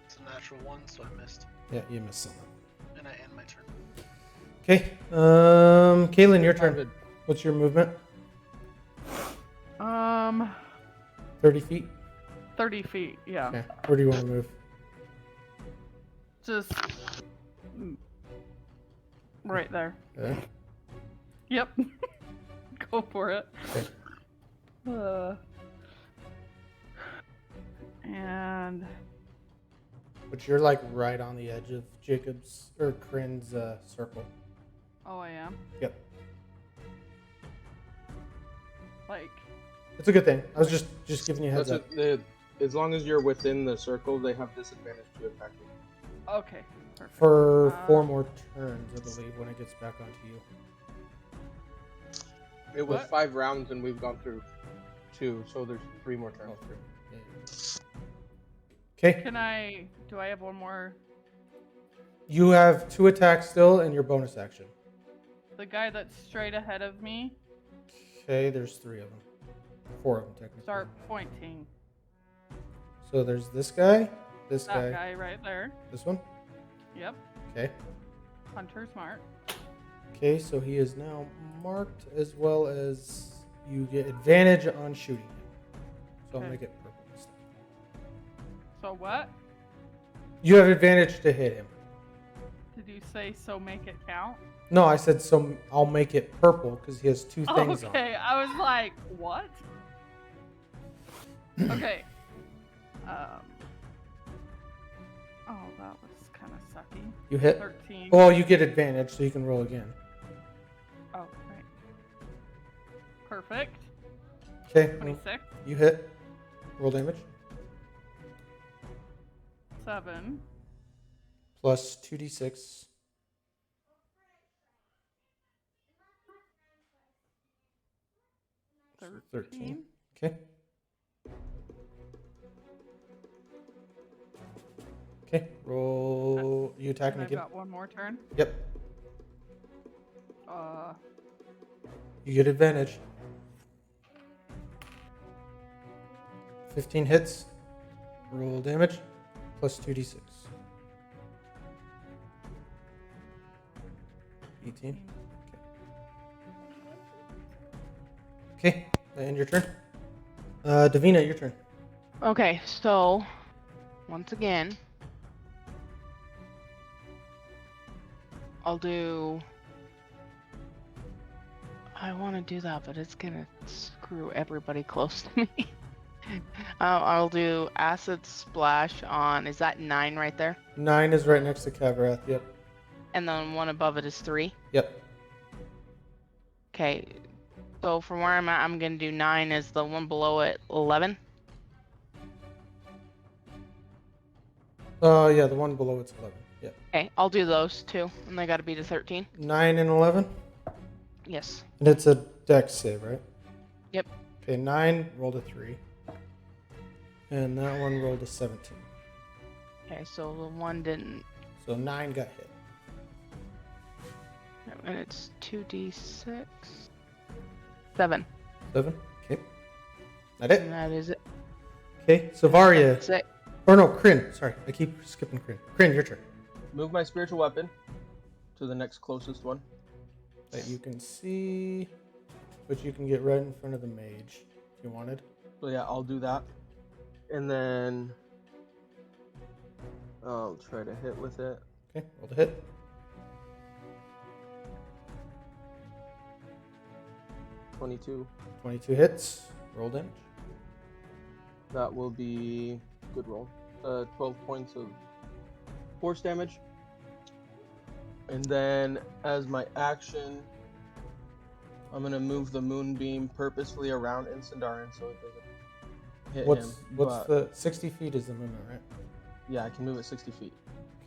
It's a natural 1, so I missed. Yeah, you missed something. And I end my turn. Okay. Kaylin, your turn. David. What's your movement? 30 feet? 30 feet, yeah. Okay. Where do you want to move? Just right there. Okay. Yep. Go for it. Okay. And But you're like right on the edge of Jacob's or Kryn's circle. oh, I am. Yep. Like, It's a good thing. I was just giving you a heads That's up. it. As long as you're within the circle, they have disadvantage to attack you. okay, perfect. For 4 more turns, I believe, when it gets back onto you. It was What? 5 rounds, and we've gone through 2, so there's 3 more turns. Oh, 3. Yeah. Okay. Do I have one more? You have 2 attacks still and your bonus action. The guy that's straight ahead of me, Okay, there's 3 of them. 4 of them, technically. start pointing. So there's this guy, this That guy right there. this one. Yep. Okay. Hunter smart. Okay, so he is now marked as well as you get advantage on shooting him. So I'll Okay. make it purple instead. So what? You have advantage to hit him. Did you say so make it count? No, I said so I'll make it purple because he has 2 things on. Okay, I was like, what? Okay, Oh, that was kind of sucky. You hit. 13. Oh, you get advantage, so you can roll again. Oh, right. Perfect. Okay. 26. You hit. Roll damage. 7. Plus 2d6. So 13. Okay. Okay. Roll. You attacking And I've again? got one more turn. Yep. Uh, You get advantage. 15 hits. Roll damage. Plus 2d6. 18. Okay. And your turn. Davina, your turn. Okay, so once again, I'll do. I want to do that, but it's gonna screw everybody close to me. I'll do acid splash on. Is that 9 right there? 9 is right next to Kavarath. Yep. And then one above it is 3. Yep. Okay. So from where I'm at, I'm gonna do 9. Is the one below it 11? Yeah, the one below it's 11. Yep. Okay, I'll do those two, and they gotta be to 13. 9 and 11. Yes. And it's a dex save, right? Yep. Okay, 9 rolled a 3. And that one rolled a 17. Okay, so the one didn't. So 9 got hit. And it's 2d6. 7. 7. Okay. That it? And that is it. Okay, Savaria. That's it. Or no, Kryn. Sorry, I keep skipping Kryn. Kryn, your turn. Move my spiritual weapon to the next closest one. That you can see, but you can get right in front of the mage if you wanted. So yeah, I'll do that. And then I'll try to hit with it. Okay, roll the hit. $22. 22 hits. Roll damage. That will be good roll. 12 points of force damage. And then as my action, I'm gonna move the moonbeam purposefully around Incendarin so it doesn't hit What's him. what's but, the 60 feet is the movement, right? Yeah, I can move it 60 feet.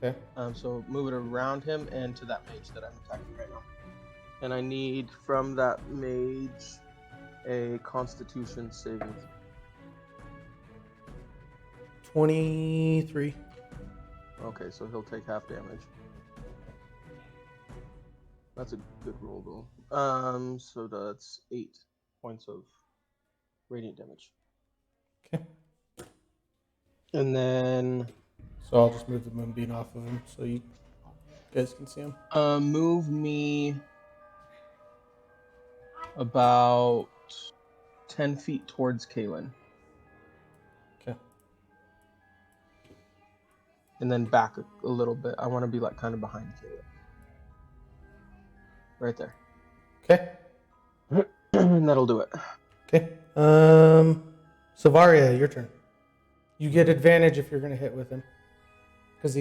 Okay. So move it around him and to that mage that I'm attacking right now. And I need from that mage a Constitution saving. 23. Okay, so he'll take half damage. That's a good roll though. So that's 8 points of radiant damage. Okay. And then So I'll just move the moonbeam off of him so you guys can see him. move me about 10 feet towards Kaylin. Okay. And then back a little bit. I want to be like kind of behind Kaylin. Right there. Okay. And that'll do it. Okay. Savaria, your turn. You get advantage if you're gonna hit with him. Because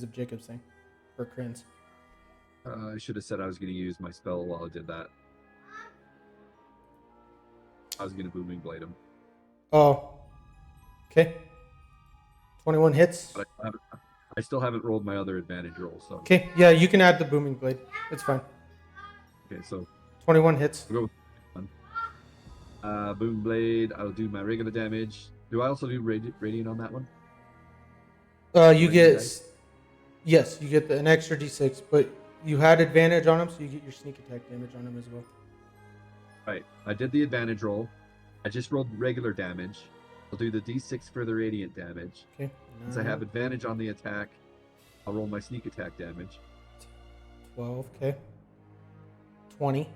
of Jacob's thing. Or Kryn's. I should have said I was going to use my spell while I did that. I was going to booming blade him. Oh. Okay. 21 hits. But I still haven't rolled my other advantage roll, so. Okay, yeah, you can add the booming blade. It's fine. Okay, so 21 hits. we'll go with one. Boom blade, I'll do my regular damage. Do I also do radiant on that one? You Radiant get dice? yes, you get an extra d6, but you had advantage on him, so you get your sneak attack damage on him as well. Right, I did the advantage roll. I just rolled regular damage. I'll do the d6 for the radiant damage. Okay. Since I have advantage on the attack, I'll roll my sneak attack damage. 12. Okay. 20.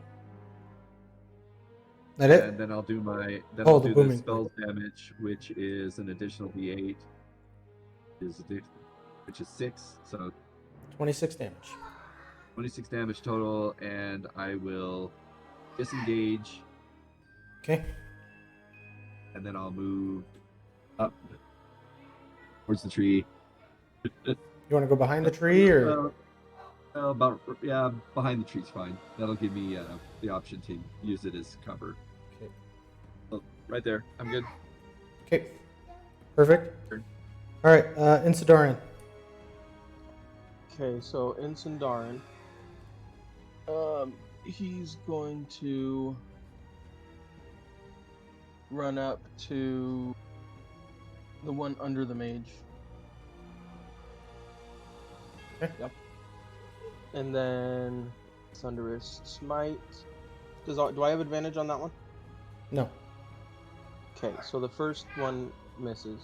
That it? And then I'll do my Oh, I'll the do booming the spell damage, which is an additional d8, which is 6, so 26 damage. 26 damage total, and I will disengage, Okay. and then I'll move up towards the tree. You want to go behind the tree or? Behind the tree's fine. That'll give me the option to use it as cover. Okay. Oh, right there. I'm good. Okay. Perfect. All right. Insidarin. Okay, so in Sindarin, he's going to run up to the one under the mage. Okay. Yep. And then Thunderous Smite. Do I have advantage on that one? No. Okay, so the first one misses.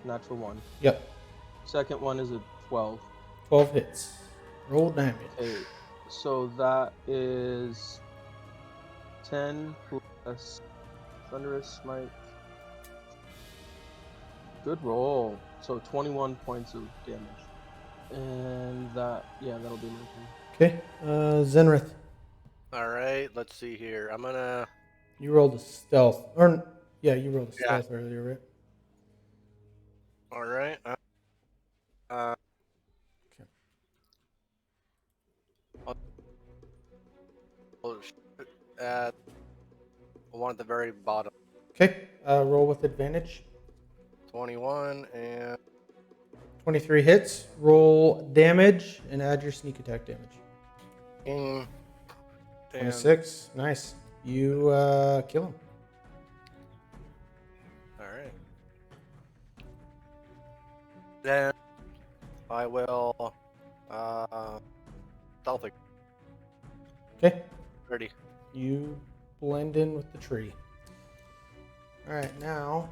Natural 1. Yep. Second one is a 12. 12 hits. Roll damage. Okay, so that is 10 plus Thunderous Smite. Good roll. So 21 points of damage. And that'll be my turn. Okay. Zenrith. All right, let's see here. I'm gonna. You rolled a stealth. You rolled a stealth earlier, right? All right. At one at the very bottom. Okay. Roll with advantage. 21 and 23 hits. Roll damage and add your sneak attack damage. 26. Nice. You kill him. All right. Then I will stealth. Okay. 30. You blend in with the tree. All right, now.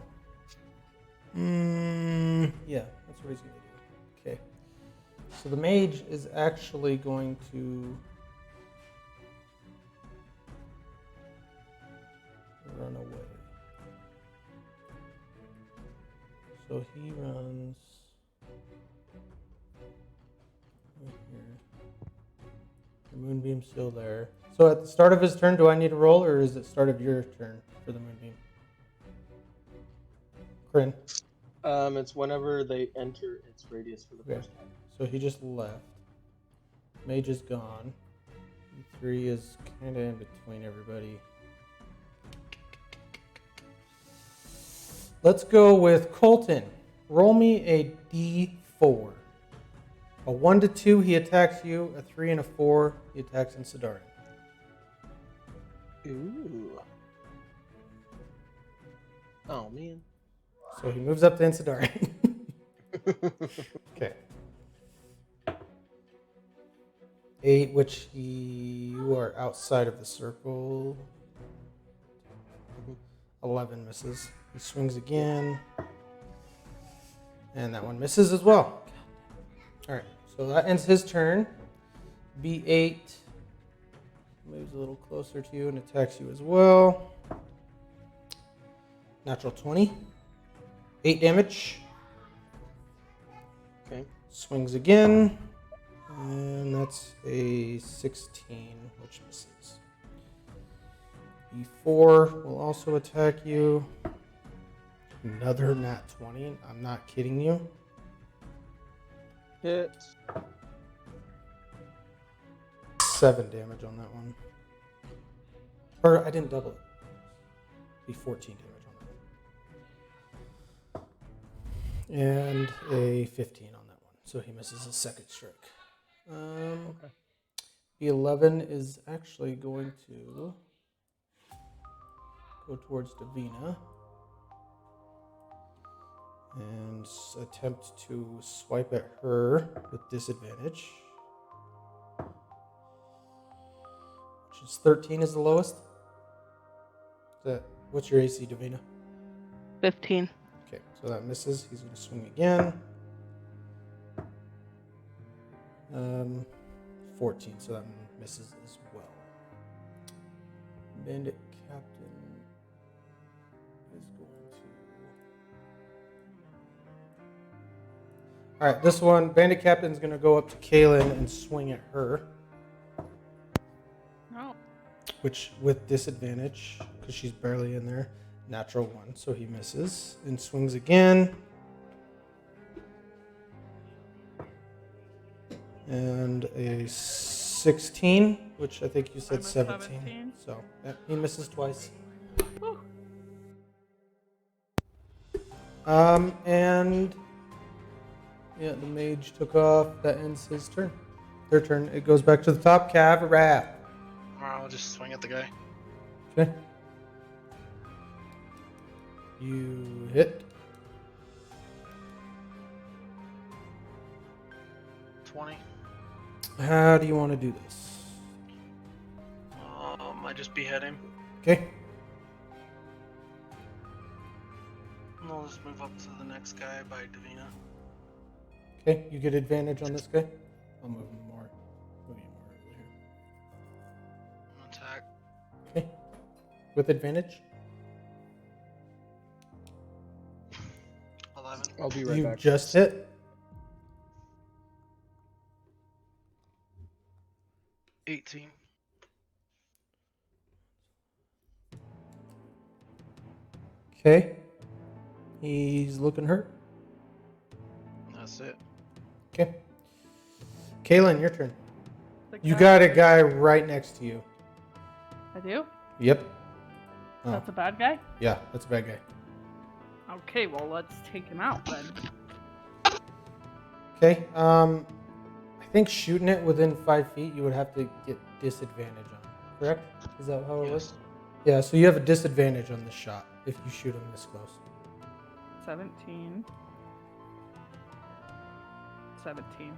Yeah, that's what he's going to do. Okay. So the mage is actually going to run away. So he runs right here. The moonbeam's still there. So at the start of his turn, do I need to roll, or is it start of your turn for the moonbeam? Kryn. It's whenever they enter its radius for the first time. So he just left. Mage is gone. E3 is kind of in between everybody. Let's go with Colton. Roll me a D4. A 1 to 2, he attacks you. A 3 and a 4, he attacks Insidarin. Ooh. Oh, man. So he moves up to Insidarin. Okay. 8, which you are outside of the circle. 11 misses. He swings again. And that one misses as well. Alright, so that ends his turn. B8 moves a little closer to you and attacks you as well. Natural 20. 8 damage. Okay. Swings again. And that's a 16, which misses. E4 will also attack you. Another nat 20. I'm not kidding you. Hit. 7 damage on that one. Or I didn't double it. Be 14 damage on that one. And a 15 on that one. So he misses his second strike. Okay. The 11 is actually going to go towards Davina and attempt to swipe at her with disadvantage, which is 13 is the lowest. What's your AC, Davina? 15. Okay, so that misses. He's going to swing again. 14, so that misses as well. Bandit Captain is going to... Alright, this one, Bandit Captain's going to go up to Kaylin and swing at her. No. Which, with disadvantage, because she's barely in there. Natural 1, so he misses. And swings again. And a 16, which I think you said I'm a 17. 17. So yeah, he misses twice. Whew. And yeah, the mage took off. That ends his turn. Their turn. It goes back to the top. Cav. Alright, I'll just swing at the guy. Okay. You hit. 20. How do you want to do this? I just behead him. Okay. And I'll just move up to the next guy by Davina. Okay. You get advantage on this guy. I'll move him more. Move you more over here. Attack. Okay. With advantage. 11. I'll be right You back. just hit. 18. Okay. He's looking hurt. That's it. Okay. Kaylin, your turn. The You guy- got a guy right next to you. I do? Yep. Oh, That's a bad guy? yeah, that's a bad guy. Okay, well, let's take him out then. Okay. I think shooting it within 5 feet, you would have to get disadvantage on. Correct? Is that how it works? Yes. Yeah. So you have a disadvantage on the shot if you shoot him this close. 17. 17.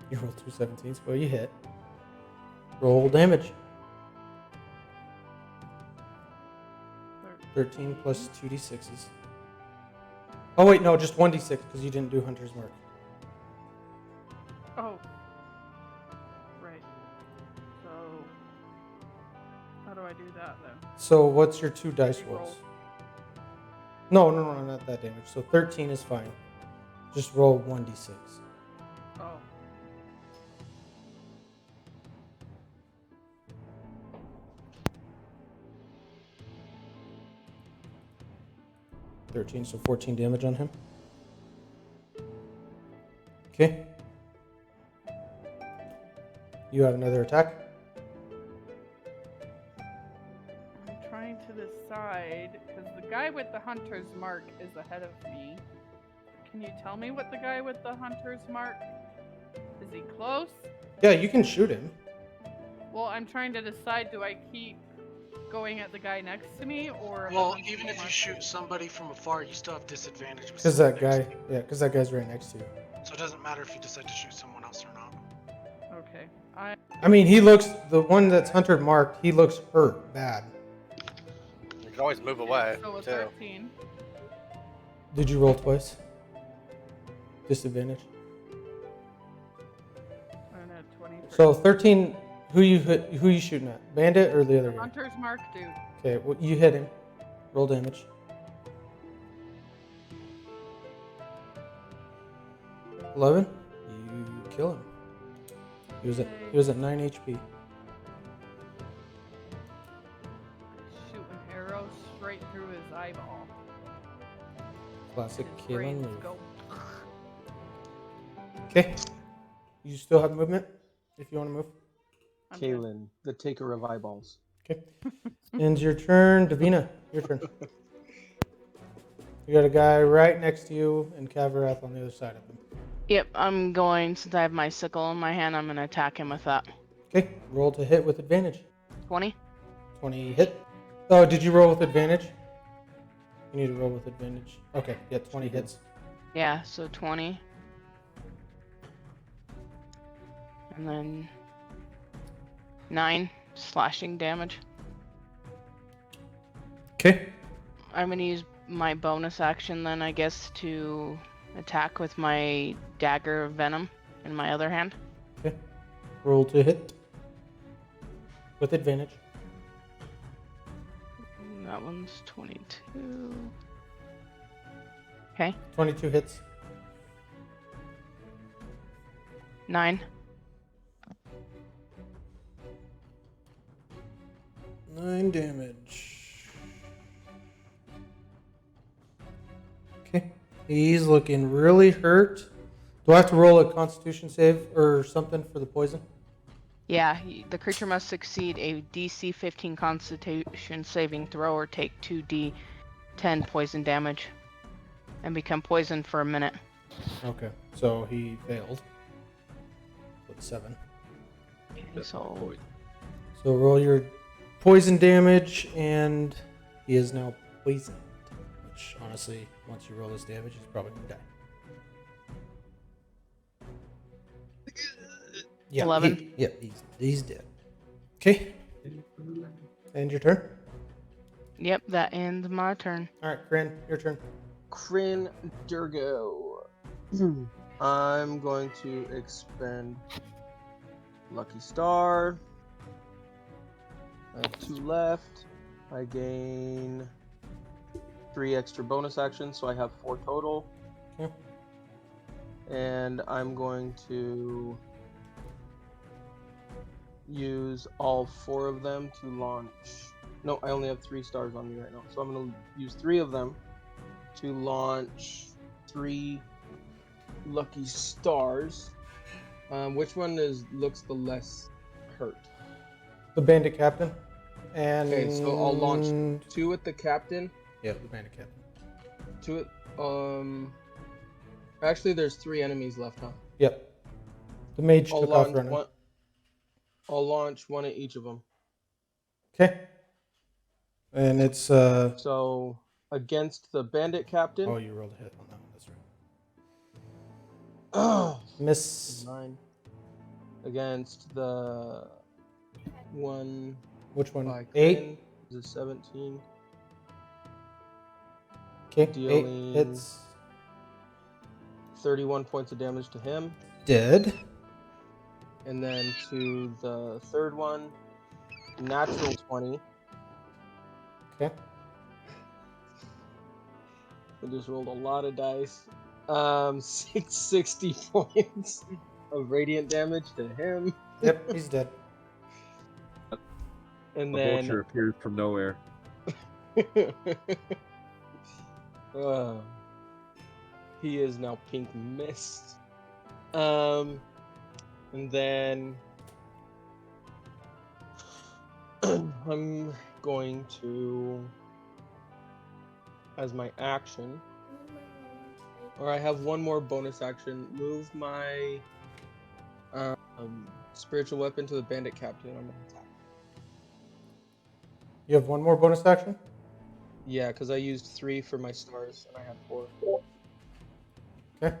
You roll 2 17s, but you hit. Roll damage. 13 plus 2d6s. Oh wait, no, just 1d6 because you didn't do Hunter's Mark. Oh. Right. So, how do I do that then? So what's your 2 dice Reroll. rolls? No, not that damage. So 13 is fine. Just roll 1d6. Oh. $13, so 14 damage on him. Okay. You have another attack. I'm trying to decide, because the guy with the hunter's mark is ahead of me. Can you tell me what the guy with the hunter's mark? Is he close? Yeah, you can shoot him. Well, I'm trying to decide, do I keep going at the guy next to me, or... the Well, hunter's even if you mark? shoot somebody from afar, you still have disadvantage. with Because that someone guy, next to you. yeah, because that guy's right next to you. So it doesn't matter if you decide to shoot someone else or not. Okay. I mean, he looks, the one that's Hunter marked, he looks hurt bad. You can always move away, So a too. 13. Did you roll twice? Disadvantage. And a 20. So 13, who you shooting at? Bandit or the other guy? Hunter's mark, dude. Okay, well, you hit him. Roll damage. 11. You kill him. He was at 9 HP. Shoot an arrow straight through his eyeball. Classic His Kaylin brains move. go. Okay. You still have movement if you want to move. I'm good. Kaylin, the taker of eyeballs. Okay. Ends your turn. Davina, your turn. You got a guy right next to you and Kavarath on the other side of him. Yep, I'm going, since I have my sickle in my hand, I'm going to attack him with that. Okay. Roll to hit with advantage. 20? 20 hit. Oh, did you roll with advantage? You need to roll with advantage. Okay. Yeah, 20 hits. Yeah, so 20. And then 9 slashing damage. Okay. I'm going to use my bonus action then, I guess, to attack with my dagger of venom in my other hand. Okay. Roll to hit with advantage. That one's 22. Okay, 22 hits. 9. 9 damage. Okay. He's looking really hurt. Do I have to roll a Constitution save or something for the poison? Yeah, the creature must succeed a DC 15 Constitution saving throw or take 2d10 poison damage and become poisoned for a minute. Okay, so he failed with 7. Okay, That's so point. So roll your poison damage, and he is now poisoned. Which, honestly, once you roll this damage, he's probably gonna die. Yeah, 11. He's dead. Okay, end your turn. Yep, that ends my turn. All right, Kryn, your turn. Kryn Durgo. I'm going to expend Lucky Star. I have 2 left. I gain 3 extra bonus actions, so I have 4 total. Okay. And I'm going to use all 4 of them to launch. No, I only have 3 stars on me right now, so I'm going to use 3 of them to launch 3 lucky stars. Which one looks the less hurt? The bandit captain. And Okay, so I'll launch 2 at the captain. Yeah, the bandit captain. 2 at actually there's 3 enemies left, huh? Yep. The mage took off running. I'll launch 1 at each of them. Okay. And it's So against the bandit captain. Oh, you rolled a hit on that one. That's right. Oh, Miss. 9 against the one. Which one? By 8. Kryn is a 17. Okay. Dealing 8 hits. 31 points of damage to him. Dead. And then to the third one, natural 20. Okay. I just rolled a lot of dice. 660 points of radiant damage to him. Yep, he's dead. And A then vulture appeared from nowhere. he is now pink mist. And then I'm going to, as my action, or I have one more bonus action, move my spiritual weapon to the bandit captain. I'm gonna attack. You have one more bonus action? Yeah, because I used 3 for my stars and I had 4. Okay.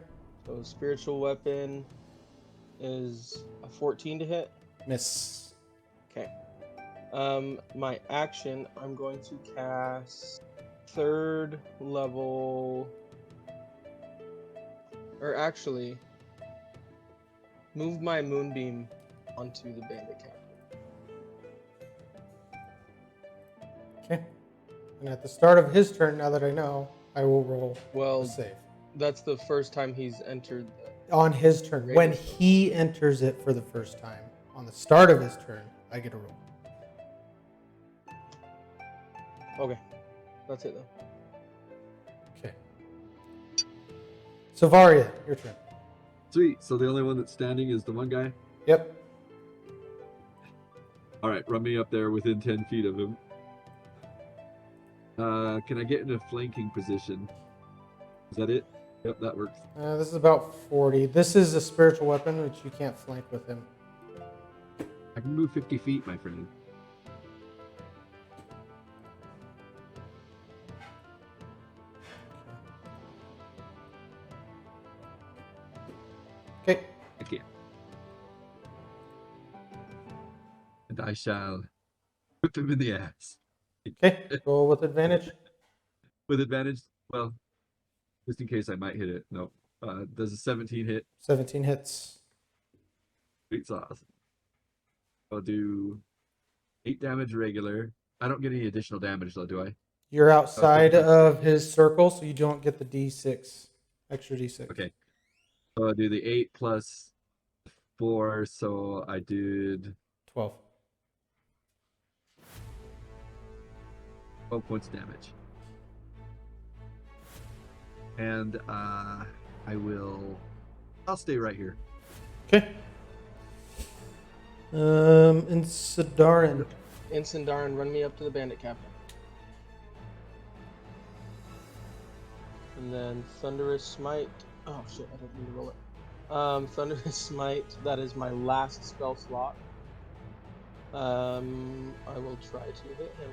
So spiritual weapon is a 14 to hit. Miss. Okay. My action, I'm going to cast 3rd level, or actually, move my moonbeam onto the bandit captain. Okay. And at the start of his turn, now that I know, I will roll Well, a save. that's the first time he's entered. On his turn. When Raiders. he enters it for the first time, on the start of his turn, I get a roll. Okay, that's it then. Okay. Savaria, your turn. Sweet. So the only one that's standing is the one guy. Yep. All right, run me up there within 10 feet of him. Can I get in a flanking position? Is that it? Yep, that works. This is about 40. This is a spiritual weapon, which you can't flank with him. I can move 50 feet, my friend. Okay. I can't. And I shall whip him in the ass. Okay. Roll with advantage. With advantage? Well, just in case I might hit it. No. Does a 17 hit? 17 hits. Sweet sauce. I'll do 8 damage regular. I don't get any additional damage though, do I? You're outside of his circle, so you don't get the D6. Extra D6. Okay. So I'll do the 8 plus 4, so I did 12. 12 points of damage. And I will I'll stay right here. Okay. And Sidarin. And Sindarin, run me up to the bandit captain. And then Thunderous Smite. Oh shit, I didn't mean to roll it. Thunderous Smite, that is my last spell slot. I will try to hit him.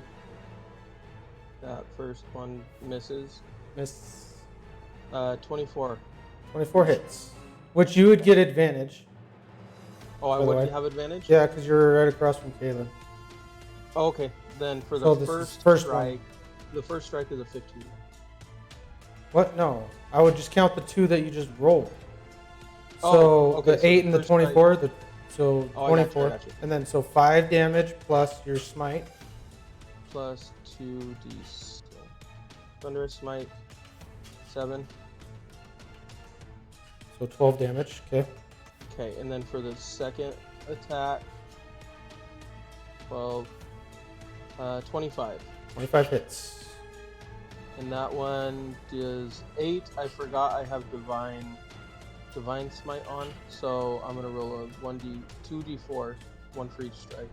That first one misses. Miss 24. 24 hits. Which you would get advantage. Oh, I By the would way. have advantage? Yeah, because you're right across from Kayla. Oh, okay, then for the So this is first first one. strike, the first strike is a 15. What? No. I would just count the 2 that you just rolled. Oh, So okay, the so 8 the and the first strike- 24, Oh, I got you, I 24. got you. And then so 5 damage plus your smite. Plus 2d. Thunderous Smite, 7. So 12 damage. Okay. Okay, and then for the second attack, 12, 25. 25 hits. And that one does 8. I forgot I have Divine Smite on, so I'm gonna roll a 2d4, 1 for each strike.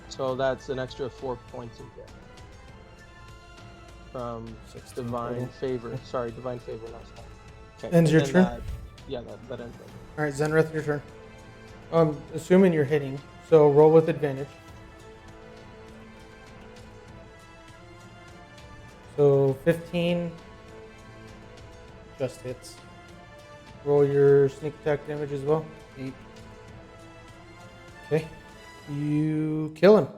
So that's an extra 4 points of damage. From 16 Divine total. Favor. Sorry, Divine Favor, not Smite. Okay. Ends your and turn? That ends my turn. All right, Zenrith, your turn. Assuming you're hitting, so roll with advantage. So 15 just hits. Roll your sneak attack damage as well. 8. Okay. You kill him.